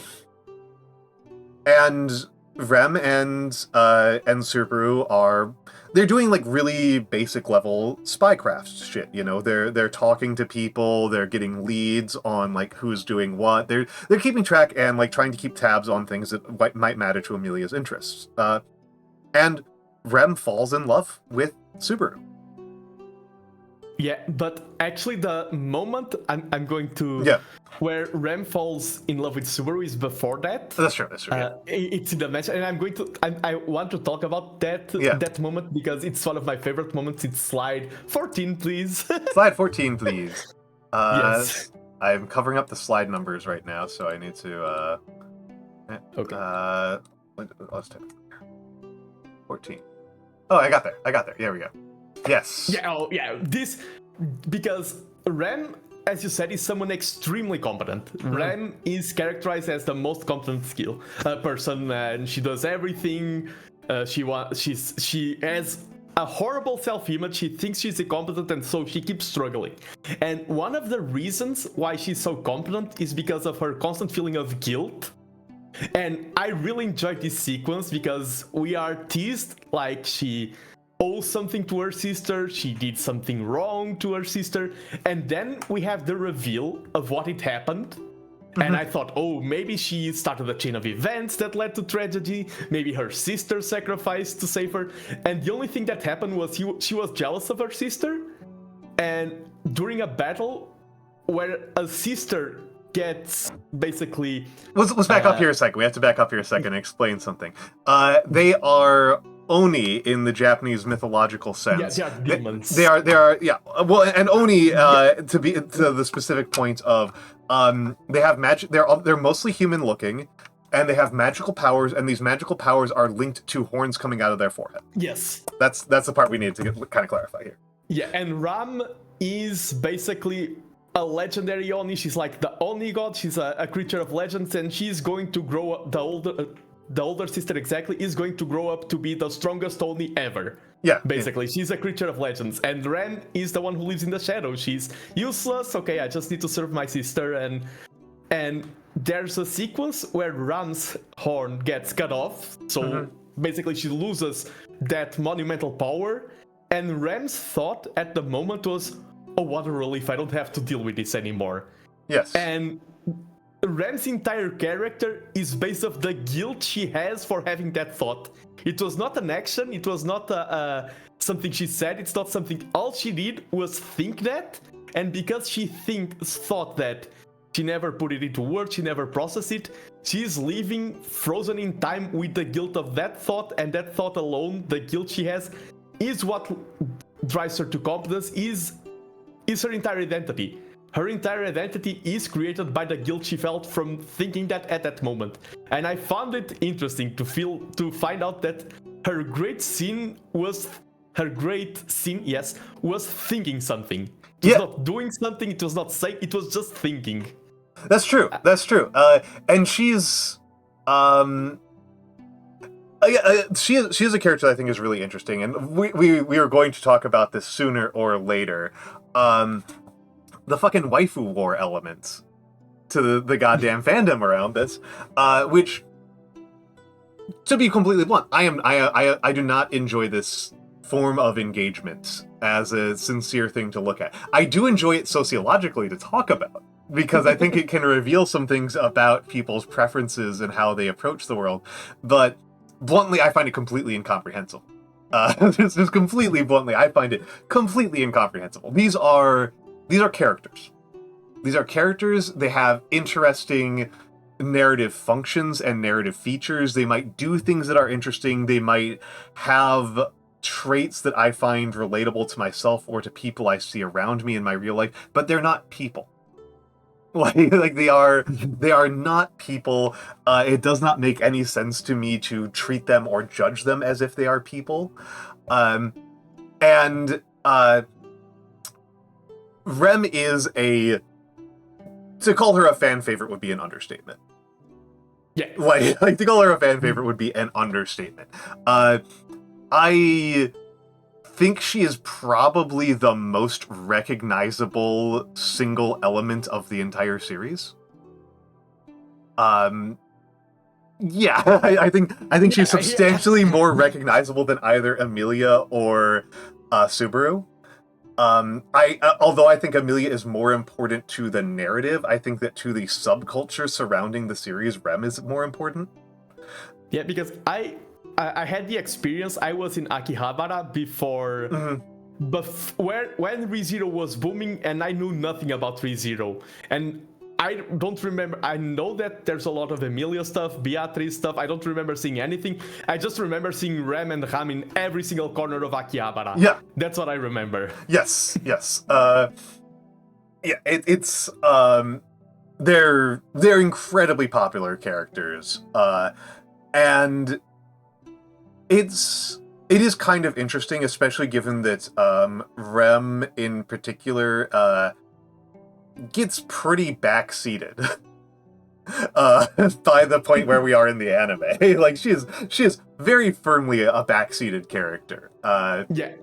Speaker 1: And Rem and Subaru they're doing like really basic level spycraft shit, They're talking to people, they're getting leads on like who's doing what. They're keeping track and like trying to keep tabs on things that might matter to Amelia's interests. And Rem falls in love with Subaru.
Speaker 2: Yeah, but actually the moment I'm going to...
Speaker 1: Yeah.
Speaker 2: Where Rem falls in love with Subaru is before that.
Speaker 1: That's true, yeah.
Speaker 2: It's in the match, and I want to talk about that moment because it's one of my favorite moments. It's slide 14, please.
Speaker 1: Slide 14, please.
Speaker 2: Yes.
Speaker 1: I'm covering up the slide numbers right now, so I need to...
Speaker 2: Okay.
Speaker 1: Let's take 14. Oh, I got there. Here we go. Yes.
Speaker 2: Yeah, this... Because Rem, as you said, is someone extremely competent. Rem is characterized as the most competent person, and she does everything. She has a horrible self-image. She thinks she's incompetent, and so she keeps struggling. And one of the reasons why she's so competent is because of her constant feeling of guilt. And I really enjoyed this sequence because we are teased like she owes something to her sister, she did something wrong to her sister, and then we have the reveal of what had happened. And I thought, maybe she started a chain of events that led to tragedy, maybe her sister sacrificed to save her, and the only thing that happened was she was jealous of her sister, and during a battle where a sister gets basically...
Speaker 1: Let's back up here a second. We have to back up here a second and explain something. They are Oni in the Japanese mythological sense.
Speaker 2: Yeah, they are demons.
Speaker 1: They are, yeah. Well, and Oni, to the specific point of, they have magic. They're mostly human looking, and they have magical powers, and these magical powers are linked to horns coming out of their forehead.
Speaker 2: Yes.
Speaker 1: That's the part we need to kind of clarify here.
Speaker 2: Yeah, and Ram is basically a legendary Oni. She's like the Oni god. She's a creature of legends, and she's going to grow up. The older sister exactly is going to grow up to be the strongest Oni ever.
Speaker 1: Yeah.
Speaker 2: Basically, she's a creature of legends. And Ren is the one who lives in the shadows. She's useless. Okay, I just need to serve my sister. And there's a sequence where Ram's horn gets cut off. So basically she loses that monumental power. And Ram's thought at the moment was, oh, what a relief. I don't have to deal with this anymore.
Speaker 1: Yes.
Speaker 2: And Ram's entire character is based off the guilt she has for having that thought. It was not an action, it was not something she said, it's not something... All she did was think that, and because she thought that, she never put it into words, she never processed it, she's living frozen in time with the guilt of that thought, and that thought alone, the guilt she has, is what drives her to competence, is her entire identity. her entire identity is created by the guilt she felt from thinking that at that moment. And I found it interesting to find out that her great sin, was thinking something. It was not doing something, it was not saying, it was just thinking.
Speaker 1: That's true. And she's she is a character that I think is really interesting, and we are going to talk about this sooner or later. The fucking waifu war elements to the goddamn fandom around this, which, to be completely blunt, I do not enjoy this form of engagement as a sincere thing to look at. I do enjoy it sociologically to talk about, because I think it can reveal some things about people's preferences and how they approach the world, but bluntly, I find it completely incomprehensible. Just completely bluntly, I find it completely incomprehensible. These are characters. These are characters. They have interesting narrative functions and narrative features. They might do things that are interesting. They might have traits that I find relatable to myself or to people I see around me in my real life, but they're not people. Like they are not people. It does not make any sense to me to treat them or judge them as if they are people. Rem is to call her a fan favorite would be an understatement.
Speaker 2: Yeah.
Speaker 1: Like to call her a fan favorite would be an understatement. I think she is probably the most recognizable single element of the entire series. I think she's substantially more recognizable than either Emilia or Subaru. Although I think Emilia is more important to the narrative, I think that to the subculture surrounding the series, Rem is more important.
Speaker 2: Yeah, because I had the experience. I was in Akihabara before, but when ReZero was booming, and I knew nothing about ReZero, and I don't remember. I know that there's a lot of Emilia stuff, Beatrice stuff. I don't remember seeing anything. I just remember seeing Rem and Ram in every single corner of Akihabara.
Speaker 1: Yeah,
Speaker 2: that's what I remember.
Speaker 1: Yes. It's they're incredibly popular characters, and it is kind of interesting, especially given that Rem in particular gets pretty backseated by the point where we are in the anime. Like she is very firmly a backseated character.
Speaker 2: Yeah.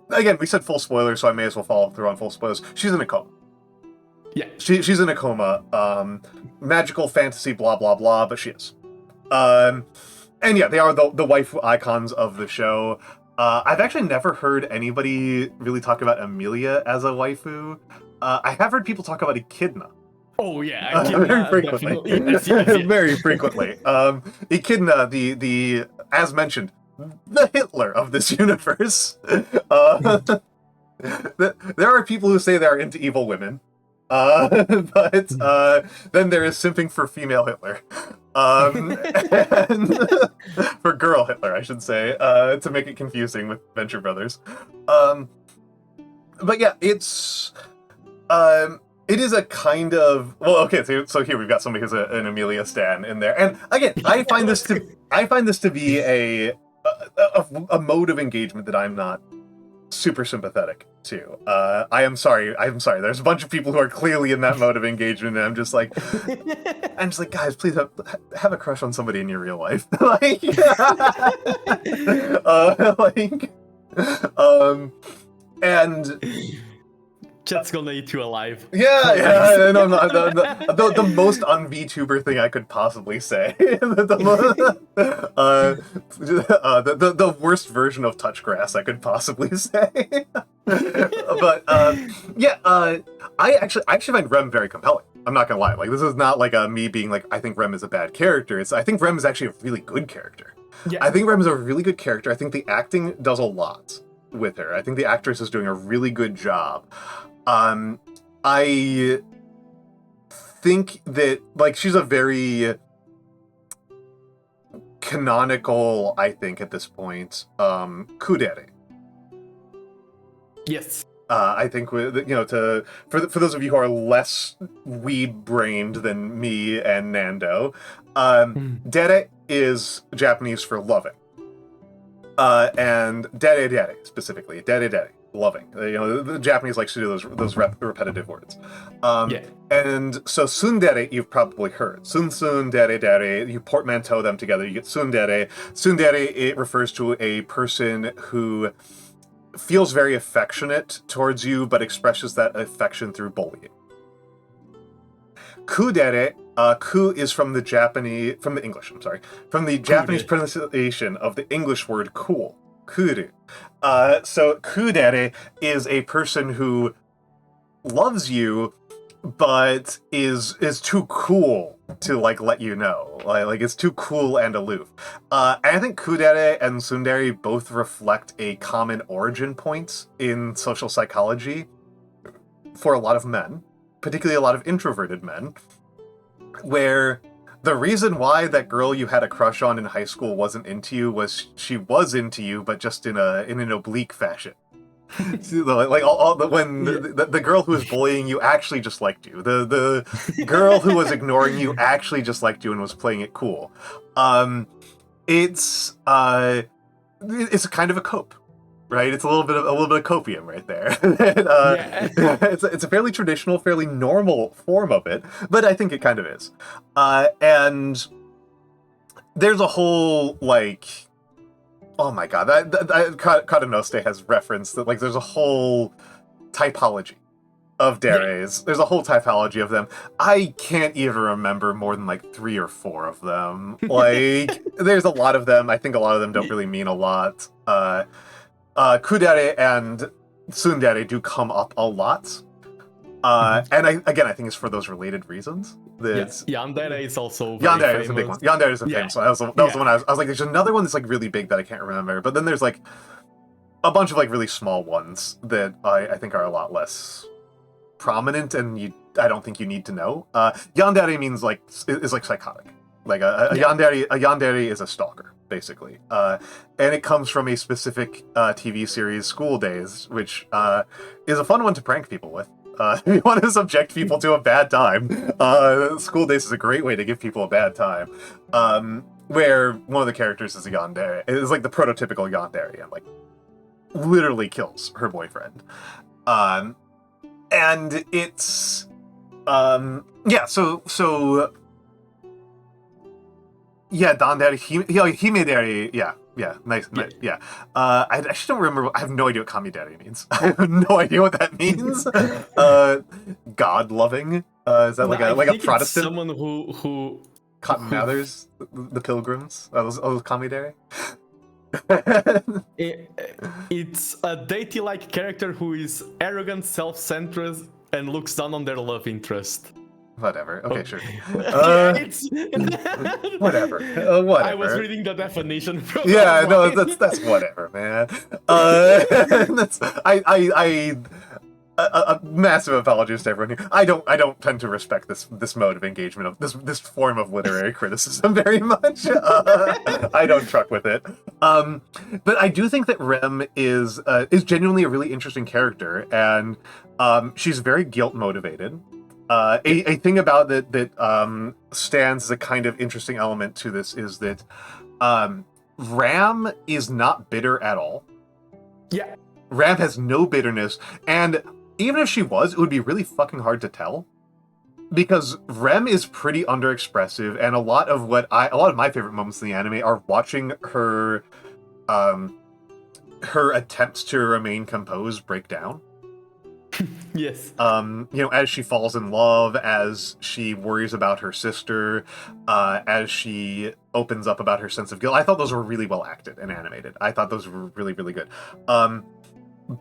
Speaker 1: Again, we said full spoilers, so I may as well follow through on full spoilers. She's in a coma.
Speaker 2: Yeah.
Speaker 1: She's in a coma. Magical fantasy, blah blah blah, but she is. And yeah, they are the waifu icons of the show. I've actually never heard anybody really talk about Emilia as a waifu. I have heard people talk about Echidna.
Speaker 2: Oh yeah, Echidna,
Speaker 1: very frequently.
Speaker 2: Yes.
Speaker 1: Very frequently. Echidna, the as mentioned, the Hitler of this universe. There are people who say they're into evil women. But then there is simping for female Hitler. And for girl Hitler, I should say, to make it confusing with Venture Brothers. But yeah, it is a kind of, well, okay, so here we've got somebody who's an Emilia stan in there, and again, I find this to be a mode of engagement that I'm not super sympathetic to. I'm sorry. There's a bunch of people who are clearly in that mode of engagement, and I'm just like, guys, please have a crush on somebody in your real life. And
Speaker 2: chat's gonna eat you alive.
Speaker 1: Yeah. No, the most un-VTuber thing I could possibly say. The worst version of touch grass I could possibly say. But I actually find Rem very compelling. I'm not gonna lie. Like, this is not like me being like, I think Rem is a bad character. I think Rem is actually a really good character. Yeah. I think Rem is a really good character. I think the acting does a lot with her. I think the actress is doing a really good job. I think that, like, she's a very canonical, I think, at this point, kudere.
Speaker 2: Yes.
Speaker 1: I think for those of you who are less weeb-brained than me and Nando, dere is Japanese for loving, and dere specifically dere loving. The Japanese likes to do those repetitive words. And so tsundere you've probably heard. Sun dere. You portmanteau them together, you get tsundere. Tsundere, it refers to a person who feels very affectionate towards you, but expresses that affection through bullying. Kudere, ku is from the Japanese pronunciation of the English word cool. Kuru. So kudere is a person who loves you, but is too cool to let you know. Like it's too cool and aloof. And I think kudere and tsundere both reflect a common origin point in social psychology for a lot of men, particularly a lot of introverted men, where the reason why that girl you had a crush on in high school wasn't into you was she was into you, but just in an oblique fashion. The girl who was bullying you actually just liked you. The girl who was ignoring you actually just liked you and was playing it cool. It's a kind of a cope, right? It's a little bit of copium right there. It's a fairly traditional, fairly normal form of it, but I think it kind of is. And there's a whole oh my god, Katanoste has referenced that there's a whole typology of deres. Yeah. There's a whole typology of them. I can't even remember more than 3 or 4 of them. There's a lot of them. I think a lot of them don't really mean a lot. Kudere and tsundere do come up a lot. And I think it's for those related reasons.
Speaker 2: Yandere is also
Speaker 1: Yandere is a big one. Yandere is a famous one. That was the one I was like, there's another one that's really big that I can't remember. But then there's a bunch of really small ones that I think are a lot less prominent, and I don't think you need to know. Yandere means is psychotic. A yandere is a stalker, basically. And it comes from a specific TV series, School Days, which is a fun one to prank people with. If you want to subject people to a bad time, School Days is a great way to give people a bad time. Where one of the characters is a yandere. It's the prototypical yandere, and literally kills her boyfriend. And it's dandere, himedere, nice. I actually don't remember. I have no idea what kamidere means. I have no idea what that means. God-loving? Is that a Protestant?
Speaker 2: It's someone who
Speaker 1: Cotton Mathers, the Pilgrims, those kamidere?
Speaker 2: It's a deity-like character who is arrogant, self-centered, and looks down on their love interest.
Speaker 1: Whatever. Okay, sure.
Speaker 2: Whatever.
Speaker 1: Whatever.
Speaker 2: I was reading the definition.
Speaker 1: That's whatever, man. A massive apologies to everyone here. I don't tend to respect this mode of engagement of this form of literary criticism very much. I don't truck with it. But I do think that Rem is genuinely a really interesting character, and she's very guilt motivated. A thing about that stands as a kind of interesting element to this is that Ram is not bitter at all.
Speaker 2: Yeah.
Speaker 1: Ram has no bitterness, and even if she was, it would be really fucking hard to tell. Because Rem is pretty underexpressive, and a lot of my favorite moments in the anime are watching her attempts to remain composed break down.
Speaker 2: Yes.
Speaker 1: As she falls in love, as she worries about her sister, as she opens up about her sense of guilt. I thought those were really well acted and animated. I thought those were really, really good.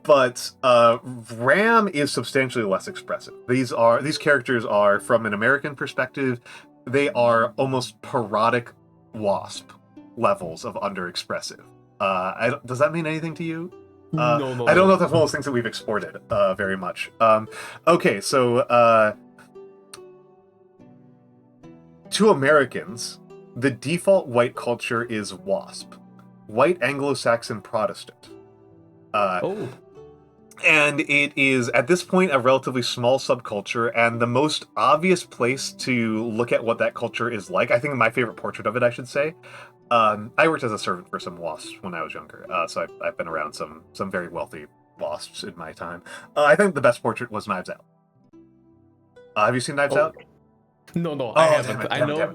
Speaker 1: But Ram is substantially less expressive. These characters are, from an American perspective, they are almost parodic wasp levels of underexpressive. Does that mean anything to you?
Speaker 2: No.
Speaker 1: I don't know if that's one of those things that we've exported very much. Okay, so to Americans, the default white culture is WASP, White Anglo-Saxon Protestant. And it is, at this point, a relatively small subculture, and the most obvious place to look at what that culture is like, I think my favorite portrait of it, I should say. I worked as a servant for some wasps when I was younger, so I've been around some very wealthy wasps in my time. I think the best portrait was Knives Out. Have you seen Knives Out?
Speaker 2: No, I haven't. I know.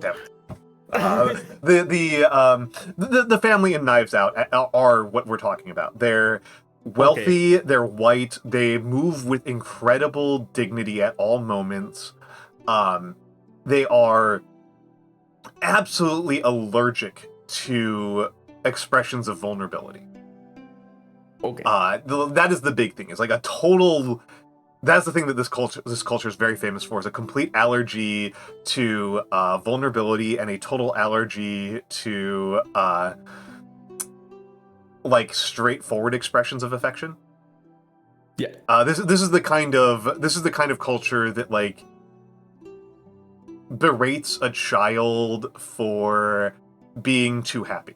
Speaker 1: The family in Knives Out are what we're talking about. They're wealthy, they're white, they move with incredible dignity at all moments. They are absolutely allergic to expressions of vulnerability. That is the big thing. It's like a total... That's the thing that this culture is very famous for, is a complete allergy to vulnerability and a total allergy to like straightforward expressions of affection.
Speaker 2: Yeah.
Speaker 1: This is the kind of culture that like berates a child for being too happy.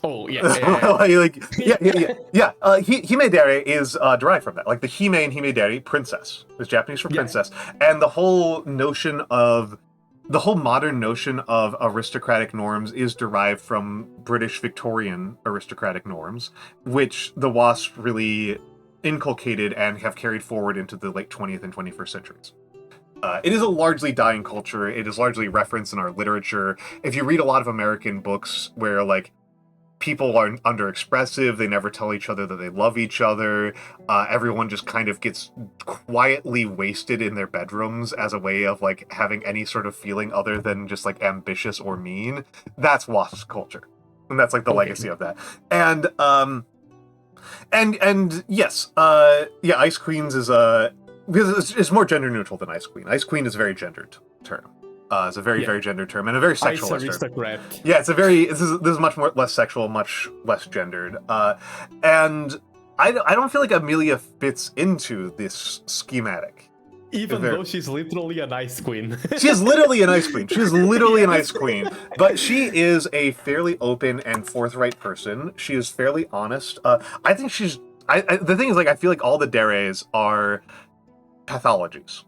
Speaker 2: Oh yeah.
Speaker 1: Himedare is derived from that. Like the Hime and Himedare, princess, is Japanese for princess, and the whole modern notion of aristocratic norms is derived from British Victorian aristocratic norms, which the WASP really inculcated and have carried forward into the late 20th and 21st centuries. It is a largely dying culture. It is largely referenced in our literature. If you read a lot of American books where like people are underexpressive, they never tell each other that they love each other, everyone just kind of gets quietly wasted in their bedrooms as a way of like having any sort of feeling other than just like ambitious or mean, that's WASP culture. And that's like the legacy of that. And yes, Ice Queens is because it's more gender neutral than Ice Queen. Ice Queen is a very gendered term. It's a very gendered term and a very sexualized term. Yeah, this is much less sexual, much less gendered. And I don't feel like Amelia fits into this schematic.
Speaker 2: Even though she's literally an ice queen.
Speaker 1: She is literally an ice queen. She is literally an ice queen. But she is a fairly open and forthright person. She is fairly honest. I think she's... the thing is, like, I feel like all the Deres are pathologies.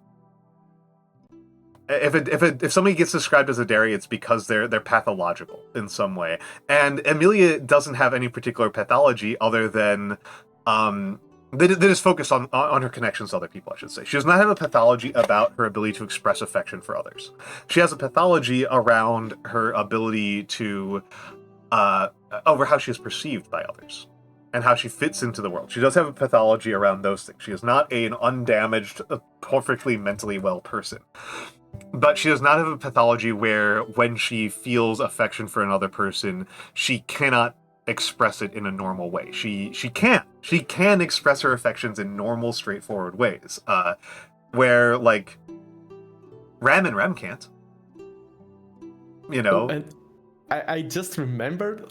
Speaker 1: If somebody gets described as a Dere, it's because they're pathological in some way. And Amelia doesn't have any particular pathology other than that is focused on her connections to other people, I should say. She does not have a pathology about her ability to express affection for others. She has a pathology around her ability to over how she is perceived by others and how she fits into the world. She does have a pathology around those things. She is not an undamaged, perfectly mentally well person. But she does not have a pathology where when she feels affection for another person, she cannot express it in a normal way. She can express her affections in normal, straightforward ways. Where, like, Ram and Rem can't. You know?
Speaker 2: And I just remembered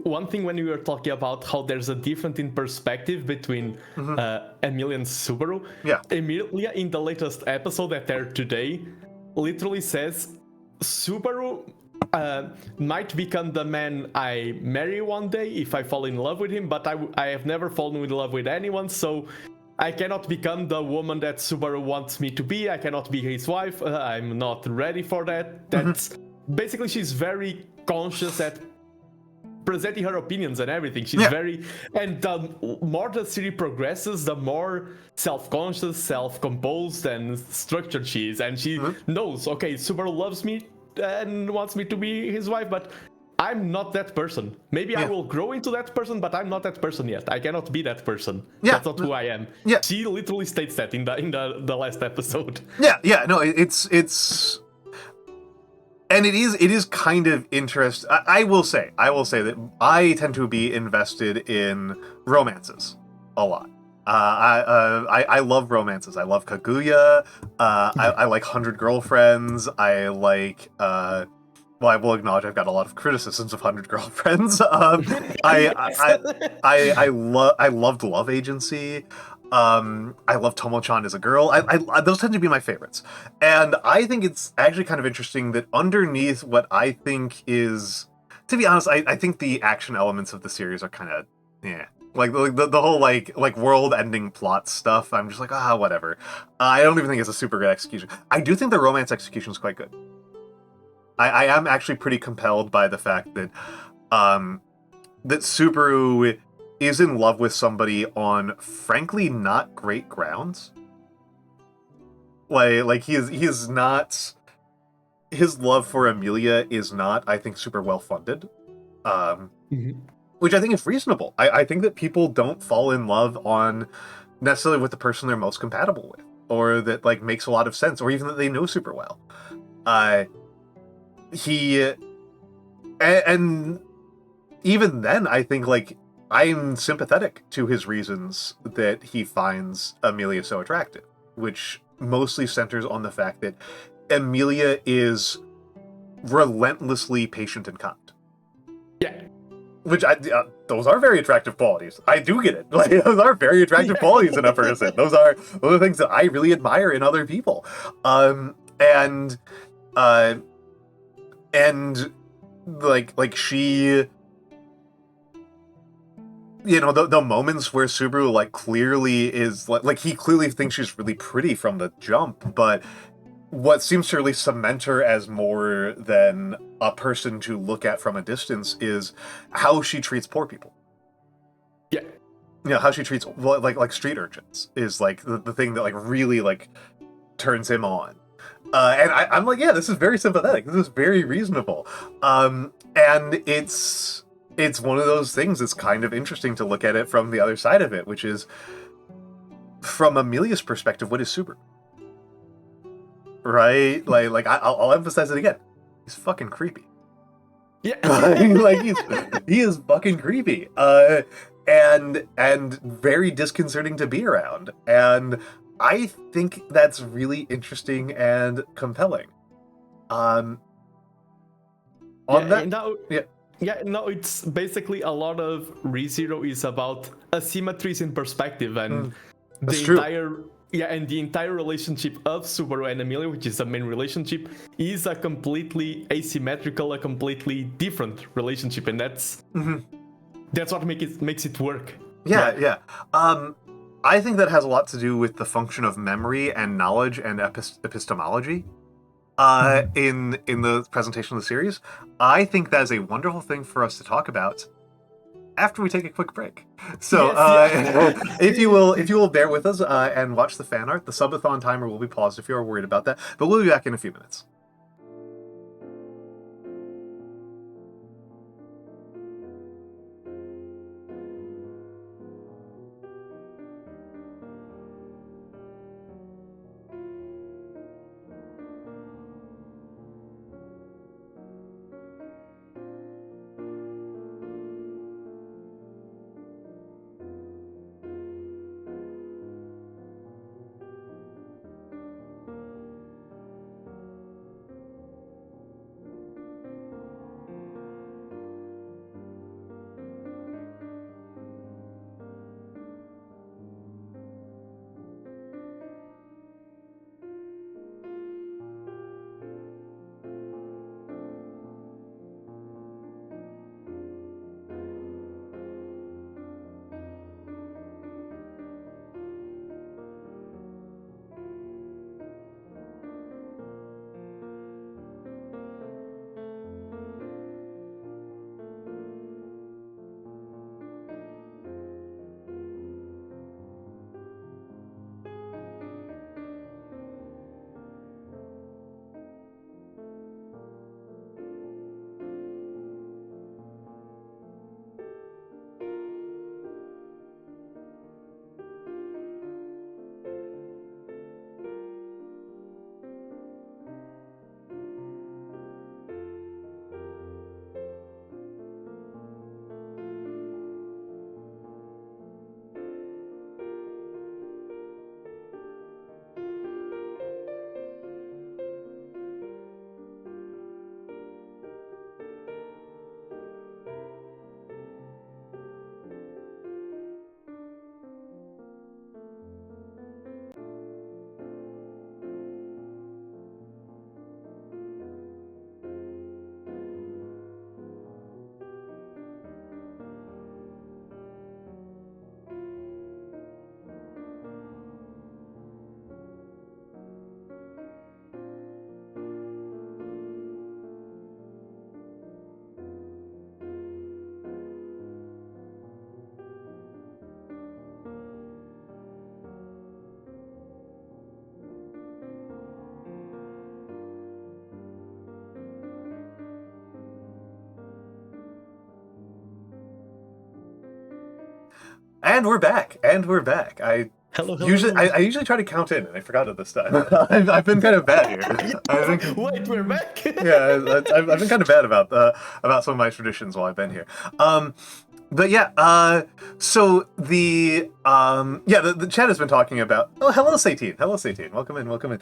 Speaker 2: one thing when we were talking about how there's a difference in perspective between Emilia and Subaru.
Speaker 1: Yeah.
Speaker 2: Emilia, in the latest episode that aired today, literally says Subaru might become the man I marry one day if I fall in love with him, but I have never fallen in love with anyone, so I cannot become the woman that Subaru wants me to be. I cannot be his wife. I'm not ready for that. That's basically, she's very conscious at presenting her opinions and everything. She's very... And the more the series progresses, the more self-conscious, self-composed, and structured she is. And she knows, okay, Subaru loves me and wants me to be his wife, but I'm not that person. Maybe I will grow into that person, but I'm not that person yet. I cannot be that person. That's not who I am. She literally states that in the last episode.
Speaker 1: No, it's... And it is kind of interesting. I will say that I tend to be invested in romances a lot. I love romances. I love Kaguya. I like 100 Girlfriends. I like... well, I will acknowledge I've got a lot of criticisms of 100 Girlfriends. I loved Love Agency. I love Tomo-chan as a girl. Those tend to be my favorites. And I think it's actually kind of interesting that underneath what I think is... To be honest, I think the action elements of the series are kind of... Like the whole like world-ending plot stuff. I'm just like, whatever. I don't even think it's a super good execution. I do think the romance execution is quite good. I am actually pretty compelled by the fact that that Subaru is in love with somebody on frankly not great grounds. Like he is not, his love for Amelia is not, I think, super well funded. Which I think is reasonable. I think that people don't fall in love on necessarily with the person they're most compatible with, or that like makes a lot of sense, or even that they know super well. And even then, I think like I'm sympathetic to his reasons that he finds Amelia so attractive, which mostly centers on the fact that Amelia is relentlessly patient and kind.
Speaker 2: Yeah.
Speaker 1: Which those are very attractive qualities. I do get it. Like those are very attractive qualities in a person. Those are things that I really admire in other people. And like she, you know, the moments where Subaru like clearly is like he clearly thinks she's really pretty from the jump, but what seems to really cement her as more than a person to look at from a distance is how she treats poor people.
Speaker 2: Yeah.
Speaker 1: You know, how she treats like street urchins is like the thing that like really like turns him on. And I'm like, yeah, this is very sympathetic. This is very reasonable. And it's one of those things that's kind of interesting to look at it from the other side of it, which is from Amelia's perspective, what is Subaru? Right? Like I'll emphasize it again. He's fucking creepy.
Speaker 2: Yeah.
Speaker 1: Like he is fucking creepy. And very disconcerting to be around. And I think that's really interesting and compelling.
Speaker 2: No, it's basically a lot of ReZero is about asymmetries in perspective, and the entire relationship of Subaru and Amelia, which is the main relationship, is a completely asymmetrical, a completely different relationship, and that's what makes it work.
Speaker 1: Yeah. I think that has a lot to do with the function of memory and knowledge and epistemology. In the presentation of the series, I think that is a wonderful thing for us to talk about after we take a quick break. So, if you will bear with us and watch the fan art, the subathon timer will be paused if you are worried about that, but we'll be back in a few minutes. And we're back. I
Speaker 2: Hello.
Speaker 1: usually try to count in, and I forgot it this time. I've been kind of bad here.
Speaker 2: Wait, we're back.
Speaker 1: Yeah, I've been kind of bad about some of my traditions while I've been here. But yeah, so the chat has been talking about. Oh, hello, Satine. Hello, Satine. Welcome in.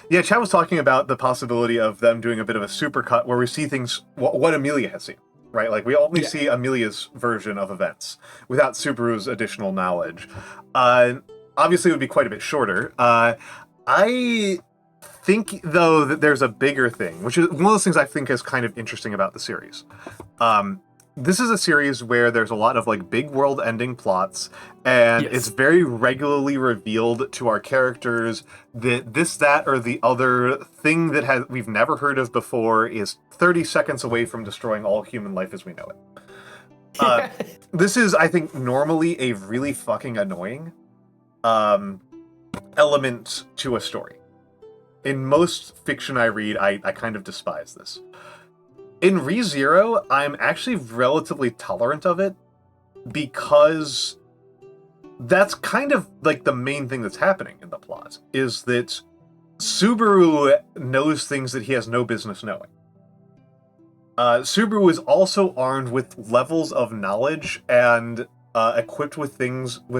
Speaker 1: Yeah, chat was talking about the possibility of them doing a bit of a supercut where we see things what Amelia has seen. Right, like we only see Amelia's version of events without Subaru's additional knowledge. Obviously, it would be quite a bit shorter. I think, though, that there's a bigger thing, which is one of those things I think is kind of interesting about the series. This is a series where there's a lot of like big world-ending plots, and it's very regularly revealed to our characters that this, that, or the other thing that we've never heard of before is 30 seconds away from destroying all human life as we know it. This is, I think, normally a really fucking annoying element to a story. In most fiction I read, I kind of despise this. In ReZero, I'm actually relatively tolerant of it because that's kind of like the main thing that's happening in the plot, is that Subaru knows things that he has no business knowing. Subaru is also armed with levels of knowledge and equipped with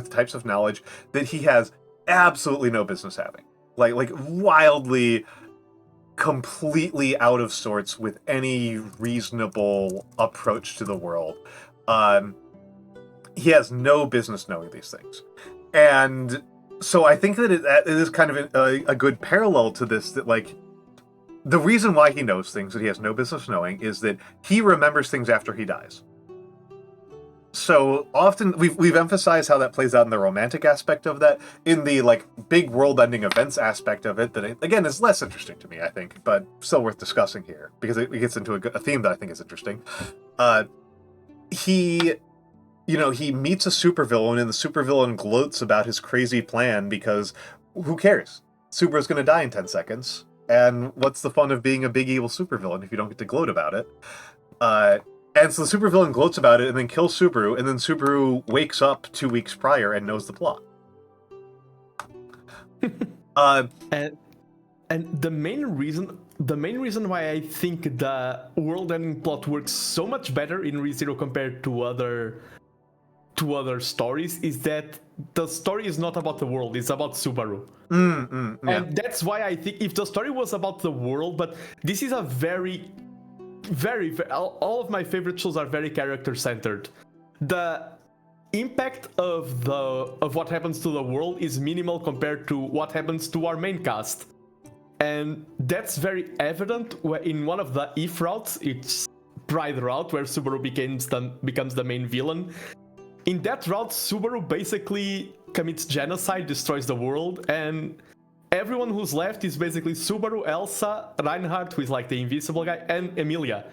Speaker 1: types of knowledge that he has absolutely no business having. Like wildly, completely out of sorts with any reasonable approach to the world. He has no business knowing these things. And so I think that it is kind of a good parallel to this, that like, the reason why he knows things that he has no business knowing is that he remembers things after he dies. So often we've emphasized how that plays out in the romantic aspect of that, in the like big world-ending events aspect of it, that again is less interesting to me, I think, but still worth discussing here because it gets into a theme that I think is interesting. He meets a supervillain, and the supervillain gloats about his crazy plan because who cares? Subaru's going to die in 10 seconds, and what's the fun of being a big evil supervillain if you don't get to gloat about it? And so the supervillain gloats about it and then kills Subaru, and then Subaru wakes up 2 weeks prior and knows the plot.
Speaker 2: And the main reason why I think the world-ending plot works so much better in ReZero compared to other stories is that the story is not about the world, it's about Subaru.
Speaker 1: Yeah.
Speaker 2: And that's why I think if the story was about the world, but this is a very all of my favorite shows are very character-centered. The impact of what happens to the world is minimal compared to what happens to our main cast. And that's very evident in one of the If routes, it's Pride route, where Subaru becomes the main villain. In that route, Subaru basically commits genocide, destroys the world, and everyone who's left is basically Subaru, Elsa, Reinhardt, who is like the invisible guy, and Emilia.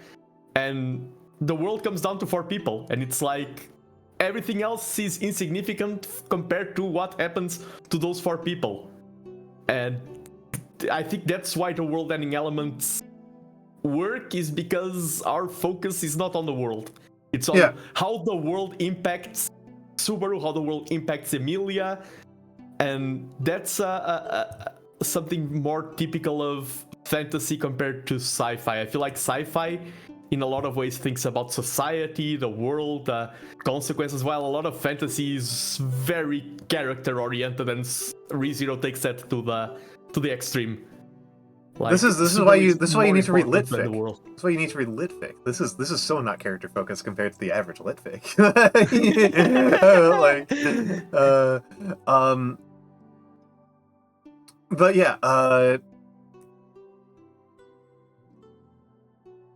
Speaker 2: And the world comes down to 4 people, and it's like everything else is insignificant compared to what happens to those 4 people. And I think that's why the world-ending elements work, is because our focus is not on the world. It's on how the world impacts Subaru, how the world impacts Emilia, and that's something more typical of fantasy compared to sci-fi. I feel like sci-fi, in a lot of ways, thinks about society, the world, consequences, while a lot of fantasy is very character-oriented, and ReZero takes that to the extreme. Like,
Speaker 1: this is why you need to read Litfic. That's why you need to read Litfic. This is so not character focused compared to the average Litfic. But yeah.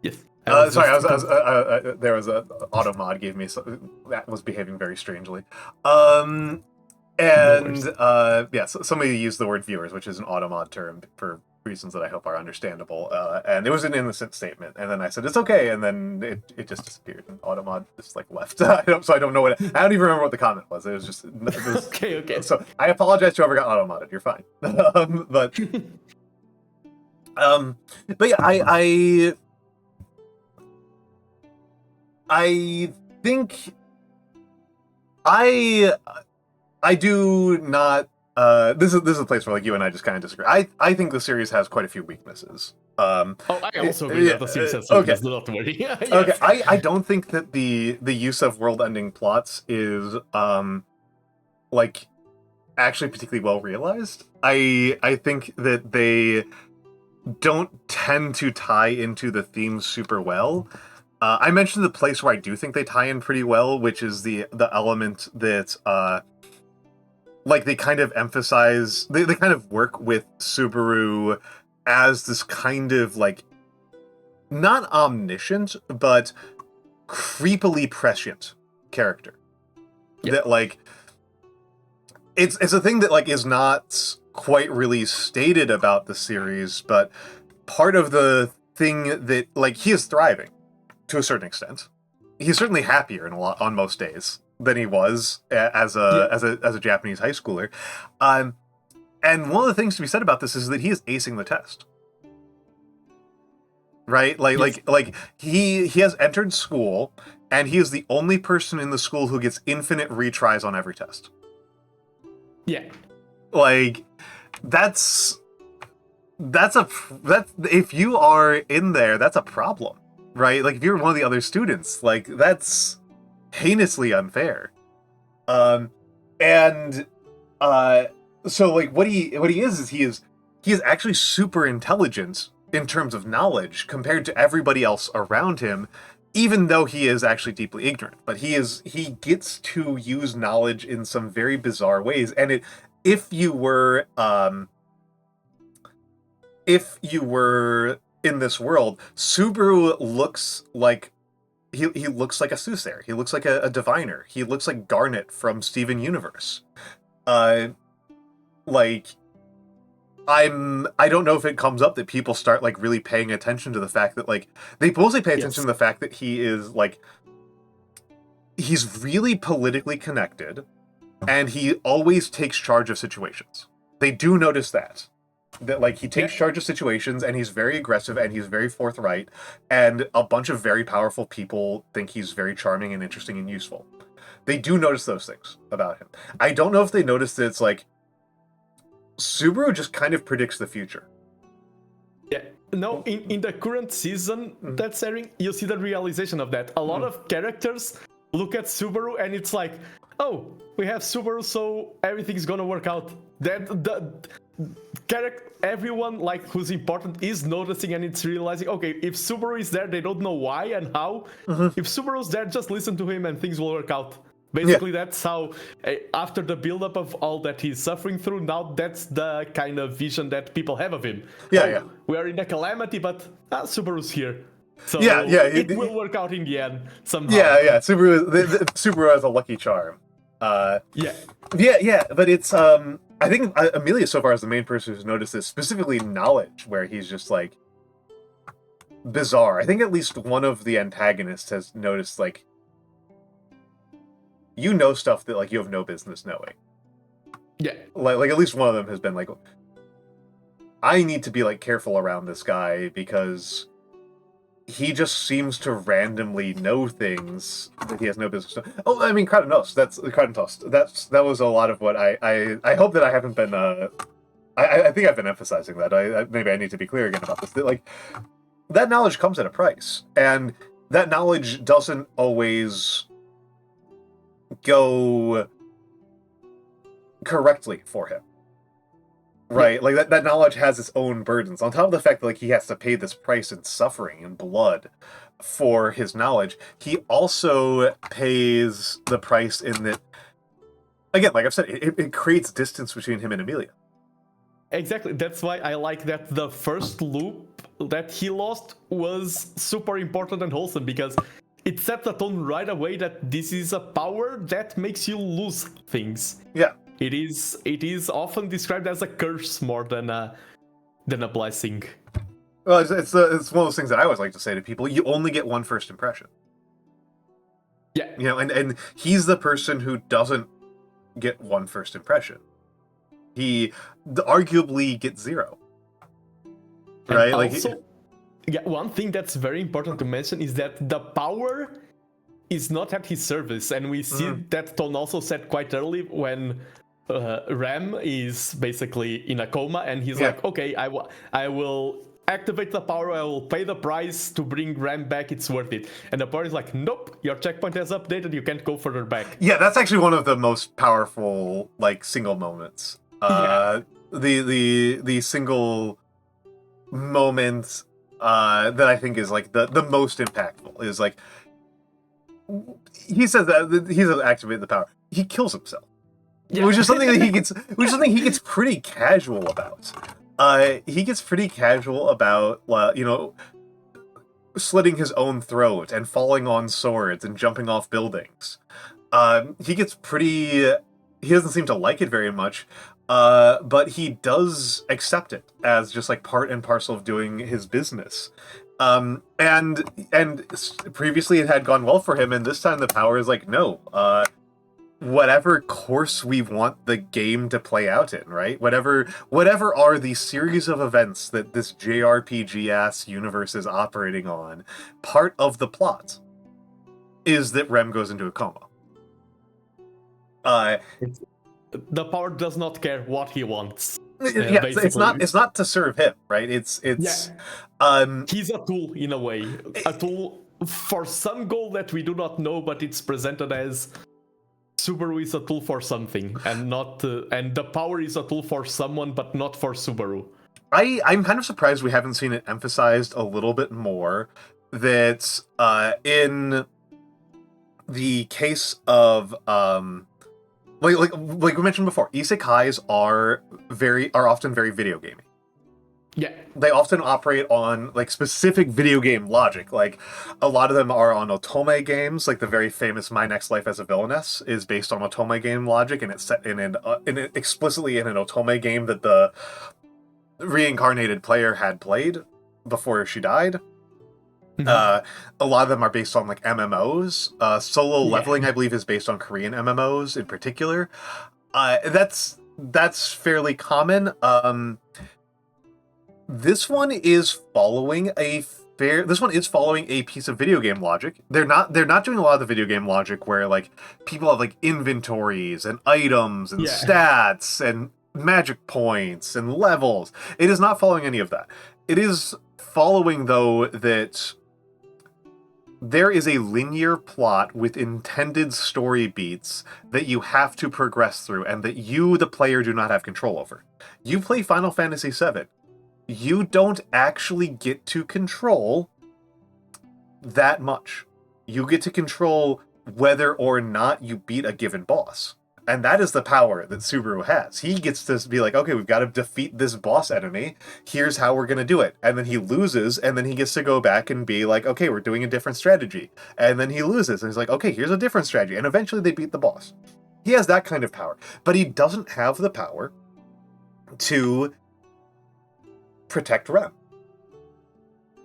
Speaker 2: Yes.
Speaker 1: Sorry, there was a auto mod gave me that was behaving very strangely. So somebody used the word viewers, which is an auto mod term for reasons that I hope are understandable. And it was an innocent statement, and then I said it's okay, and then it just disappeared, and Automod just like left. So I don't know I don't even remember what the comment was. It was just
Speaker 2: okay.
Speaker 1: So I apologize to whoever got automodded. You're fine. But yeah, I think I do not. This is a place where like you and I just kind of disagree. I think the series has quite a few weaknesses.
Speaker 2: Oh, I also agree that the series has
Speaker 1: okay.
Speaker 2: weaknesses, not worry. Yes.
Speaker 1: Okay, I don't think that the use of world-ending plots is like actually particularly well realized. I think that they don't tend to tie into the themes super well. I mentioned the place where I do think they tie in pretty well, which is the element that like they kind of emphasize, they kind of work with Subaru as this kind of like not omniscient but creepily prescient character. Yep. That like it's a thing that like is not quite really stated about the series, but part of the thing that like he is thriving to a certain extent. He's certainly happier on most days than he was as a Japanese high schooler. And one of the things to be said about this is that he is acing the test. Right? Like he has entered school and he is the only person in the school who gets infinite retries on every test.
Speaker 2: Yeah.
Speaker 1: Like that's if you are in there, that's a problem. Right? Like if you're one of the other students, like that's heinously unfair. So like what he is he is actually super intelligent in terms of knowledge compared to everybody else around him, even though he is actually deeply ignorant. But he gets to use knowledge in some very bizarre ways. And if you were in this world, Subaru looks like he looks like a soothsayer. He looks like a diviner. He looks like Garnet from Steven Universe. I don't know if it comes up that people start like really paying attention to the fact that like they mostly pay attention to the fact that he is like he's really politically connected and he always takes charge of situations. They do notice that like he takes charge of situations and he's very aggressive and he's very forthright, and a bunch of very powerful people think he's very charming and interesting and useful. They do notice those things about him. I don't know if they notice that it's like Subaru just kind of predicts the future.
Speaker 2: Yeah. No, in the current season that's airing, you see the realization of that. A lot of characters look at Subaru and it's like, oh, we have Subaru, so everything's gonna work out. Everyone like who's important is noticing and it's realizing, okay, if Subaru is there, they don't know why and how. If Subaru's there, just listen to him and things will work out. Basically, that's how, after the build-up of all that he's suffering through, now that's the kind of vision that people have of him. We are in a calamity, but Subaru's here. So it will work out in the end somehow. Subaru has a lucky charm. But it's I think Amelia so far is the main person who's noticed this, specifically knowledge, where he's just like bizarre. I think at least one of the antagonists has noticed like you know stuff that like you have no business knowing. Yeah. Like at least one of them has been like, I need to be like careful around this guy because he just seems to randomly know things that he has no business knowing. Oh, I mean, Kratos. That was a lot of what I hope that I haven't been. I think I've been emphasizing that. Maybe I need to be clear again about this. That like that knowledge comes at a price, and that knowledge doesn't always go correctly for him. Right, like that knowledge has its own burdens. On top of the fact that like he has to pay this price in suffering and blood for his knowledge, he also pays the price in that, again, like I've said, it creates distance between him and Amelia. Exactly, that's why I like that the first loop that he lost was super important and wholesome, because it set the tone right away that this is a power that makes you lose things. Yeah. It is often described as a curse more than a blessing.
Speaker 1: Well, it's one of those things that I always like to say to people: you only get one first impression. Yeah, you know, and he's the person who doesn't get one first impression. He arguably gets zero. Right?
Speaker 2: And also, one thing that's very important to mention is that the power is not at his service, and we see that tone also set quite early when Ram is basically in a coma, and he's like, okay, I will activate the power, I will pay the price to bring Ram back, it's worth it. And the power is like, nope, your checkpoint has updated, you can't go further back.
Speaker 1: Yeah, that's actually one of the most powerful, like, single moments. The single moment that I think is, like, the most impactful is, like, he says that he doesn't activate the power. He kills himself. Yeah. Which is something that he gets pretty casual about. He gets pretty casual about, slitting his own throat and falling on swords and jumping off buildings. He doesn't seem to like it very much, but he does accept it as just like part and parcel of doing his business. And previously it had gone well for him, and this time the power is like, no, whatever course we want the game to play out in, right? Whatever are the series of events that this JRPG-ass universe is operating on, part of the plot is that Rem goes into a coma.
Speaker 2: The power does not care what he wants.
Speaker 1: It's not to serve him, right? He's
Speaker 2: a tool in a way. A tool for some goal that we do not know, but it's presented as Subaru is a tool for something, and the power is a tool for someone, but not for Subaru.
Speaker 1: I'm kind of surprised we haven't seen it emphasized a little bit more that in the case of like we mentioned before, isekais are often very video gamey.
Speaker 2: Yeah.
Speaker 1: They often operate on like specific video game logic. Like a lot of them are on otome games, like the very famous My Next Life as a Villainess is based on otome game logic, and it's set explicitly in an otome game that the reincarnated player had played before she died. A lot of them are based on like MMOs. Solo leveling, I believe, is based on Korean MMOs in particular. That's fairly common. This one is following a piece of video game logic. They're not doing a lot of the video game logic where like people have like inventories and items and stats and magic points and levels. It is not following any of that. It is following, though, that there is a linear plot with intended story beats that you have to progress through and that you, the player, do not have control over. You play Final Fantasy VII. You don't actually get to control that much. You get to control whether or not you beat a given boss. And that is the power that Subaru has. He gets to be like, okay, we've got to defeat this boss enemy. Here's how we're going to do it. And then he loses, and then he gets to go back and be like, okay, we're doing a different strategy. And then he loses, and he's like, okay, here's a different strategy. And eventually they beat the boss. He has that kind of power. But he doesn't have the power to protect Rem,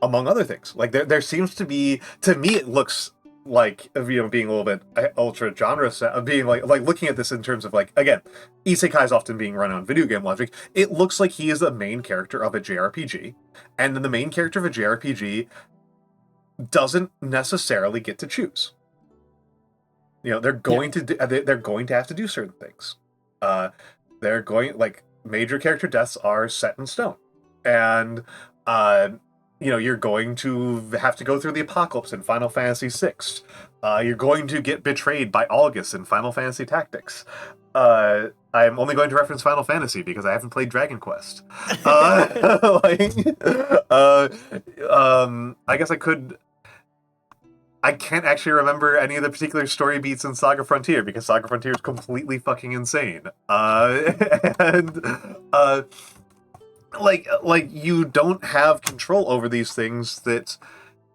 Speaker 1: among other things. Like there seems to be, to me, it looks like, being a little bit ultra genre set, being like looking at this in terms of like, again, isekais often being run on video game logic. It looks like he is the main character of a JRPG, and then the main character of a JRPG doesn't necessarily get to choose. They're going they're going to have to do certain things. Major character deaths are set in stone. And, you're going to have to go through the apocalypse in Final Fantasy VI. You're going to get betrayed by August in Final Fantasy Tactics. I'm only going to reference Final Fantasy because I haven't played Dragon Quest. I guess I can't actually remember any of the particular story beats in Saga Frontier because Saga Frontier is completely fucking insane. Like you don't have control over these things that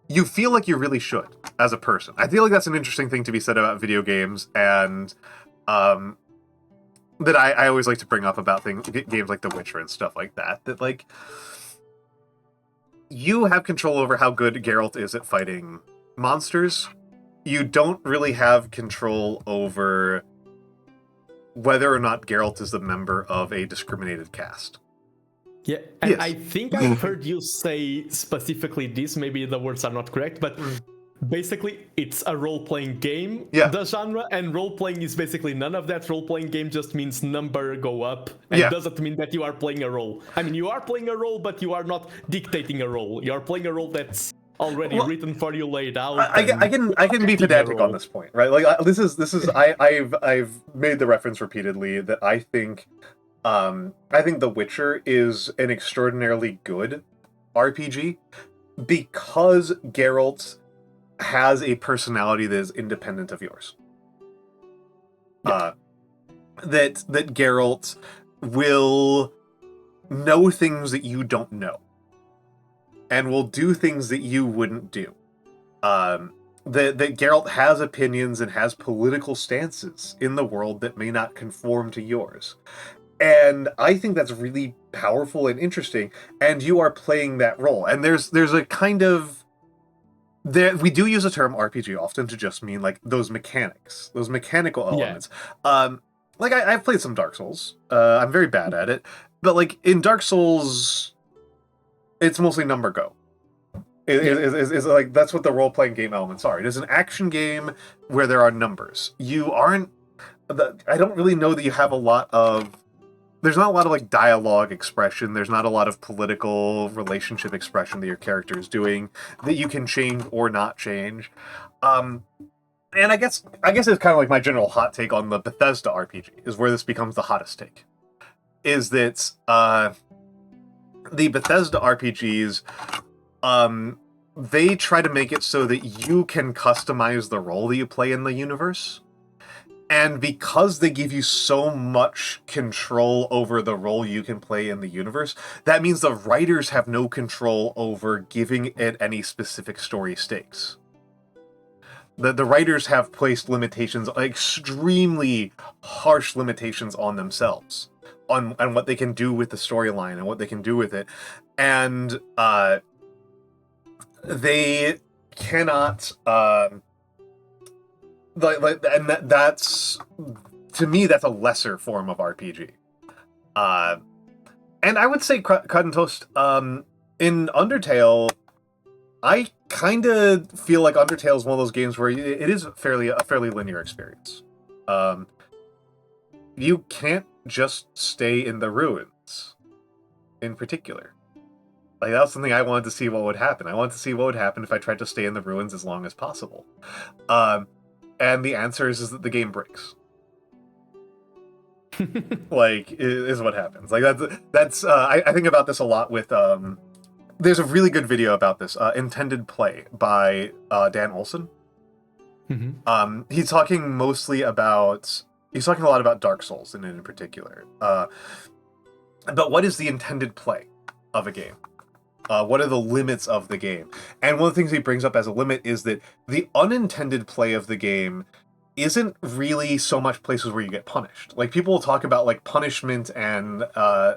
Speaker 1: you feel like you really should as a person. I feel like that's an interesting thing to be said about video games, and that I always like to bring up about games like The Witcher and stuff like that. That like you have control over how good Geralt is at fighting monsters. You don't really have control over whether or not Geralt is the member of a discriminated caste.
Speaker 2: Yeah, and yes. I think I've heard you say specifically this, maybe the words are not correct, but basically it's a role-playing game,
Speaker 1: Yeah.
Speaker 2: the genre, and role-playing is basically none of that. Role-playing game just means number go up, and
Speaker 1: Yeah.
Speaker 2: doesn't mean that you are playing a role. I mean, you are playing a role, but you are not dictating a role. You are playing a role that's already written for you, laid out.
Speaker 1: I can be pedantic on this point, right? Like this is I've made the reference repeatedly that I think The Witcher is an extraordinarily good RPG because Geralt has a personality that is independent of yours.
Speaker 2: Yeah.
Speaker 1: That Geralt will know things that you don't know, and will do things that you wouldn't do. That Geralt has opinions and has political stances in the world that may not conform to yours. And I think that's really powerful and interesting, and you are playing that role. And there's a kind of... we do use the term RPG often to just mean, like, those mechanics, those mechanical elements. Yeah. Like, I've played some Dark Souls. I'm very bad at it. But, like, in Dark Souls, it's mostly number go. Is like, that's what the role-playing game elements are. It is an action game where there are numbers. You aren't... I don't really know that you have a lot of... There's not a lot of, like, dialogue expression. There's not a lot of political relationship expression that your character is doing that you can change or not change. And I guess it's kind of like my general hot take on the Bethesda RPG, is where this becomes the hottest take. Is that the Bethesda RPGs, they try to make it so that you can customize the role that you play in the universe. And because they give you so much control over the role you can play in the universe, that means the writers have no control over giving it any specific story stakes. The writers have placed limitations, extremely harsh limitations on themselves, on what they can do with the storyline and what they can do with it. And they cannot... that's, to me, that's a lesser form of RPG. And I would say Cut and Toast, in Undertale, I kind of feel like Undertale is one of those games where it is a fairly linear experience. You can't just stay in the ruins, in particular. Like, that was something I wanted to see what would happen. I wanted to see what would happen if I tried to stay in the ruins as long as possible. And the answer is that the game breaks. Like, is what happens. Like, that's I think about this a lot with... there's a really good video about this, Intended Play, by Dan Olson. Mm-hmm. He's talking a lot about Dark Souls in particular. But what is the intended play of a game? What are the limits of the game? And one of the things he brings up as a limit is that the unintended play of the game isn't really so much places where you get punished. Like, people will talk about, like, punishment and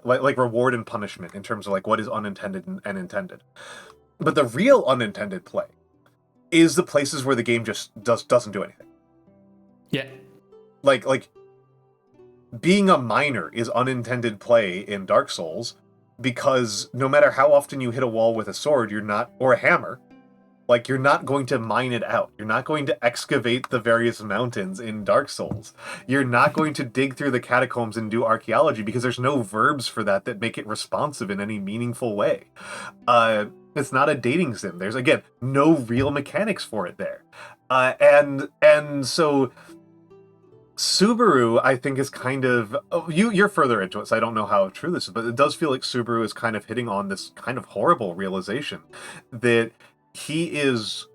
Speaker 1: like reward and punishment in terms of, like, what is unintended and intended. But the real unintended play is the places where the game just doesn't do anything.
Speaker 2: Yeah.
Speaker 1: Like being a miner is unintended play in Dark Souls, because no matter how often you hit a wall with a sword, or a hammer, like, you're not going to mine it out. You're not going to excavate the various mountains in Dark Souls. You're not going to dig through the catacombs and do archaeology, because there's no verbs for that make it responsive in any meaningful way. It's not a dating sim. There's, again, no real mechanics for it there. And so... Subaru, I think, is kind of... You're further into it, so I don't know how true this is, but it does feel like Subaru is kind of hitting on this kind of horrible realization that he is...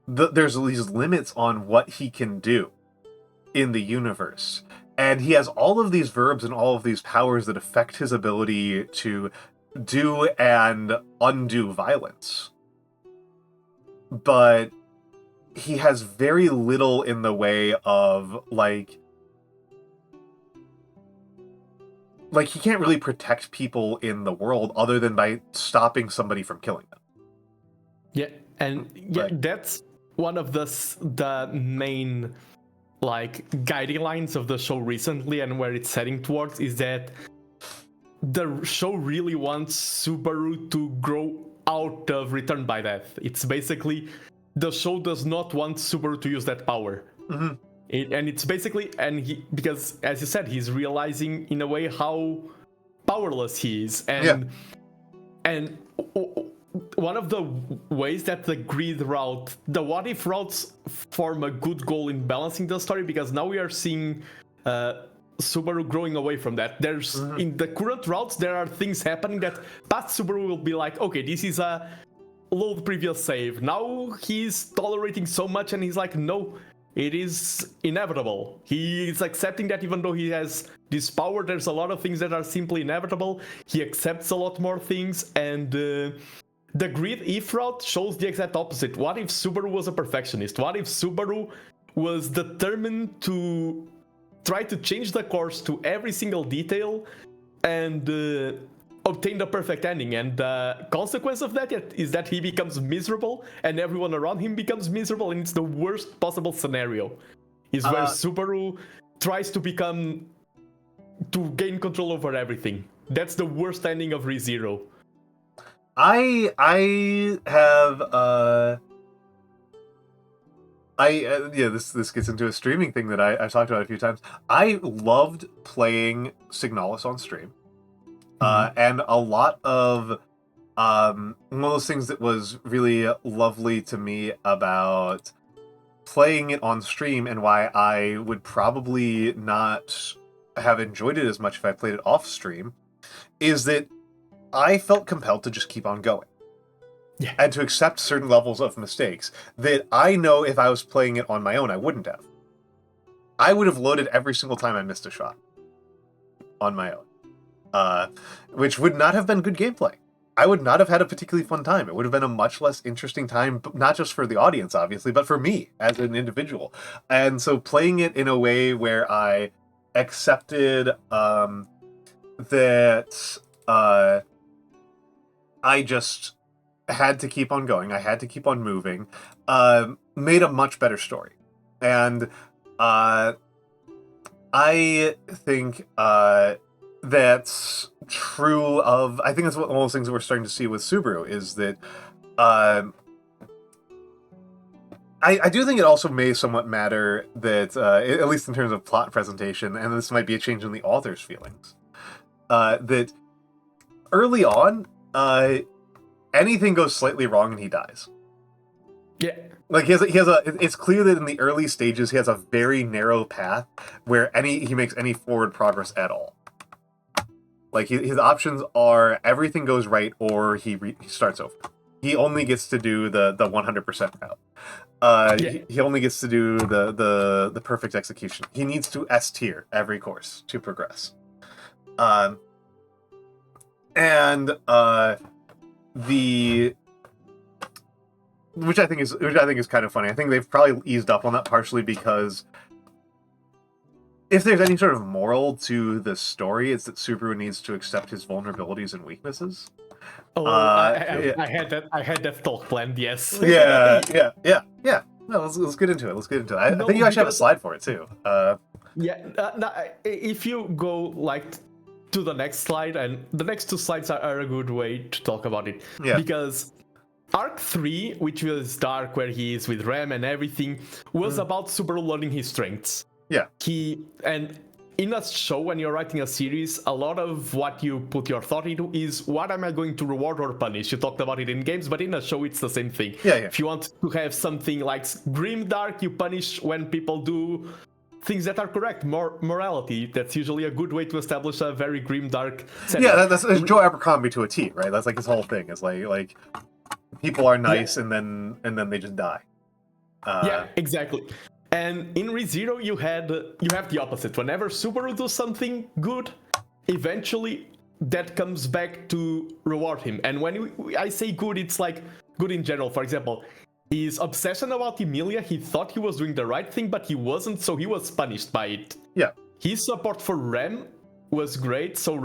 Speaker 1: there's these limits on what he can do in the universe. And he has all of these verbs and all of these powers that affect his ability to do and undo violence. But he has very little in the way of, like, he can't really protect people in the world other than by stopping somebody from killing them.
Speaker 2: Yeah, and that's one of the main, like, guiding lines of the show recently, and where it's heading towards, is that the show really wants Subaru to grow out of Return by Death. It's basically the show does not want Subaru to use that power.
Speaker 1: Mm-hmm.
Speaker 2: And it's basically, because as you said, he's realizing in a way how powerless he is, and one of the ways that the grid route, the what if routes form a good goal in balancing the story, because now we are seeing Subaru growing away from that. There's in the current routes there are things happening that past Subaru will be like, okay, this is a load previous save. Now he's tolerating so much and he's like, no, it is inevitable. He is accepting that even though he has this power, there's a lot of things that are simply inevitable. He accepts a lot more things, and the grid if route shows the exact opposite. What if Subaru was a perfectionist? What if Subaru was determined to try to change the course to every single detail and obtain the perfect ending? And the consequence of that is that he becomes miserable and everyone around him becomes miserable, and it's the worst possible scenario. Is where Subaru tries to gain control over everything. That's the worst ending of ReZero.
Speaker 1: I have this gets into a streaming thing that I've talked about a few times. I loved playing Signalis on stream. And a lot of one of those things that was really lovely to me about playing it on stream, and why I would probably not have enjoyed it as much if I played it off stream, is that I felt compelled to just keep on going.
Speaker 2: Yeah.
Speaker 1: And to accept certain levels of mistakes that I know if I was playing it on my own, I wouldn't have. I would have loaded every single time I missed a shot on my own. Which would not have been good gameplay. I would not have had a particularly fun time. It would have been a much less interesting time, not just for the audience, obviously, but for me as an individual. And so playing it in a way where I accepted that I just had to keep on going, I had to keep on moving, made a much better story. And I think that's true of, I think that's one of those things that we're starting to see with Subaru, is that I do think it also may somewhat matter that, at least in terms of plot presentation, and this might be a change in the author's feelings, that early on, anything goes slightly wrong and he dies.
Speaker 2: Yeah.
Speaker 1: Like it's clear that in the early stages he has a very narrow path where he makes any forward progress at all. Like his options are everything goes right or he starts over. He only gets to do the 100% route. He only gets to do the perfect execution. He needs to S tier every course to progress. Which I think is kind of funny. I think they've probably eased up on that partially because if there's any sort of moral to the story, it's that Subaru needs to accept his vulnerabilities and weaknesses.
Speaker 2: I had that talk planned. Yes.
Speaker 1: Yeah. No, let's get into it. I think you actually have a slide for it too.
Speaker 2: If you go like to the next slide, and the next two slides are a good way to talk about it. Yeah. Because Arc 3, which was Dark, where he is with Rem and everything, was about Subaru learning his strengths.
Speaker 1: Yeah.
Speaker 2: And in a show, when you're writing a series, a lot of what you put your thought into is what am I going to reward or punish? You talked about it in games, but in a show, it's the same thing.
Speaker 1: Yeah.
Speaker 2: If you want to have something like grim dark, you punish when people do things that are correct. Morality, that's usually a good way to establish a very grim dark setting.
Speaker 1: Yeah, that's Joe Abercrombie to a T, right? That's like his whole thing. It's like people are nice and then they just die.
Speaker 2: Yeah, exactly. And in ReZero, you have the opposite. Whenever Subaru does something good, eventually that comes back to reward him. And when I say good, it's like good in general. For example, his obsession about Emilia, he thought he was doing the right thing, but he wasn't, so he was punished by it.
Speaker 1: Yeah.
Speaker 2: His support for Rem was great, so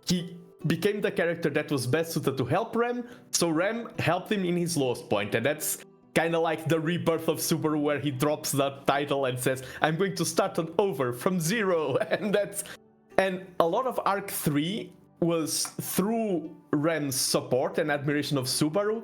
Speaker 2: he became the character that was best suited to help Rem, so Rem helped him in his lowest point, and that's kind of like the rebirth of Subaru, where he drops the title and says, I'm going to start over from zero, and a lot of Arc 3 was through Rem's support and admiration of Subaru,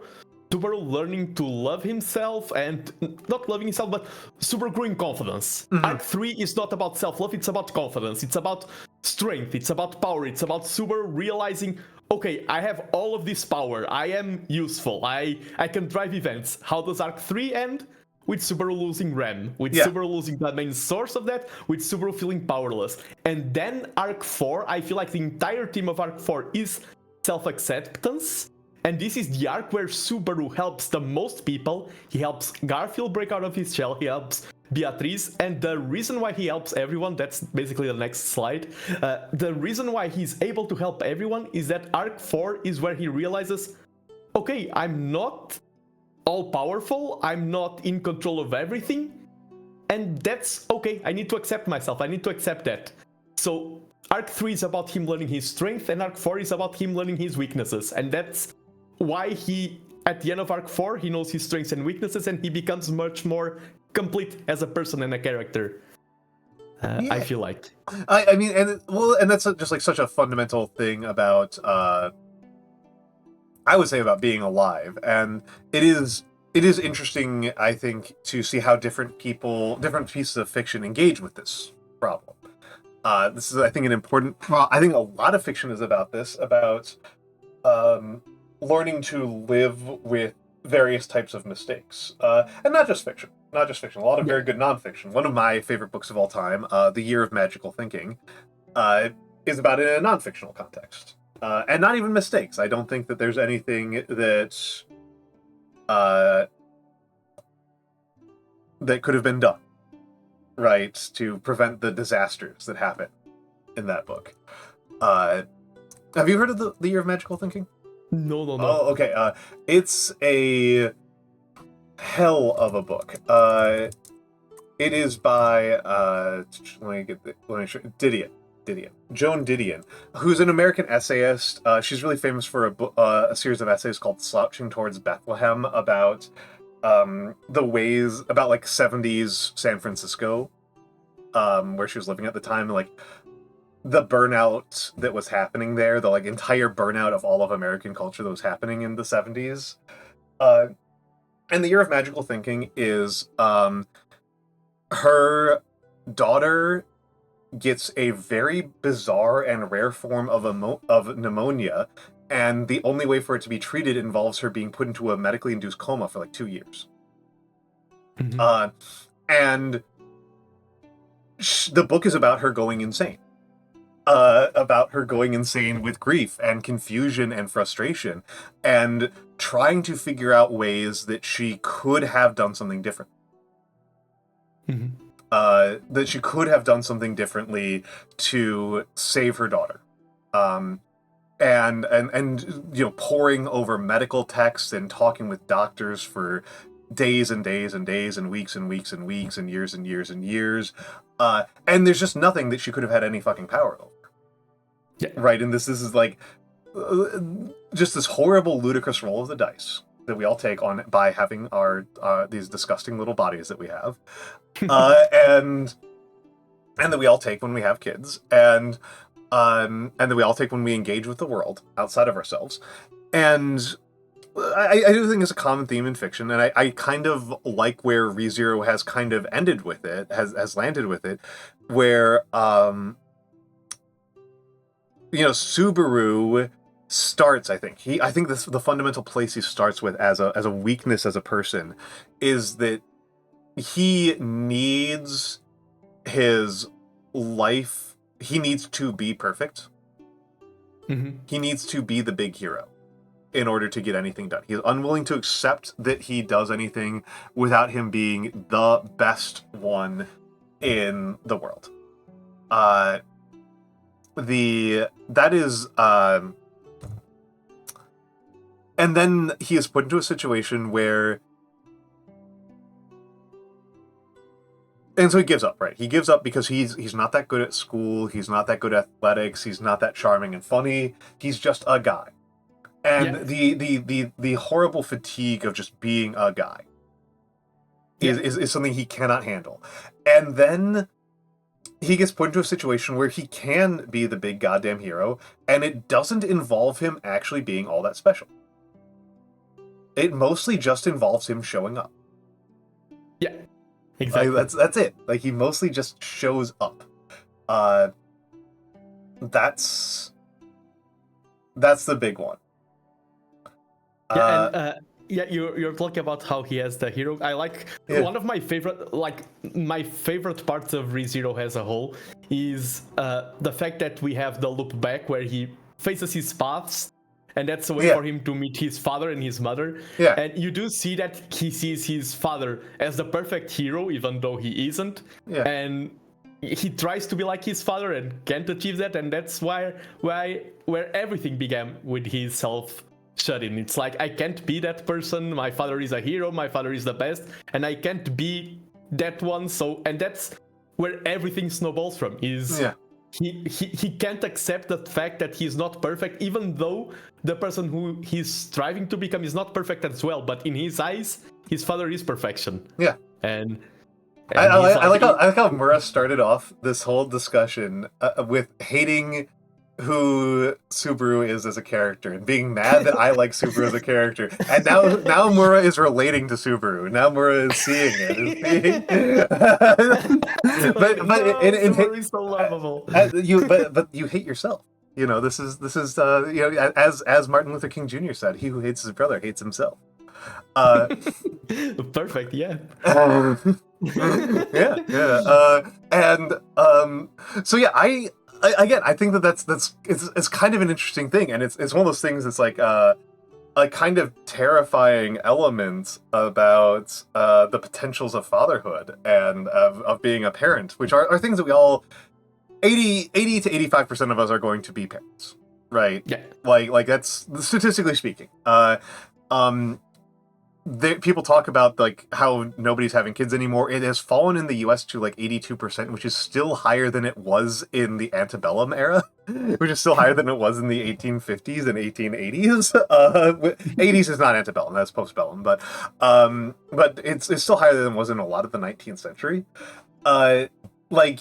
Speaker 2: Subaru learning to love himself and not loving himself, but Subaru growing confidence. Arc 3 is not about self-love, it's about confidence. It's about strength, it's about power, it's about Subaru realizing, okay, I have all of this power, I am useful, I can drive events. How does Arc 3 end? With Subaru losing RAM, with Subaru losing the main source of that, with Subaru feeling powerless. And then Arc 4, I feel like the entire theme of Arc 4 is self-acceptance. And this is the arc where Subaru helps the most people. He helps Garfield break out of his shell, he helps Beatriz, and the reason why he helps everyone, that's basically the next slide, the reason why he's able to help everyone is that Arc 4 is where he realizes, okay, I'm not all-powerful, I'm not in control of everything, and that's okay, I need to accept myself, I need to accept that. So Arc 3 is about him learning his strength, and Arc 4 is about him learning his weaknesses, and that's why he, at the end of Arc 4, he knows his strengths and weaknesses, and he becomes much more complete as a person and a character. I feel like.
Speaker 1: I mean, and that's just like such a fundamental thing about, I would say, about being alive, and it is interesting, I think, to see how different pieces of fiction engage with this problem. This is, I think, an important. I think a lot of fiction is about this, about learning to live with various types of mistakes, and not just fiction. A lot of very good nonfiction. One of my favorite books of all time, The Year of Magical Thinking, is about it in a nonfictional context, and not even mistakes. I don't think that there's anything that that could have been done, right, to prevent the disasters that happen in that book. Have you heard of the Year of Magical Thinking?
Speaker 2: No.
Speaker 1: Oh, okay. It's a hell of a book. It is by Didion, Joan Didion, who's an American essayist. She's really famous for a series of essays called "Slouching Towards Bethlehem" about about like 70s San Francisco, where she was living at the time, and like the burnout that was happening there, the like entire burnout of all of American culture that was happening in the 70s. And The Year of Magical Thinking is her daughter gets a very bizarre and rare form of pneumonia, and the only way for it to be treated involves her being put into a medically induced coma for like 2 years. And the book is about her going insane. With grief and confusion and frustration, and trying to figure out ways that she could have done something different. That she could have done something differently to save her daughter. And you know, poring over medical texts and talking with doctors for days and days and days and weeks and weeks and weeks and years and years and years. And there's just nothing that she could have had any fucking power over.
Speaker 2: Yeah.
Speaker 1: Right, and this is like just this horrible, ludicrous roll of the dice that we all take on by having our these disgusting little bodies that we have, and that we all take when we have kids, and that we all take when we engage with the world outside of ourselves. And I do think it's a common theme in fiction, and I kind of like where ReZero has kind of ended with it, has landed with it, where you know, Subaru starts, I think the fundamental place he starts with as a weakness as a person is that he needs his life, he needs to be perfect. He needs to be the big hero in order to get anything done. He's unwilling to accept that he does anything without him being the best one in the world. And then he is put into a situation where, and so he gives up, right? He gives up because he's not that good at school, he's not that good at athletics, he's not that charming and funny, he's just a guy. And the horrible fatigue of just being a guy is something he cannot handle. And then he gets put into a situation where he can be the big goddamn hero, and it doesn't involve him actually being all that special. it mostly just involves him showing up.
Speaker 2: Yeah, exactly.
Speaker 1: That's it. Like, he mostly just shows up. That's the big one.
Speaker 2: Yeah, you're talking about how he has the hero. I like one of my favorite parts of ReZero as a whole is the fact that we have the loop back where he faces his paths, and that's a way for him to meet his father and his mother.
Speaker 1: Yeah.
Speaker 2: And you do see that he sees his father as the perfect hero, even though he isn't.
Speaker 1: Yeah.
Speaker 2: And he tries to be like his father and can't achieve that, and that's where everything began with his self shut in. It's like, I can't be that person. My father is a hero. My father is the best, and I can't be that one. So, and that's where everything snowballs from. He can't accept the fact that he's not perfect, even though the person who he's striving to become is not perfect as well. But in his eyes, his father is perfection.
Speaker 1: Yeah.
Speaker 2: And
Speaker 1: I like how Mura started off this whole discussion with hating who Subaru is as a character and being mad that I like Subaru as a character, and now Mura is relating to Subaru. Now Mura is seeing it.
Speaker 2: Subaru is so lovable.
Speaker 1: But you hate yourself. You know, this is you know, as Martin Luther King Jr. said, he who hates his brother hates himself.
Speaker 2: Perfect. Yeah.
Speaker 1: So yeah, I think that's it's kind of an interesting thing, and it's one of those things that's like a kind of terrifying element about the potentials of fatherhood and of being a parent, which are things that we all 80 to 85% of us are going to be parents, right?
Speaker 2: Yeah.
Speaker 1: Like that's statistically speaking. People talk about like how nobody's having kids anymore. It has fallen in the US to like 82%, which is still higher than it was in the antebellum era, which is still higher than it was in the 1850s and 1880s. 80s is not antebellum, that's postbellum, but it's still higher than it was in a lot of the 19th century. Like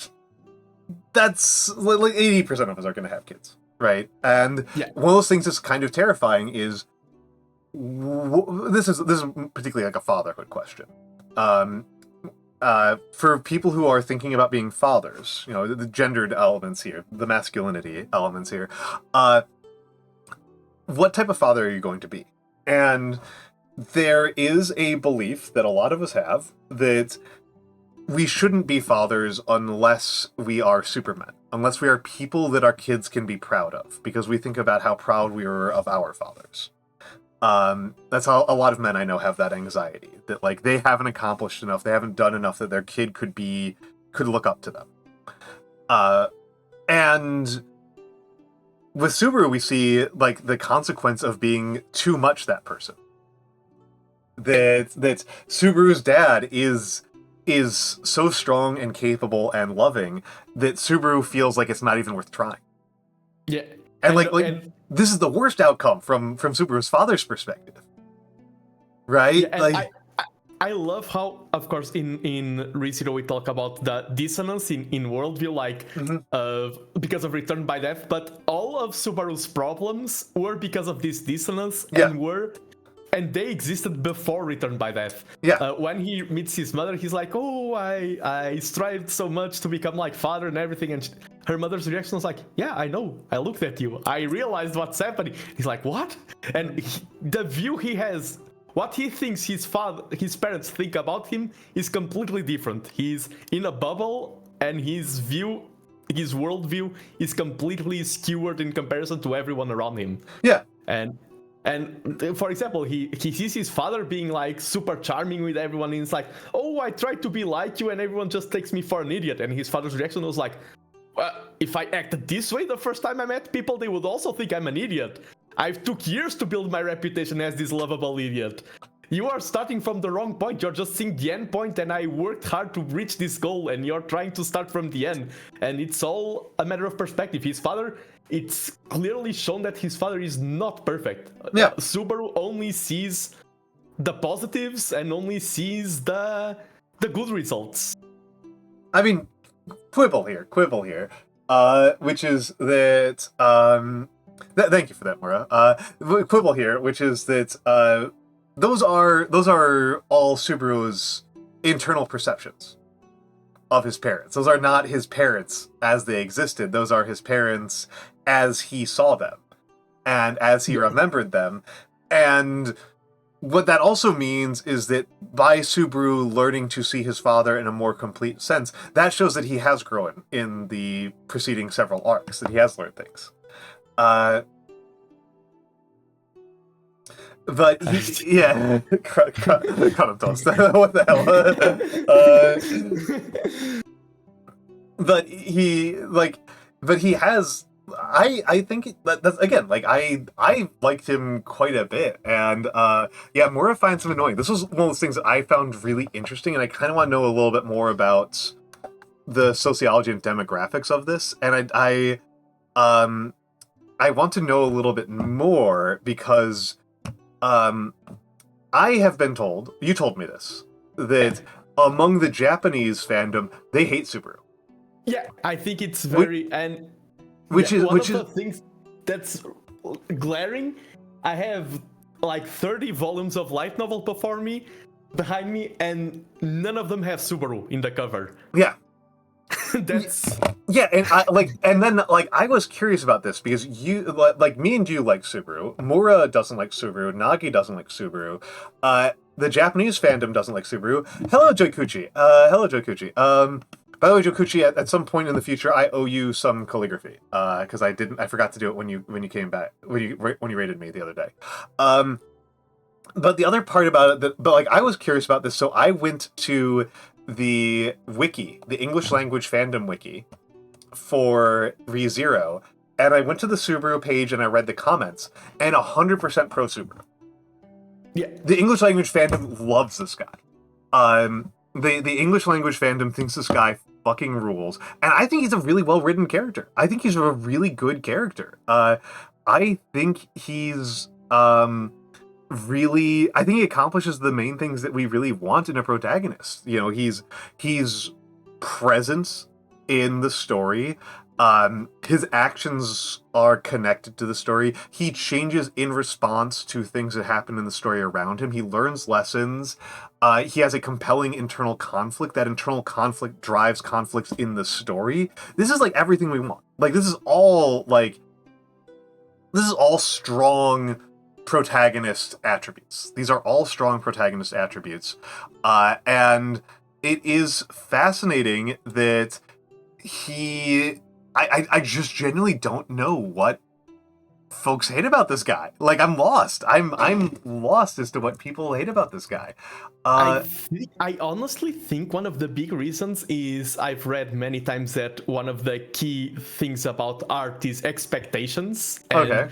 Speaker 1: that's like 80% of us are going to have kids, right? And one of those things that's kind of terrifying is this is particularly like a fatherhood question. For people who are thinking about being fathers, you know, the gendered elements here, the masculinity elements here, what type of father are you going to be? And there is a belief that a lot of us have that we shouldn't be fathers unless we are supermen, unless we are people that our kids can be proud of, because we think about how proud we were of our fathers. That's how a lot of men I know have that anxiety, that like they haven't accomplished enough, they haven't done enough that their kid could look up to them. And with Subaru, we see like the consequence of being too much that person. That Subaru's dad is so strong and capable and loving that Subaru feels like it's not even worth trying.
Speaker 2: Yeah.
Speaker 1: And this is the worst outcome from Subaru's father's perspective, right?
Speaker 2: Yeah, I love how, of course, in ReZero we talk about the dissonance in worldview, like because of Return by Death, but all of Subaru's problems were because of this dissonance and they existed before Return by Death.
Speaker 1: Yeah.
Speaker 2: When he meets his mother, he's like, "Oh, I strived so much to become like father and everything," and her mother's reaction was like, "Yeah, I know. I looked at you. I realized what's happening." He's like, "What?" And the view he has, what he thinks his parents think about him, is completely different. He's in a bubble, and his worldview is completely skewered in comparison to everyone around him.
Speaker 1: Yeah.
Speaker 2: And for example, he sees his father being like super charming with everyone, and he's like, "Oh, I tried to be like you, and everyone just takes me for an idiot." And his father's reaction was like, "If I acted this way the first time I met people, they would also think I'm an idiot. I took years to build my reputation as this lovable idiot. You are starting from the wrong point. You're just seeing the end point, and I worked hard to reach this goal, and you're trying to start from the end." And it's all a matter of perspective. His father, it's clearly shown that his father is not perfect.
Speaker 1: Yeah.
Speaker 2: Subaru only sees the positives and only sees the good results.
Speaker 1: I mean, quibble here, which is that, thank you for that, Mura. Quibble here, which is that those are all Subaru's internal perceptions of his parents. Those are not his parents as they existed. Those are his parents as he saw them and as he remembered them. And what that also means is that by Subaru learning to see his father in a more complete sense, that shows that he has grown in the preceding several arcs, that he has learned things. But he, yeah, cut him toast. What the hell? But he has. I think that's again, like I liked him quite a bit, and Mura finds him annoying. This was one of those things that I found really interesting, and I kind of want to know a little bit more about the sociology and demographics of this, and I want to know a little bit more because I have been told, you told me this, that among the Japanese fandom they hate Subaru.
Speaker 2: Yeah, I think it's very Which is the things that's glaring. I have like 30 volumes of light novel before me, behind me, and none of them have Subaru in the cover.
Speaker 1: Yeah.
Speaker 2: That's
Speaker 1: and I was curious about this because you me and you like Subaru. Mura doesn't like Subaru. Nagi doesn't like Subaru. The Japanese fandom doesn't like Subaru. Hello, Joikuchi. By the way, Jokuchi, at some point in the future, I owe you some calligraphy because I forgot to do it when you came back when you rated me the other day. But the other part about it, I was curious about this, so I went to the wiki, the English language fandom wiki for ReZero, and I went to the Subaru page and I read the comments, and 100% pro Subaru.
Speaker 2: Yeah,
Speaker 1: the English language fandom loves this guy. The English language fandom thinks this guy fucking rules, and I think he's a really well-written character. I think he's a really good character. I think he's really, I think he accomplishes the main things that we really want in a protagonist. You know, he's present in the story. His actions are connected to the story. He changes in response to things that happen in the story around him. He learns lessons. He has a compelling internal conflict. That internal conflict drives conflicts in the story. This is like everything we want. Like this is all strong protagonist attributes. These are all strong protagonist attributes. And it is fascinating that I just genuinely don't know what folks hate about this guy. Like, I'm lost. I'm lost as to what people hate about this guy.
Speaker 2: I honestly think one of the big reasons is I've read many times that one of the key things about art is expectations.
Speaker 1: Okay.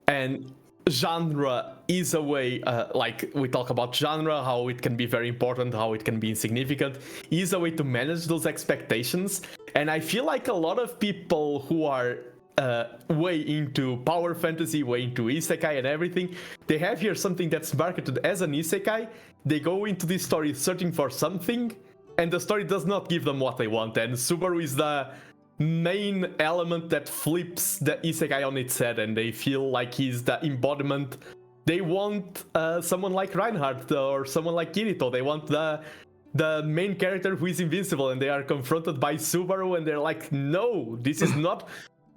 Speaker 2: And genre is a way, like we talk about genre, how it can be very important, how it can be insignificant, is a way to manage those expectations. And I feel like a lot of people who are way into power fantasy, way into isekai and everything, they have here something that's marketed as an isekai. They go into this story searching for something, and the story does not give them what they want. And Subaru is the main element that flips the isekai on its head, and they feel like he's the embodiment. They want someone like Reinhardt or someone like Kirito. They want the main character who is invincible, and they are confronted by Subaru, and they're like, no, this is not.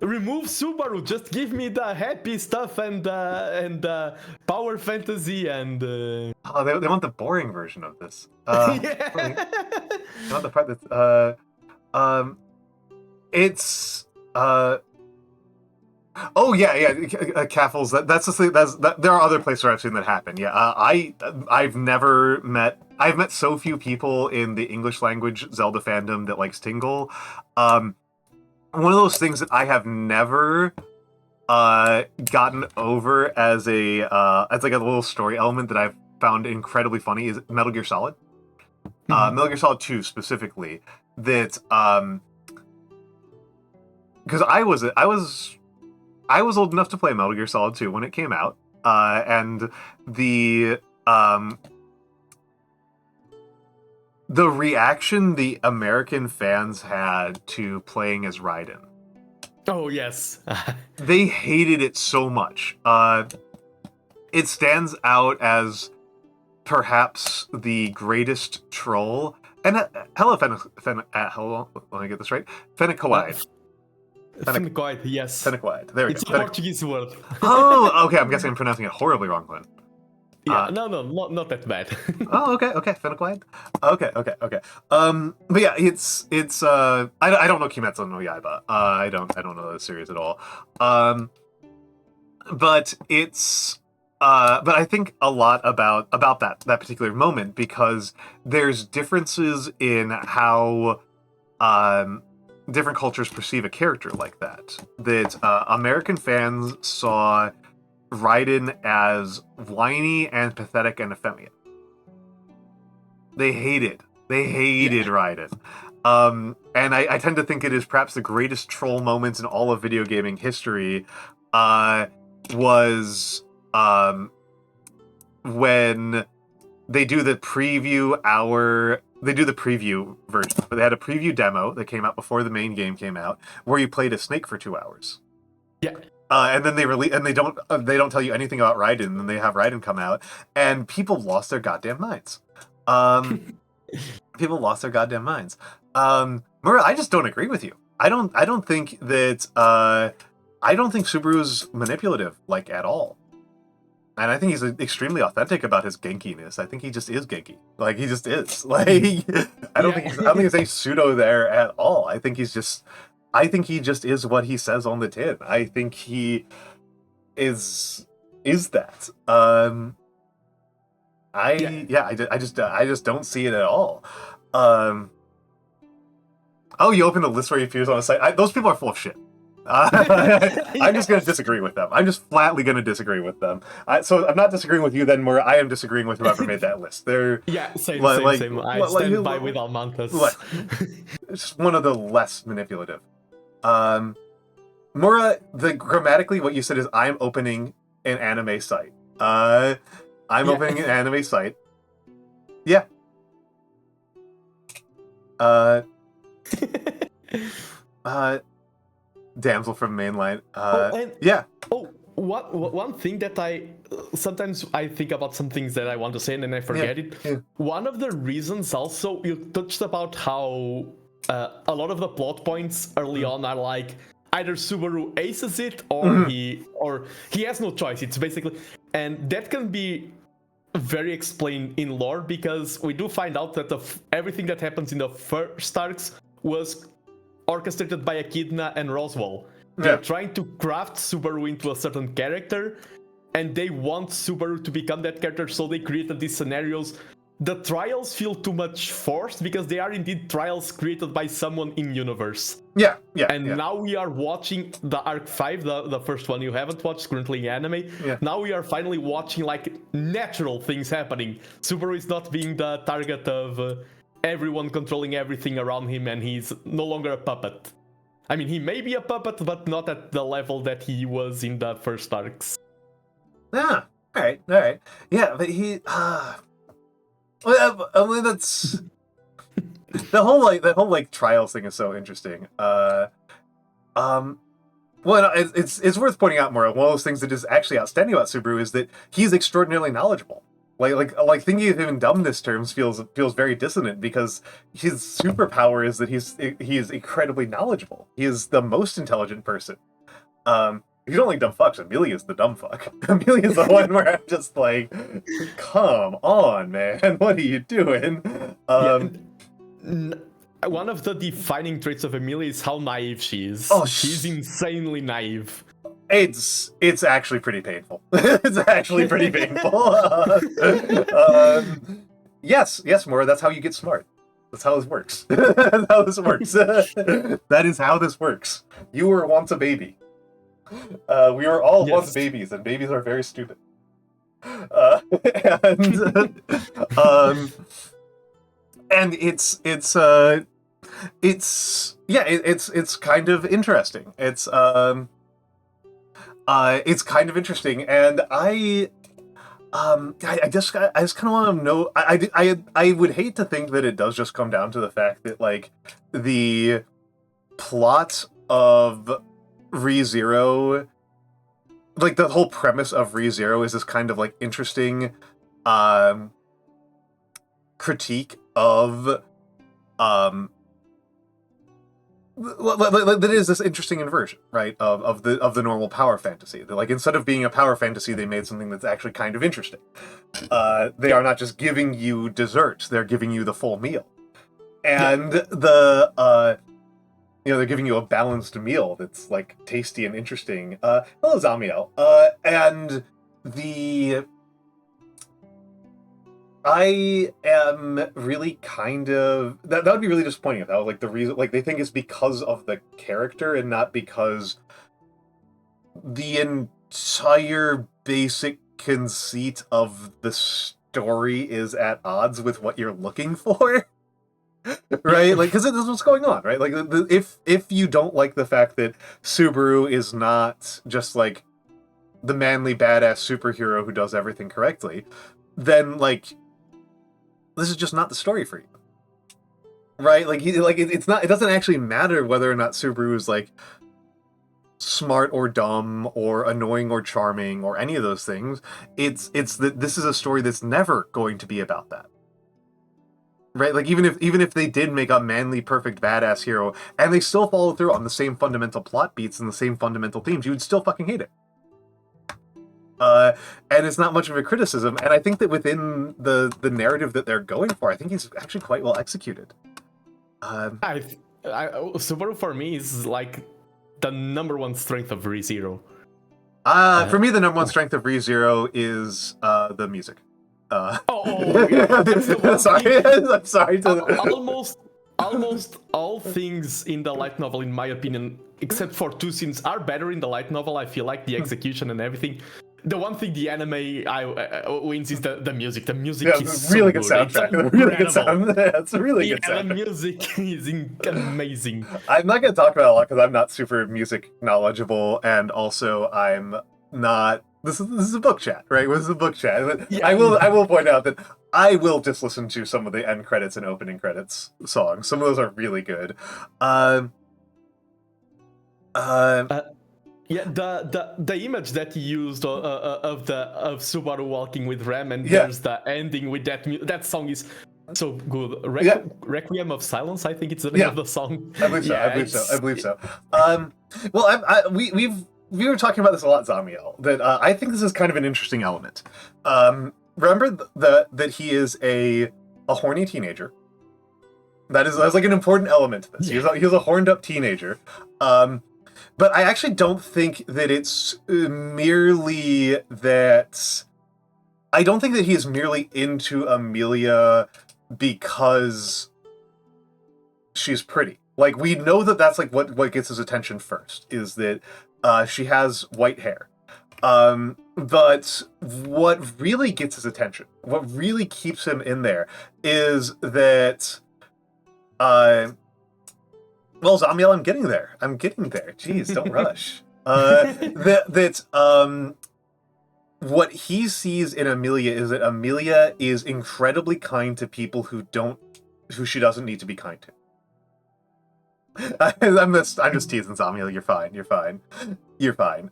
Speaker 2: Remove Subaru, just give me the happy stuff and power fantasy and they
Speaker 1: want the boring version of this.
Speaker 2: Yeah.
Speaker 1: They want the part that's it's oh yeah, Caffles. That's the thing. There are other places where I've seen that happen. Yeah, I've met so few people in the English language Zelda fandom that likes Tingle. One of those things that I have never gotten over as like a little story element that I've found incredibly funny is Metal Gear Solid. Metal Gear Solid 2 specifically. That because I was old enough to play Metal Gear Solid 2 when it came out, and the reaction the American fans had to playing as Raiden.
Speaker 2: Oh, yes.
Speaker 1: They hated it so much. It stands out as perhaps the greatest troll, and hello, hello, let me get this right, Fennecoide.
Speaker 2: Fennecoide, yes.
Speaker 1: Fennecoide. There we
Speaker 2: It's
Speaker 1: go.
Speaker 2: a Portuguese word.
Speaker 1: Oh, okay. I'm guessing I'm pronouncing it horribly wrong then.
Speaker 2: Yeah, no, not that bad.
Speaker 1: Oh, okay, Fennecoide. Okay. But yeah, it's I don't know Kimetsu no Yaiba. I don't know the series at all. But it's but I think a lot about that particular moment, because there's differences in how different cultures perceive a character like that. That American fans saw Raiden as whiny and pathetic and effeminate. They hated Raiden. And I tend to think it is perhaps the greatest troll moments in all of video gaming history was when they do the preview version. They had a preview demo that came out before the main game came out, where you played a snake for 2 hours.
Speaker 2: Yeah.
Speaker 1: And then they don't tell you anything about Raiden, and then they have Raiden come out, and people lost their goddamn minds. People lost their goddamn minds. Mura, I just don't agree with you. I don't think that I don't think Subaru's manipulative, like, at all. And I think he's extremely authentic about his genkiness. I think he just is genki. Like, he just is. Like, I don't think there's any pseudo there at all. I think he just is what he says on the tin. I think he is that. I just don't see it at all. Oh, you opened a list where he appears on a site. Those people are full of shit. I'm just going to disagree with them. I'm just flatly going to disagree with them. So I'm not disagreeing with you then, more. I am disagreeing with whoever made that list. They're
Speaker 2: same. I stand by with Almantas.
Speaker 1: It's one of the less manipulative. Mura, grammatically, what you said is, I'm opening an anime site. Opening an anime site. Yeah. Damsel from mainline.
Speaker 2: One thing that sometimes I think about some things that I want to say and then I forget it. Yeah. One of the reasons also, you touched about how a lot of the plot points early on are like either Subaru aces it or he has no choice. It's basically, and that can be very explained in lore, because we do find out that everything that happens in the first arcs was orchestrated by Echidna and Roswell. They're trying to craft Subaru into a certain character, and they want Subaru to become that character, so they created these scenarios. The trials feel too much forced, because they are indeed trials created by someone in universe. Now we are watching the Arc 5, the first one you haven't watched, currently in anime. Yeah. Now we are finally watching, like, natural things happening. Subaru is not being the target of everyone controlling everything around him, and he's no longer a puppet. I mean, he may be a puppet, but not at the level that he was in the first arcs.
Speaker 1: All right. Yeah, but he... I mean, that's... the whole trials thing is so interesting. It's worth pointing out more. One of those things that is actually outstanding about Subaru is that he's extraordinarily knowledgeable. Like thinking of him in dumbness terms feels very dissonant, because his superpower is that he is incredibly knowledgeable. He is the most intelligent person. If you don't like dumb fucks, Amelia is the dumb fuck. Amelia is the one where I'm just like, come on, man, what are you doing?
Speaker 2: One of the defining traits of Amelia is how naive she is. Oh, she's insanely naive.
Speaker 1: It's actually pretty painful. It's actually pretty painful. Yes, Maura, that's how you get smart. That's how this works. That's how this works. That is how this works. You were once a baby. We were all once babies, and babies are very stupid. And it's kind of interesting. It's kind of interesting, and I just kind of want to know. I would hate to think that it does just come down to the fact that, like, the plot of ReZero, like the whole premise of ReZero, is this kind of like interesting critique of that is this interesting inversion, right, of the normal power fantasy. That, like, instead of being a power fantasy, they made something that's actually kind of interesting. They are not just giving you desserts; they're giving you the full meal, and they're giving you a balanced meal that's like tasty and interesting. Hello, Zamiel. And I am really kind of that would be really disappointing if that was like the reason. Like, they think it's because of the character and not because the entire basic conceit of the story is at odds with what you're looking for. Right? Like, because this is what's going on, right? Like, if you don't like the fact that Subaru is not just like the manly badass superhero who does everything correctly, then like this is just not the story for you, right? Like, it's not. It doesn't actually matter whether or not Subaru is like smart or dumb or annoying or charming or any of those things. It's that this is a story that's never going to be about that. Right, like even if they did make a manly, perfect, badass hero, and they still follow through on the same fundamental plot beats and the same fundamental themes, you would still fucking hate it. And it's not much of a criticism, and I think that within the narrative that they're going for, I think it's actually quite well executed.
Speaker 2: Subaru for me is like the #1 strength of ReZero.
Speaker 1: For me, the #1 strength of ReZero is the music.
Speaker 2: Yeah.
Speaker 1: I'm sorry.
Speaker 2: Almost all things in the light novel, in my opinion, except for 2 scenes, are better in the light novel. I feel like the execution and everything. The one thing the anime wins is the music. The music is
Speaker 1: really
Speaker 2: so
Speaker 1: good soundtrack. Really good sound. It's a really good sound.
Speaker 2: The music is amazing.
Speaker 1: I'm not going to talk about it a lot because I'm not super music knowledgeable, and also I'm not. This is a book chat, right? This is a book chat. Yeah. I will point out that I will just listen to some of the end credits and opening credits songs. Some of those are really good.
Speaker 2: Yeah, the image that he used of Subaru walking with Rem, and there's the ending with that song is so good. Requiem of Silence, I think it's the name of the song.
Speaker 1: I believe so. I believe so. Well, we were talking about this a lot, Zamiel. That I think this is kind of an interesting element. Remember that he is a horny teenager. That's like an important element to this. Yeah. He was a horned up teenager. But I actually don't think that it's merely that. I don't think that he is merely into Amelia because she's pretty. Like, we know that that's like what gets his attention first, is that she has white hair. But what really gets his attention, what really keeps him in there, is that well, Zamiel, I'm getting there. Jeez, don't rush. What he sees in Amelia is that Amelia is incredibly kind to people who she doesn't need to be kind to. I'm just teasing, Zamiel. You're fine.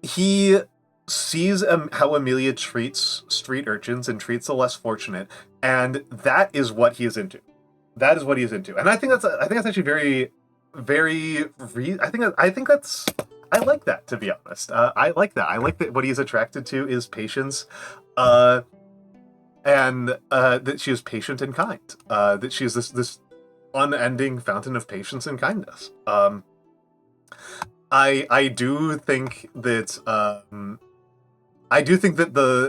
Speaker 1: He sees how Amelia treats street urchins and treats the less fortunate, and that is what he is into. That is what he is into, and I think that's actually very, very. I like that, to be honest. I like that. I like that what he is attracted to is patience, and that she is patient and kind. That she is this unending fountain of patience and kindness. I do think that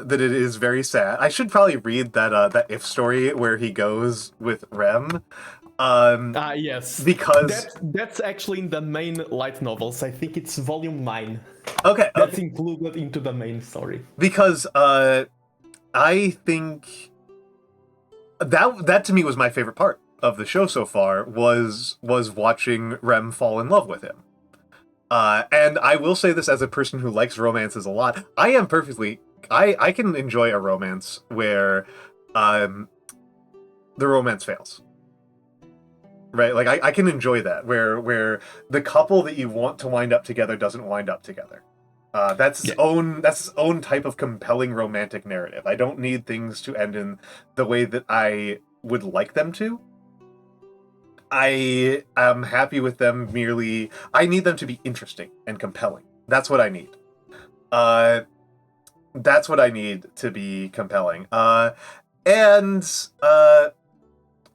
Speaker 1: that it is very sad. I should probably read that If story where he goes with Rem.
Speaker 2: Yes.
Speaker 1: Because
Speaker 2: that's actually in the main light novels. I think it's volume 9.
Speaker 1: Okay.
Speaker 2: That's included into the main story.
Speaker 1: Because I think that to me was my favorite part of the show so far, was watching Rem fall in love with him. And I will say this as a person who likes romances a lot. I can enjoy a romance where the romance fails. Right? Like, I can enjoy that, where the couple that you want to wind up together doesn't wind up together. That's his own type of compelling romantic narrative. I don't need things to end in the way that I would like them to. I am happy with them merely. I need them to be interesting and compelling. That's what I need. That's what I need to be compelling. Well,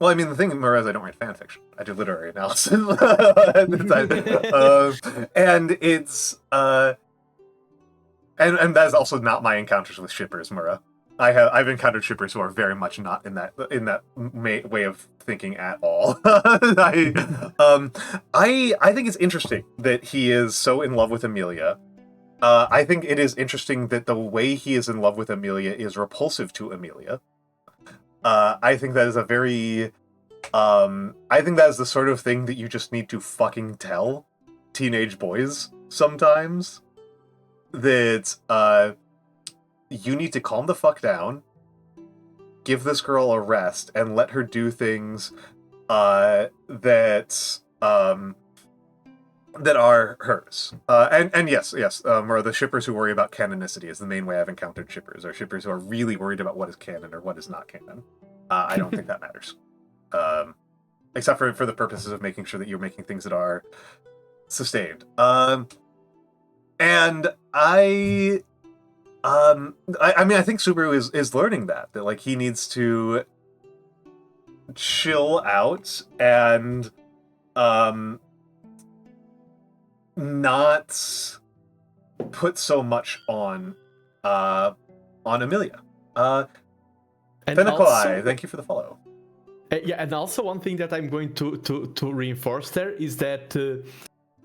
Speaker 1: I mean, the thing, Mura, is I don't write fan fiction. I do literary analysis. And it's and that is also not my encounters with shippers, Mura. I've encountered shippers who are very much not in that way of thinking at all. I think it's interesting that he is so in love with Amelia. I think it is interesting that the way he is in love with Amelia is repulsive to Amelia. I think that is a very I think that is the sort of thing that you just need to fucking tell teenage boys sometimes. That you need to calm the fuck down, give this girl a rest, and let her do things that are hers. And yes, Mura, the shippers who worry about canonicity is the main way I've encountered shippers, or shippers who are really worried about what is canon or what is not canon. I don't think that matters. Except for the purposes of making sure that you're making things that are sustained. And I mean, I think Subaru is learning that like he needs to chill out and not put so much on Amelia. Fennicolai, thank you for the follow.
Speaker 2: Yeah, and also one thing that I'm going to reinforce there is that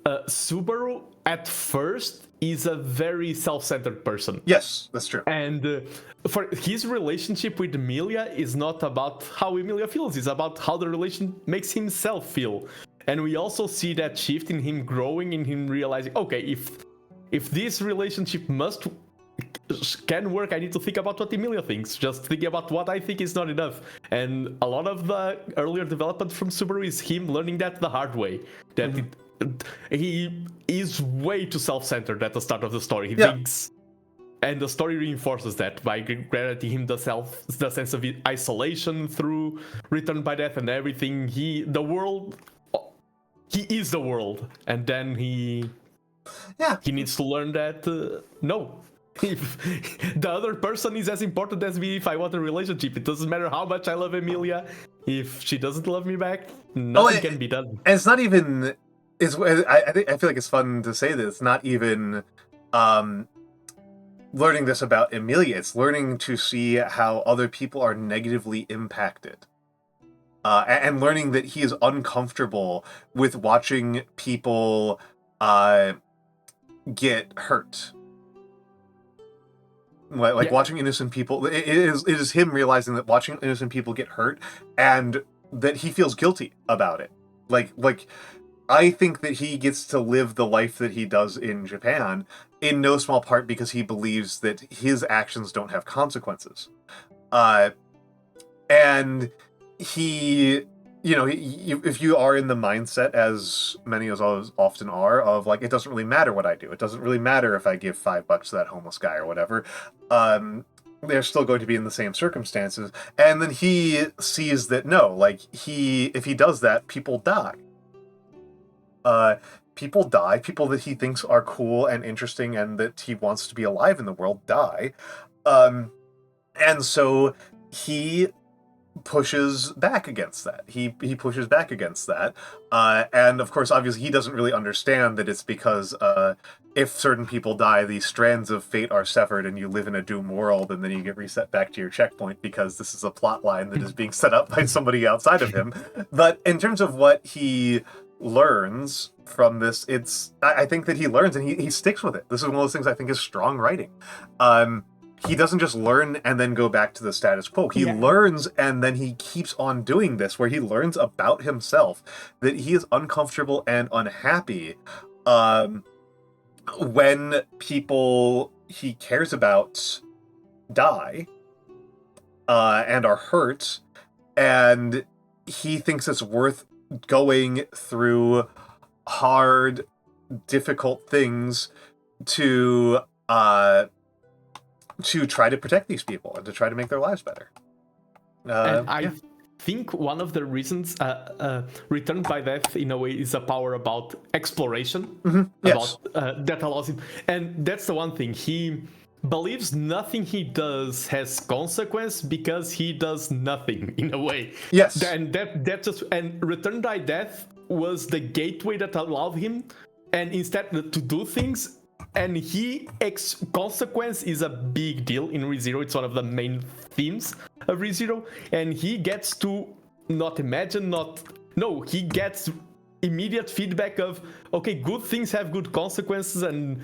Speaker 2: Subaru at first is a very self-centered person.
Speaker 1: Yes, that's true.
Speaker 2: And for his relationship with Emilia is not about how Emilia feels, it's about how the relation makes himself feel. And we also see that shift in him growing, in him realizing, okay, if this relationship can work, I need to think about what Emilia thinks. Just thinking about what I think is not enough. And a lot of the earlier development from Subaru is him learning that the hard way. That he is way too self-centered at the start of the story. He thinks, and the story reinforces that by granting him the sense of isolation through Return by Death and everything. He is the world, and then he needs to learn that no. If the other person is as important as me, if I want a relationship, it doesn't matter how much I love Emilia. If she doesn't love me back, nothing can be done.
Speaker 1: And it's not even. I feel like it's fun to say that it's not even learning this about Emilia. It's learning to see how other people are negatively impacted. And learning that he is uncomfortable with watching people get hurt. Like watching innocent people, it is him realizing that watching innocent people get hurt, and that he feels guilty about it. Like I think that he gets to live the life that he does in Japan, in no small part because he believes that his actions don't have consequences. And he, if you are in the mindset, as many of us often are, of like, it doesn't really matter what I do. It doesn't really matter if I give $5 to that homeless guy or whatever. They're still going to be in the same circumstances. And then he sees that no, like if he does that, people die. People die. People that he thinks are cool and interesting and that he wants to be alive in the world die. And so he pushes back against that. He pushes back against that. And of course, obviously, he doesn't really understand that it's because if certain people die, these strands of fate are severed and you live in a doom world and then you get reset back to your checkpoint because this is a plot line that is being set up by somebody outside of him. But in terms of what he learns from this, I think that he learns and he sticks with it. This is one of those things I think is strong writing. He doesn't just learn and then go back to the status quo. He learns and then he keeps on doing this, where he learns about himself, that he is uncomfortable and unhappy when people he cares about die and are hurt, and he thinks it's worth going through hard, difficult things to try to protect these people and to try to make their lives better.
Speaker 2: And I think one of the reasons Return by Death, in a way, is a power about exploration,
Speaker 1: Yes.
Speaker 2: about that allows him. And that's the one thing. He believes nothing he does has consequence because he does nothing, in a way.
Speaker 1: Yes.
Speaker 2: And and Return by Death was the gateway that allowed him, and instead to do things. And consequence is a big deal in ReZero. It's one of the main themes of ReZero. And he gets to he gets immediate feedback of, okay, good things have good consequences, and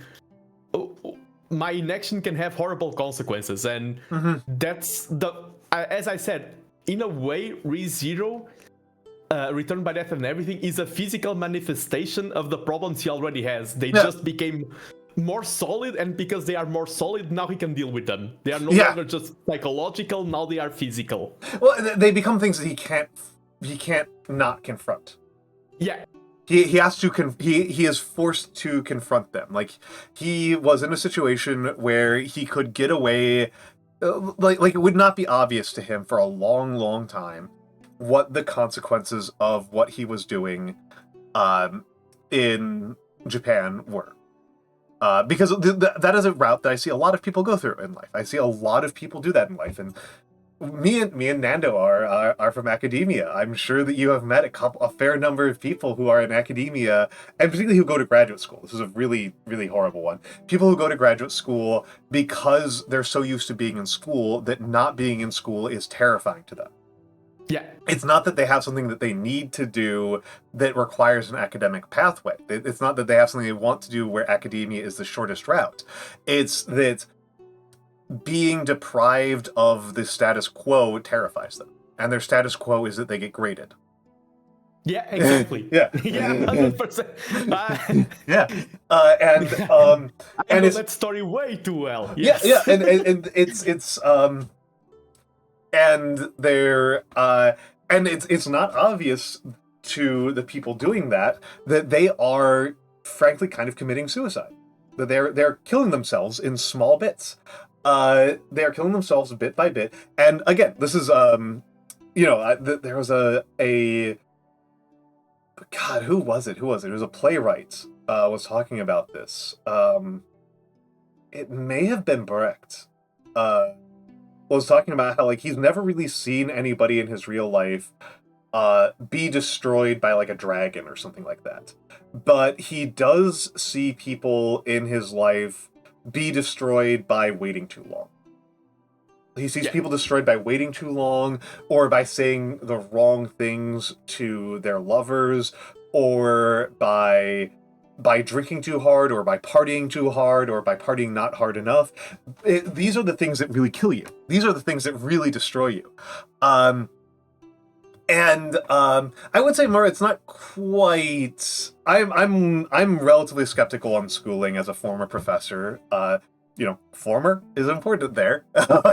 Speaker 2: my inaction can have horrible consequences. And that's as I said, in a way, ReZero, Return by Death and everything is a physical manifestation of the problems he already has. They just became more solid, and because they are more solid, now he can deal with them. They are no longer just psychological, now they are physical.
Speaker 1: Well, they become things that he can't not confront.
Speaker 2: Yeah.
Speaker 1: He has to he is forced to confront them. Like, he was in a situation where he could get away, like it would not be obvious to him for a long time what the consequences of what he was doing in Japan were. Because that is a route that I see a lot of people go through in life. I see a lot of people do that in life, and me and Nando are from academia. I'm sure that you have met a fair number of people who are in academia, and particularly who go to graduate school. This is a really, really horrible one. People who go to graduate school because they're so used to being in school that not being in school is terrifying to them.
Speaker 2: Yeah.
Speaker 1: It's not that they have something that they need to do that requires an academic pathway. It's not that they have something they want to do where academia is the shortest route. It's that being deprived of the status quo terrifies them. And their status quo is that they get graded.
Speaker 2: Yeah, exactly.
Speaker 1: Yeah.
Speaker 2: Yeah, 100%.
Speaker 1: Yeah.
Speaker 2: I know that story way too well.
Speaker 1: Yes. Yeah, and it's and they're and it's not obvious to the people doing that they are frankly kind of committing suicide. That they're killing themselves in small bits. They are killing themselves bit by bit. And again, this is there was a God, who was it? It was a playwright was talking about this. It may have been Brecht. Was talking about how, like, he's never really seen anybody in his real life be destroyed by, like, a dragon or something like that. But he does see people in his life be destroyed by waiting too long. He sees people destroyed by waiting too long, or by saying the wrong things to their lovers, or by drinking too hard, or by partying too hard, or by partying not hard enough. These are the things that really kill you. These are the things that really destroy you. I would say, Mara, it's not quite. I'm relatively skeptical on schooling as a former professor. Former is important there.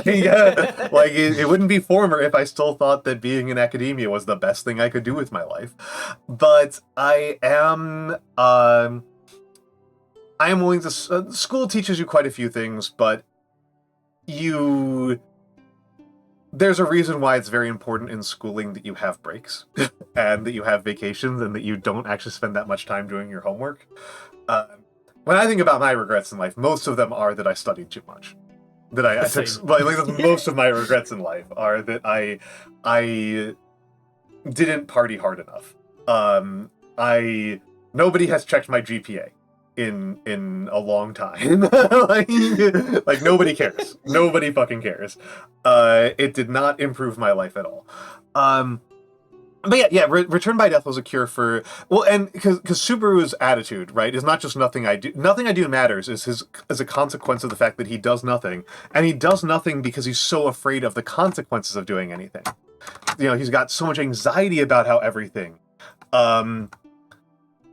Speaker 1: Yeah, like it wouldn't be former if I still thought that being in academia was the best thing I could do with my life. But I am willing to. School teaches you quite a few things, but there's a reason why it's very important in schooling that you have breaks and that you have vacations and that you don't actually spend that much time doing your homework. When I think about my regrets in life, most of them are that I studied too much. That I took, most of my regrets in life are that I didn't party hard enough. Nobody has checked my GPA in a long time. like nobody cares. Nobody fucking cares. It did not improve my life at all. But yeah, Return by Death was a cure for, and because Subaru's attitude, right, is not just nothing I do. Nothing I do matters is a consequence of the fact that he does nothing, and he does nothing because he's so afraid of the consequences of doing anything. He's got so much anxiety about how everything,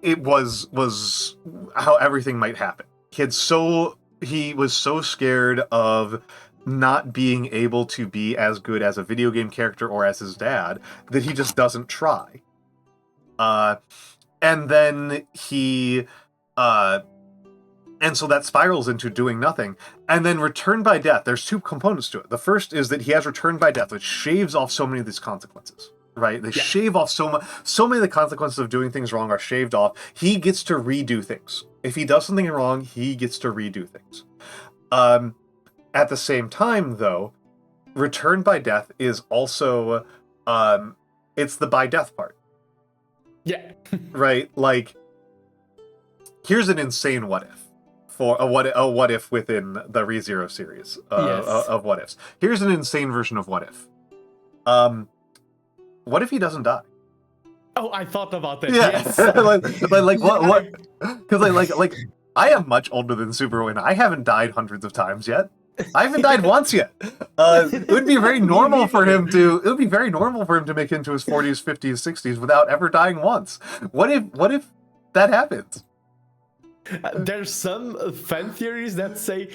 Speaker 1: it was how everything might happen. He was so scared of not being able to be as good as a video game character or as his dad that he just doesn't try. And then he And so that spirals into doing nothing. And then return by death, there's two components to it. The first is that he has return by death, which shaves off so many of these consequences, right? They shave off so many of the consequences of doing things wrong are shaved off. He gets to redo things. If he does something wrong, he gets to redo things. At the same time, though, return by death is also, it's the by death part.
Speaker 2: Yeah.
Speaker 1: Right? Like, here's an insane what if. For a what if within the ReZero series of what ifs. Here's an insane version of what if. What if he doesn't die?
Speaker 2: Oh, I thought about that.
Speaker 1: Yeah.
Speaker 2: Yes.
Speaker 1: like what? Because like I am much older than Superwin. I haven't died hundreds of times yet. I haven't died once yet. It would be very normal for him to. It would be very normal for him to make it into his 40s, 50s, 60s without ever dying once. What if that happens?
Speaker 2: There's some fan theories that say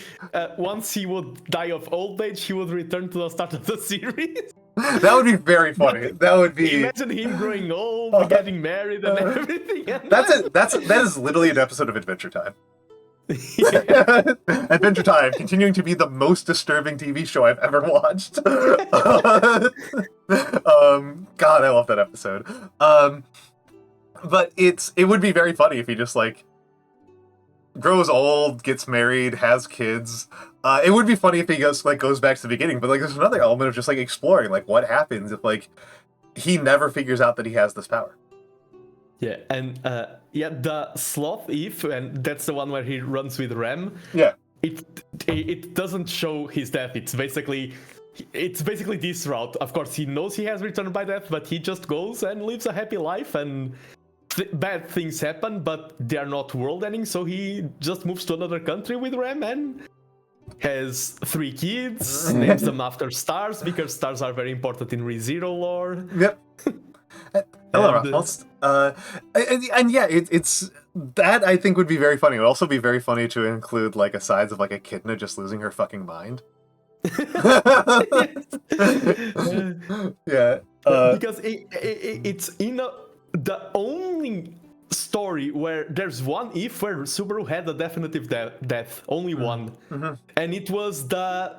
Speaker 2: once he would die of old age, he would return to the start of the series.
Speaker 1: That would be very funny. That would be.
Speaker 2: Imagine him growing old, getting married, and everything.
Speaker 1: That is literally an episode of Adventure Time. Adventure Time, continuing to be the most disturbing TV show I've ever watched. God, I love that episode. But it would be very funny if he just like grows old, gets married, has kids. It would be funny if he goes back to the beginning, but like there's another element of just like exploring like what happens if like he never figures out that he has this power.
Speaker 2: Yeah, and the sloth Eve, and that's the one where he runs with Ram.
Speaker 1: Yeah.
Speaker 2: It doesn't show his death. It's basically this route. Of course, he knows he has returned by death, but he just goes and lives a happy life, and bad things happen, but they are not world-ending, so he just moves to another country with Ram and has 3 kids, names them after stars, because stars are very important in ReZero lore.
Speaker 1: Yep. Hello, Ralph. And yeah, it's that I think would be very funny. It would also be very funny to include like asides of like Echidna just losing her fucking mind. Yeah.
Speaker 2: Because it's in the only story where there's one if where Subaru had a definitive death, only one, and it was the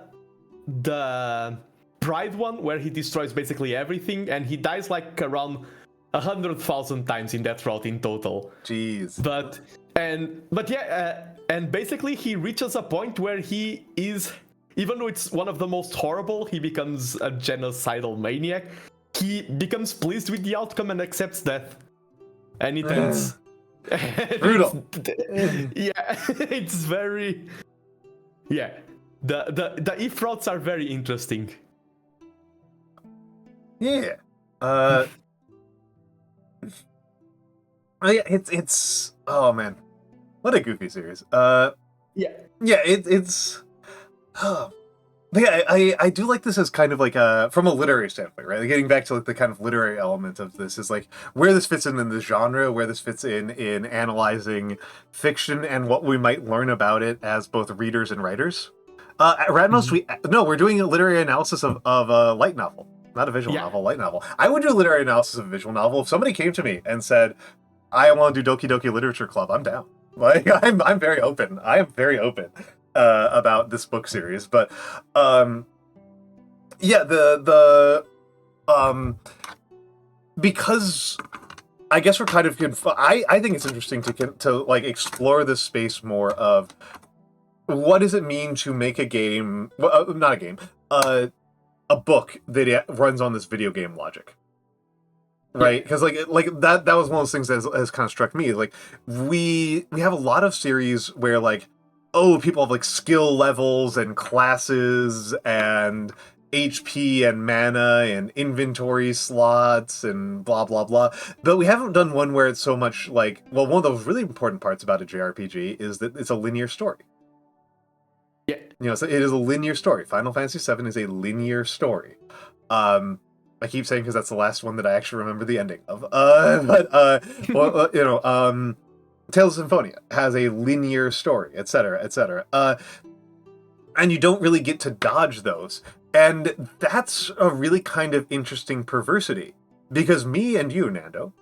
Speaker 2: Pride one where he destroys basically everything, and he dies like around 100,000 times in that route in total.
Speaker 1: Jeez.
Speaker 2: But yeah, and basically he reaches a point where he is, even though it's one of the most horrible, he becomes a genocidal maniac. He becomes pleased with the outcome and accepts death. And it ends.
Speaker 1: Brutal.
Speaker 2: Yeah, it's very... Yeah, the if routes are very interesting.
Speaker 1: Yeah. It's oh man, what a goofy series.
Speaker 2: Yeah,
Speaker 1: it's yeah, I do like this as kind of like from a literary standpoint, right? Like getting back to like the kind of literary element of this is like where this fits in the genre, where this fits in analyzing fiction and what we might learn about it as both readers and writers. At Radmost, we're doing a literary analysis of a light novel. Not a visual novel, light novel. I would do a literary analysis of a visual novel. If somebody came to me and said, I want to do Doki Doki Literature Club, I'm down. Like, I'm very open. I am very open about this book series. But, yeah, because I guess we're kind of, I think it's interesting to like explore this space more of what does it mean to make a game, well, not a game, a book that runs on this video game logic, right? Because like that was one of those things that has kind of struck me. Like we have a lot of series where like, oh, people have like skill levels and classes and HP and mana and inventory slots and blah blah blah, but we haven't done one where it's so much like, well, one of those really important parts about a JRPG is that it's a linear story.
Speaker 2: Yeah.
Speaker 1: You know, so it is a linear story. Final Fantasy VII is a linear story. I keep saying because that's the last one that I actually remember the ending of. Well, you know, Tales of Symphonia has a linear story, etc., etc. And you don't really get to dodge those. And that's a really kind of interesting perversity. Because me and you, Nando,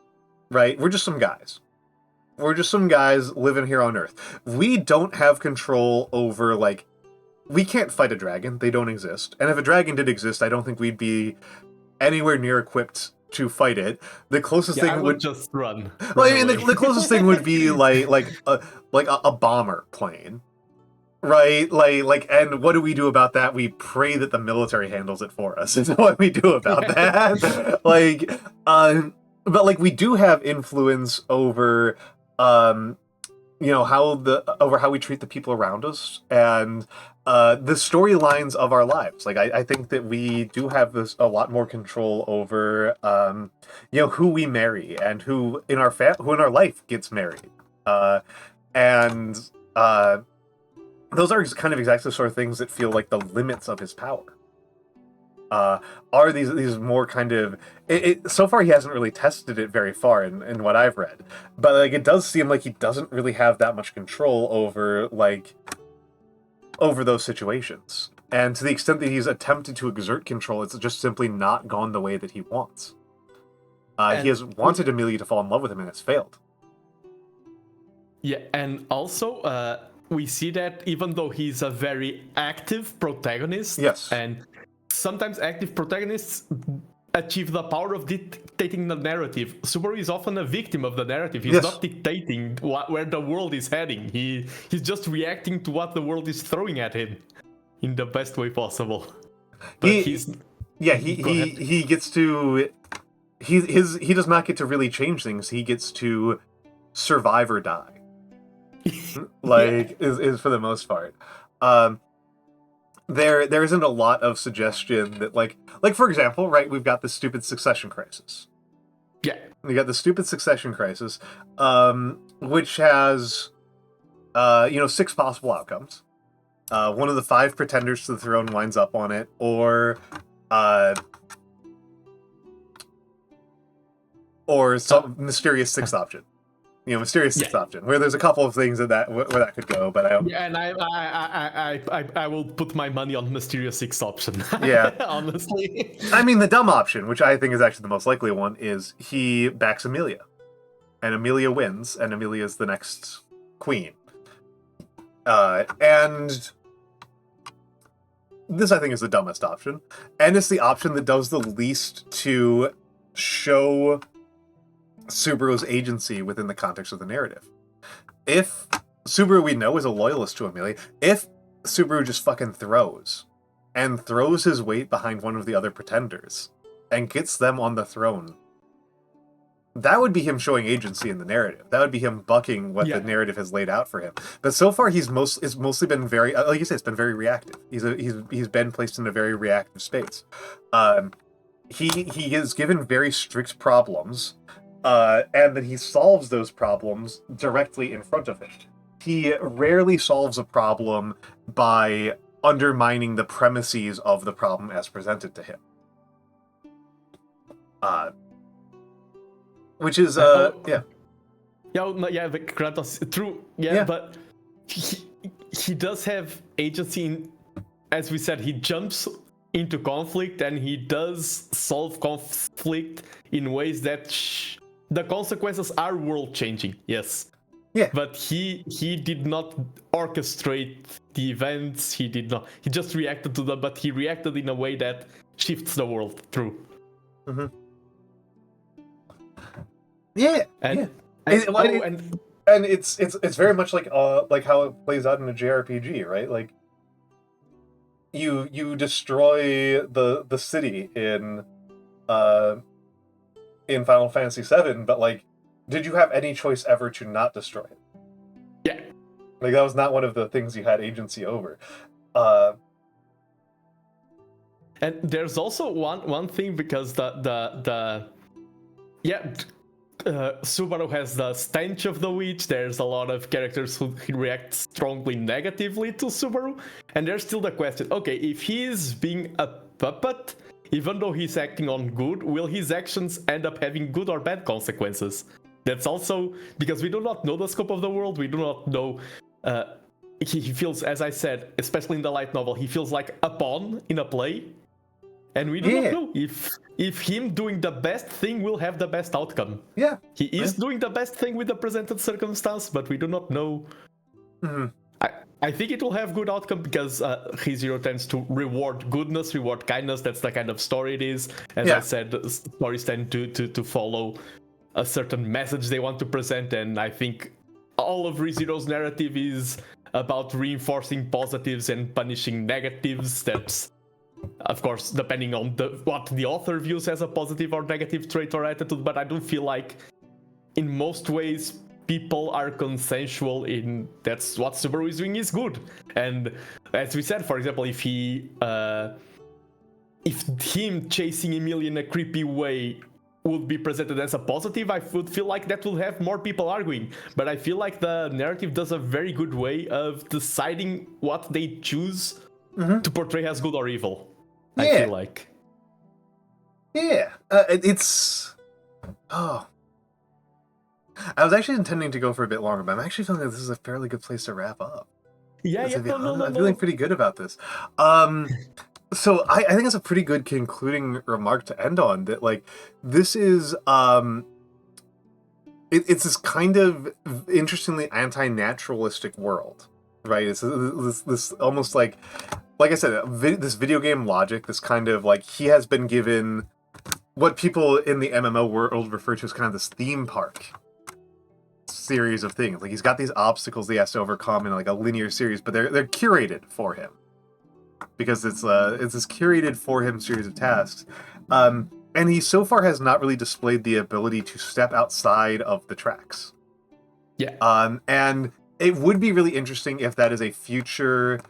Speaker 1: right, we're just some guys. We're just some guys living here on Earth. We don't have control over, like, we can't fight a dragon. They don't exist. And if a dragon did exist, I don't think we'd be anywhere near equipped to fight it. The closest thing
Speaker 2: I
Speaker 1: would
Speaker 2: just run.
Speaker 1: Well, I mean, the closest thing would be like a bomber plane, right? And what do we do about that? We pray that the military handles it for us. Is what we do about that. But like we do have influence over, how we treat the people around us and the storylines of our lives. Like I think that we do have a lot more control over who we marry and who in our life gets married. Those are kind of exactly the sort of things that feel like the limits of his power. Are these more kind of so far he hasn't really tested it very far in what I've read, but like it does seem like he doesn't really have that much control over those situations, and to the extent that he's attempted to exert control, it's just simply not gone the way that he wants. He has wanted Amelia to fall in love with him and it's failed.
Speaker 2: Yeah, and also we see that even though he's a very active protagonist,
Speaker 1: yes,
Speaker 2: and sometimes active protagonists achieve the power of dictating the narrative, Subaru is often a victim of the narrative. He's not dictating where the world is heading. He's just reacting to what the world is throwing at him in the best way possible. But he gets to he does not get to really change things. He gets to survive or die. Is for the most part. There isn't a lot of suggestion that like for example, right, we've got the stupid succession crisis. Yeah.
Speaker 1: We got the stupid succession crisis, which has 6 possible outcomes. One of the 5 pretenders to the throne winds up on it, or some mysterious 6th option. Mysterious 6th option, where there's a couple of things where that could go, but I don't...
Speaker 2: Yeah, and I will put my money on mysterious 6th option.
Speaker 1: Yeah.
Speaker 2: Honestly.
Speaker 1: I mean, the dumb option, which I think is actually the most likely one, is he backs Amelia. And Amelia wins, and Amelia is the next queen. And this, I think, is the dumbest option. And it's the option that does the least to show Subaru's agency within the context of the narrative. If Subaru, we know, is a loyalist to Amelia, if Subaru just fucking throws his weight behind one of the other pretenders and gets them on the throne, that would be him showing agency in the narrative. That would be him bucking what the narrative has laid out for him. But so far, it's mostly been very, like you said, it's been very reactive. He's been placed in a very reactive space. He is given very strict problems. And then he solves those problems directly in front of him. He rarely solves a problem by undermining the premises of the problem as presented to him. Which is, yeah.
Speaker 2: Yeah, Kratos, true. Yeah, but he does have agency in, as we said, he jumps into conflict and he does solve conflict in ways that the consequences are world-changing, yes.
Speaker 1: Yeah.
Speaker 2: But he did not orchestrate the events, he just reacted to them, but he reacted in a way that shifts the world through.
Speaker 1: Mm-hmm. Yeah.
Speaker 2: And
Speaker 1: it's very much like how it plays out in a JRPG, right? Like you destroy the city in Final Fantasy VII, but like, did you have any choice ever to not destroy it?
Speaker 2: Yeah.
Speaker 1: Like, that was not one of the things you had agency over.
Speaker 2: And there's also one thing, because Subaru has the stench of the witch. There's a lot of characters who react strongly negatively to Subaru, and there's still the question, okay, if he's being a puppet, even though he's acting on good, will his actions end up having good or bad consequences? That's also because we do not know the scope of the world. We do not know. He feels, as I said, especially in the light novel, he feels like a pawn in a play. and we do not know if him doing the best thing will have the best outcome.
Speaker 1: Yeah,
Speaker 2: he is doing the best thing with the presented circumstance, but we do not know. I think it will have good outcome because ReZero tends to reward goodness, reward kindness. That's the kind of story it is. As I said, stories tend to follow a certain message they want to present, and I think all of ReZero's narrative is about reinforcing positives and punishing negatives. That's, of course, depending on what the author views as a positive or negative trait or attitude, but I do feel like in most ways people are consensual in that's what Subaru is doing is good. And as we said, for example, if him chasing Emil in a creepy way would be presented as a positive, I would feel like that will have more people arguing. But I feel like the narrative does a very good way of deciding what they choose to portray as good or evil. I feel like.
Speaker 1: Yeah, it's... Oh. I was actually intending to go for a bit longer, but I'm actually feeling like this is a fairly good place to wrap up. I'm feeling pretty good about this. So I think it's a pretty good concluding remark to end on, that like this is it's this kind of interestingly anti-naturalistic world, right? It's this almost like I said, this video game logic, this kind of like he has been given what people in the MMO world refer to as kind of this theme park series of things. Like he's got these obstacles that he has to overcome in like a linear series, but they're curated for him because it's this curated for him series of tasks. And he so far has not really displayed the ability to step outside of the tracks. Yeah. And it would be really interesting if that is a future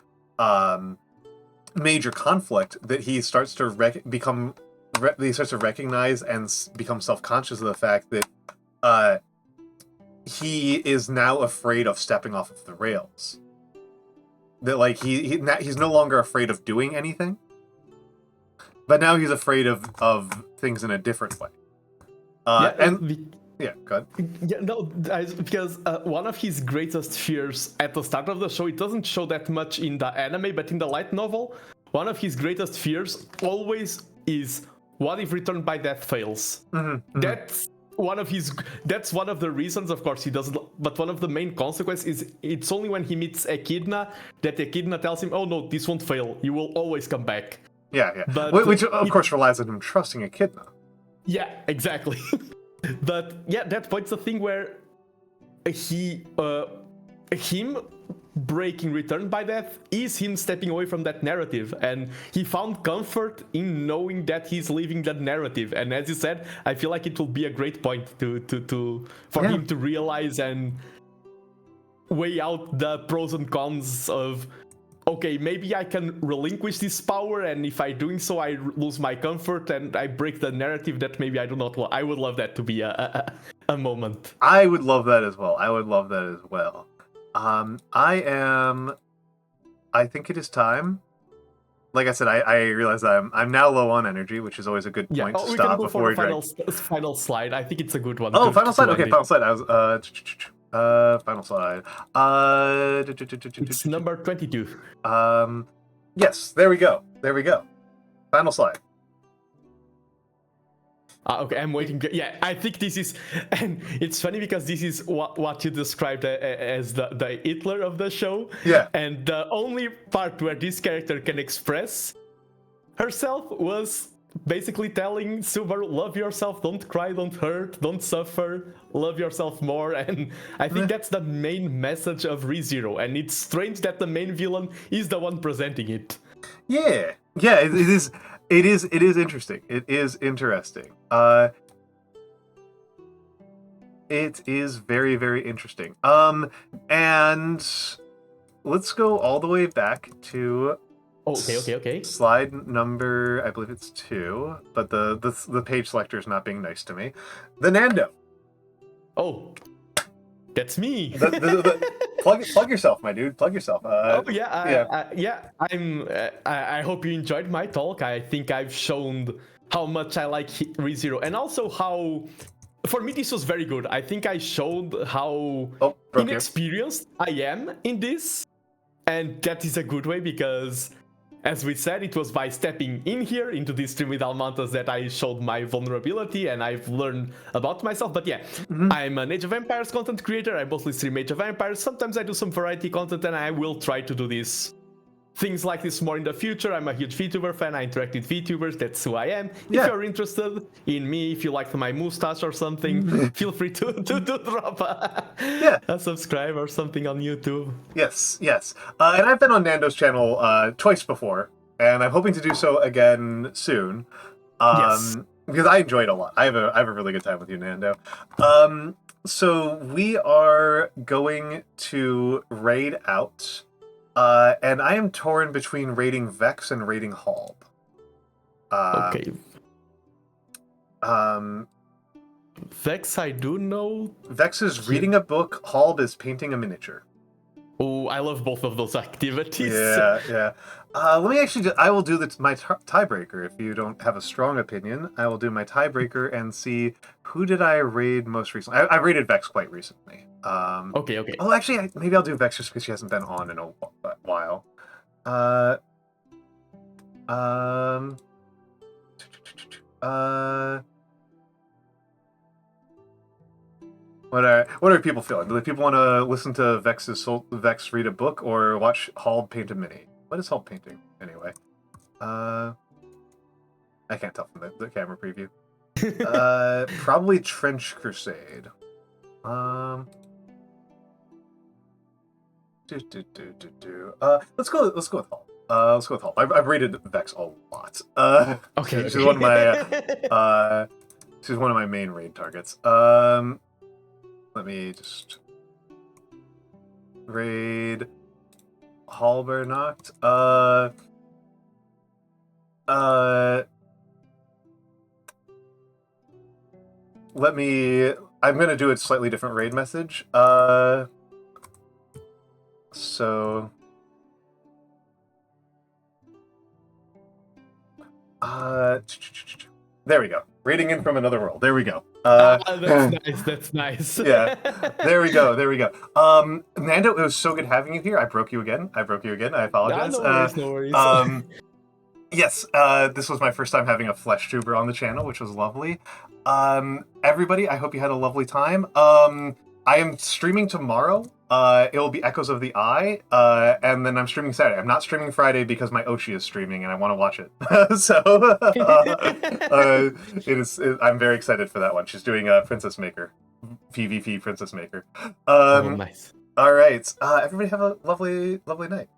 Speaker 1: major conflict that he starts to he starts to recognize and become self-conscious of the fact that he is now afraid of stepping off of the rails. That like he's no longer afraid of doing anything, but now he's afraid of things in a different way. Go ahead.
Speaker 2: Yeah, no, because one of his greatest fears at the start of the show, it doesn't show that much in the anime, but in the light novel, one of his greatest fears always is, what if Return by Death fails? That's one of the reasons, of course, he doesn't, but one of the main consequences is it's only when he meets Echidna that Echidna tells him, oh no, this won't fail, you will always come back.
Speaker 1: Yeah. But, which of course relies on him trusting Echidna. Yeah,
Speaker 2: exactly. But yeah, that point's the thing where him breaking Return by Death is him stepping away from that narrative, and he found comfort in knowing that he's leaving that narrative. And as you said, I feel like it will be a great point for him to realize and weigh out the pros and cons of, okay, maybe I can relinquish this power, and if I doing so, I lose my comfort and I break the narrative that maybe I do not want. I would love that to be a moment.
Speaker 1: I would love that as well. I think it is time. Like I said, I realize that I'm now low on energy, which is always a good point to stop before we
Speaker 2: final slide. I think it's a good one.
Speaker 1: Oh, final slide. Okay, final slide. Final slide.
Speaker 2: It's number 22.
Speaker 1: Yes, there we go. Final slide.
Speaker 2: Okay, I'm waiting. Yeah, I think this is, and it's funny because this is what you described as the Hitler of the show.
Speaker 1: Yeah.
Speaker 2: And the only part where this character can express herself was basically telling Subaru, love yourself, don't cry, don't hurt, don't suffer, love yourself more. And I think that's the main message of ReZero. And it's strange that the main villain is the one presenting it.
Speaker 1: Yeah, it is. It is interesting. It is interesting. It is very, very interesting. And let's go all the way back to
Speaker 2: okay.
Speaker 1: Slide number, I believe it's 2, but the page selector is not being nice to me. TheNando.
Speaker 2: Oh, that's me.
Speaker 1: Plug yourself, my dude. Plug yourself.
Speaker 2: I hope you enjoyed my talk. I think I've shown how much I like ReZero, and also how, for me, this was very good. I think I showed how inexperienced I am in this, and that is a good way, because as we said, it was by stepping in here into this stream with Almantas that I showed my vulnerability and I've learned about myself. But yeah, I'm an Age of Empires content creator. I mostly stream Age of Empires. Sometimes I do some variety content, and I will try to do things like this more in the future. I'm a huge VTuber fan. I interact with VTubers. That's who I am.
Speaker 1: Yeah.
Speaker 2: If you're interested in me, if you like my mustache or something, feel free to drop a subscribe or something on YouTube.
Speaker 1: Yes. And I've been on Nando's channel twice before, and I'm hoping to do so again soon.
Speaker 2: Yes.
Speaker 1: Because I enjoy it a lot. I have a really good time with you, Nando. So we are going to raid out. And I am torn between raiding Vex and raiding Halb.
Speaker 2: Okay. Vex, I do know.
Speaker 1: Vex is reading a book. Halb is painting a miniature.
Speaker 2: Oh, I love both of those activities.
Speaker 1: Yeah. Let me actually. I will do my tiebreaker. If you don't have a strong opinion, I will do my tiebreaker and see who did I raid most recently. I raided Vex quite recently.
Speaker 2: Okay.
Speaker 1: Oh, actually, maybe I'll do Vex just because she hasn't been on in a while. What are people feeling? Do people want to listen to Vex read a book or watch Halb paint a mini? What is Halb painting anyway? I can't tell from the camera preview. Probably Trench Crusade. Let's go with Halb. Let's go with Halb. I've rated Vex a lot.
Speaker 2: Okay.
Speaker 1: She's one of my she's one of my main raid targets. Let me just raid Halbernacht. I'm gonna do a slightly different raid message. So there we go. Raiding in from another world. There we go.
Speaker 2: That's nice.
Speaker 1: Yeah. There we go. Nando, it was so good having you here. I broke you again. I apologize.
Speaker 2: No worries.
Speaker 1: Yes, this was my first time having a flesh tuber on the channel, which was lovely. Everybody, I hope you had a lovely time. I am streaming tomorrow. It will be Echoes of the Eye, and then I'm streaming Saturday. I'm not streaming Friday because my Oshi is streaming and I want to watch it. I'm very excited for that one. She's doing Princess Maker, PvP Princess Maker.
Speaker 2: Oh, nice.
Speaker 1: All right, everybody have a lovely night.